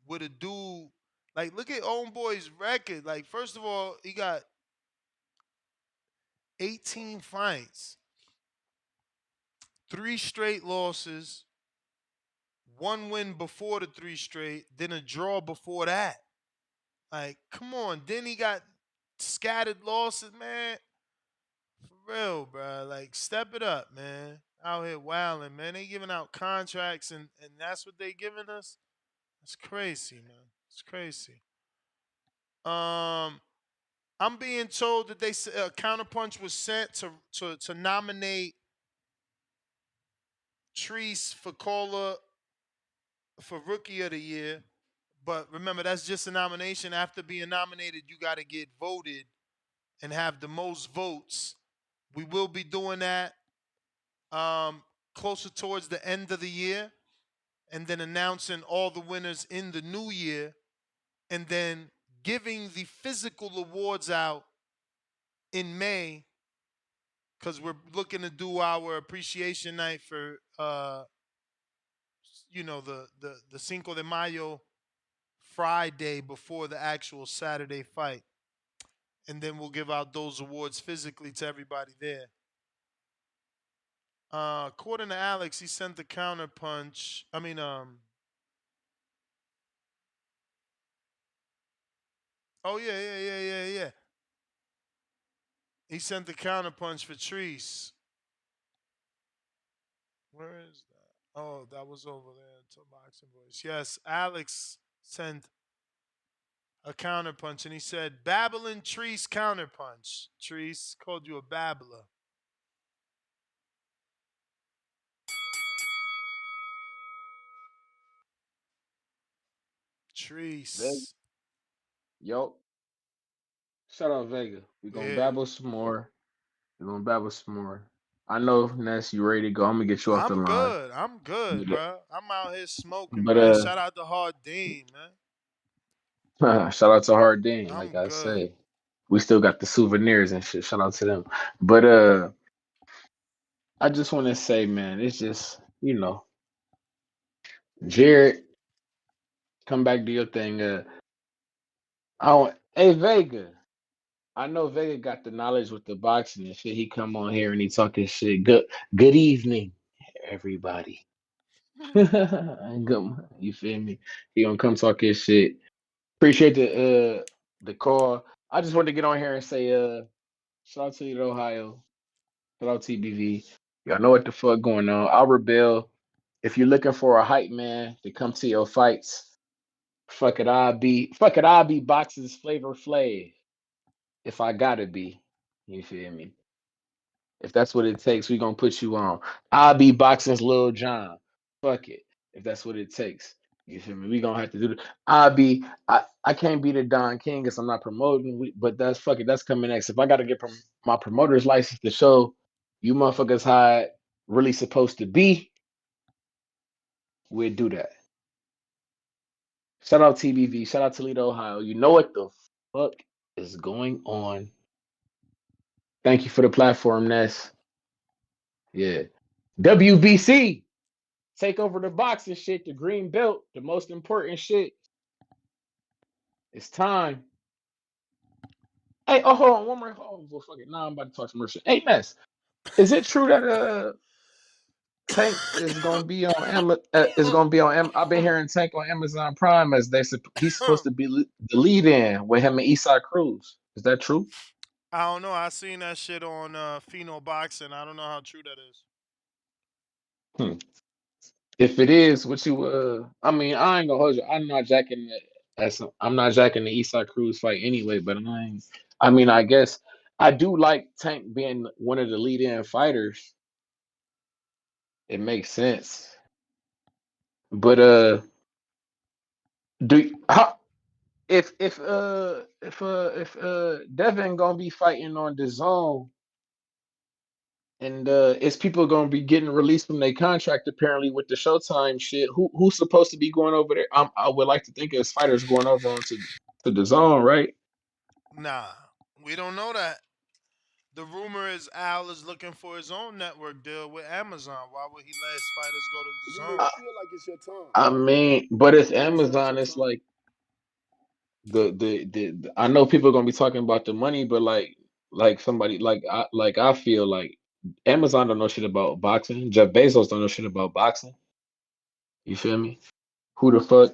With a dude, like, look at Homeboy's record. Like, first of all, he got 18 fights, 3 straight losses, 1 win before the 3 straight, then a draw before that. Like, come on. Then he got scattered losses, man. For real, bro. Like, step it up, man. Out here wilding, man. They giving out contracts and that's what they giving us. It's crazy, man. It's crazy. Um, I'm being told that counterpunch was sent to nominate Treese for Cola for Rookie of the Year. But remember, that's just a nomination. After being nominated, you got to get voted and have the most votes. We will be doing that closer towards the end of the year, and then announcing all the winners in the new year, and then giving the physical awards out in May, because we're looking to do our appreciation night for the Cinco de Mayo Friday before the actual Saturday fight, and then we'll give out those awards physically to everybody there. According to Alex, he sent the counter punch. Oh yeah, yeah, yeah, yeah, yeah. He sent the counter punch for Treese. Where is that? Oh, that was over there to Boxing Voice. Yes, Alex sent a counter punch, and he said, "Babbling Treese counter punch." Treese called you a babbler. Vega. Treese. Yo, shout out Vega. We gonna Yeah. babble some more. We're gonna babble some more. I know, Ness, you ready to go. I'm gonna get you off the I'm line. good. I'm good, But bro. I'm out here smoking, but, man. Shout out to Hard Dean, man. shout out to Hard Dean. Like I'm I good. say, we still got the souvenirs and shit. Shout out to them. But I just want to say, man, it's just Jared, come back to your thing. Hey Vega. I know Vega got the knowledge with the boxing and shit. He come on here and he talk his shit. Good evening, everybody. You feel me? He gonna come talk his shit. Appreciate the call. I just wanted to get on here and say shout out to you, Ohio. Shout out TBV. Y'all know what the fuck going on. I'll rebel. If you're looking for a hype man to come to your fights, I'll be boxing's Flavor Flav. If I gotta be. You feel me? If that's what it takes, we gonna put you on. I'll be boxing's Lil John. Fuck it. If that's what it takes. You feel me? We gonna have to do it. I can't be the Don King because I'm not promoting. But that's fuck it. That's coming next. If I gotta get my promoter's license to show you motherfuckers how it really supposed to be, we'll do that. Shout out TBV. Shout out Toledo, Ohio. You know what the fuck is going on. Thank you for the platform, Ness. Yeah. WBC. Take over the boxing shit, the green belt, the most important shit. It's time. Hey, oh, hold on, one more. Oh, well, fuck it. Now I'm about to talk some more shit. Hey, Mess, is it true that Tank is gonna be on is gonna be on I've been hearing Tank on Amazon Prime as he's supposed to be the lead in with him and Eastside Cruz. Is that true? I don't know. I seen that shit on Pheno Boxing. I don't know how true that is. Hmm. If it is, what you I mean, I ain't gonna hold you. I'm not jacking the Eastside Cruz fight anyway, but I mean, I guess I do like Tank being one of the lead in fighters. It makes sense. But do how if Devin gonna be fighting on the zone and it's people gonna be getting released from their contract apparently with the Showtime shit, who's supposed to be going over there? I would like to think it's fighters going over onto to the zone, right? Nah, we don't know that. The rumor is Al is looking for his own network deal with Amazon. Why would he let his fighters go to the Do zone? you I, feel like it's your time? I mean, but it's Do you feel it's Amazon. your It's time? like I know people are gonna be talking about the money, but like somebody I feel like Amazon don't know shit about boxing. Jeff Bezos don't know shit about boxing. You feel me? Who the fuck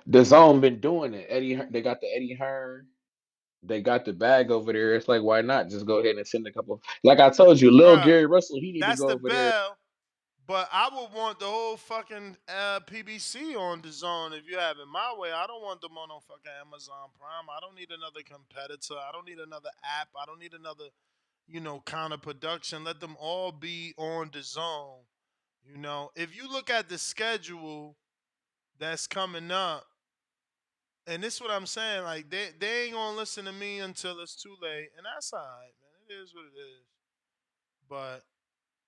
the zone been doing it. They got the Eddie Hearn. They got the bag over there. It's like why not just go ahead and send a couple. Like I told you, Lil Bruh, Gary Russell, he need to that's go the over there. bell. But I would want the whole fucking PBC on the zone if you have it my way. I don't want them on no fucking Amazon Prime. I don't need another competitor. I don't need another app. I don't need another, counter production. Let them all be on the zone. If you look at the schedule that's coming up, and this is what I'm saying, like they ain't gonna listen to me until it's too late, and that's alright, man. It is what it is. But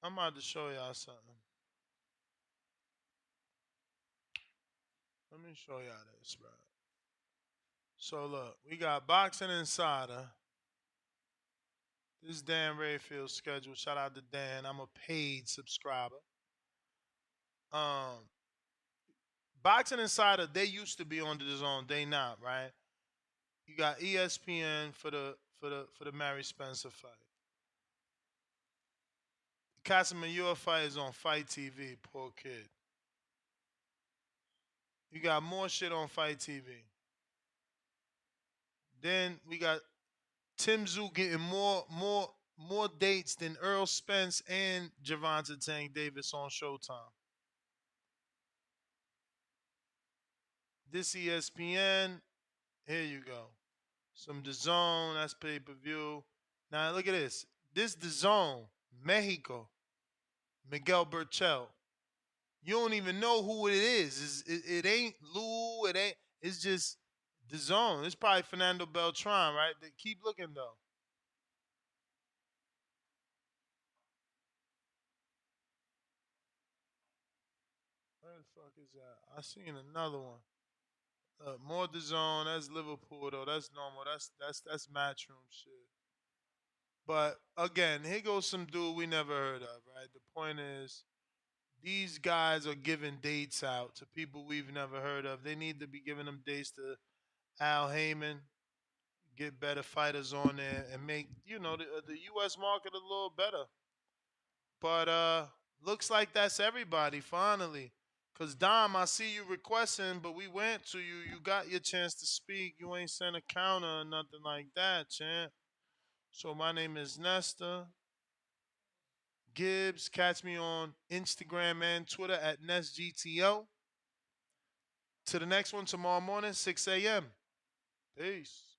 I'm about to show y'all something. Let me show y'all this, bro. So look, we got Boxing Insider. This is Dan Rayfield's schedule. Shout out to Dan. I'm a paid subscriber. Um, Boxing Insider, they used to be on the zone. They not, right? You got ESPN for the Mary Spencer fight. Casamigua fight is on Fight TV. Poor kid. You got more shit on Fight TV. Then we got Tim Zoo getting more dates than Earl Spence and Gervonta Tank Davis on Showtime. This ESPN, here you go. Some DAZN, that's pay per view. Now look at this. This DAZN, Mexico, Miguel Burchell. You don't even know who it is. It ain't Lou. It ain't. It's just DAZN. It's probably Fernando Beltran, right? Keep looking though. Where the fuck is that? I seen another one. More DAZN. That's Liverpool though. That's normal. That's matchroom shit. But again, here goes some dude we never heard of, right? The point is, these guys are giving dates out to people we've never heard of. They need to be giving them dates to Al Heyman, get better fighters on there, and make the U.S. market a little better. But looks like that's everybody finally. Cause Dom, I see you requesting, but we went to you. You got your chance to speak. You ain't sent a counter or nothing like that, champ. So my name is Nesta Gibbs. Catch me on Instagram and Twitter at NestGTO. To the next one tomorrow morning, 6 a.m. Peace.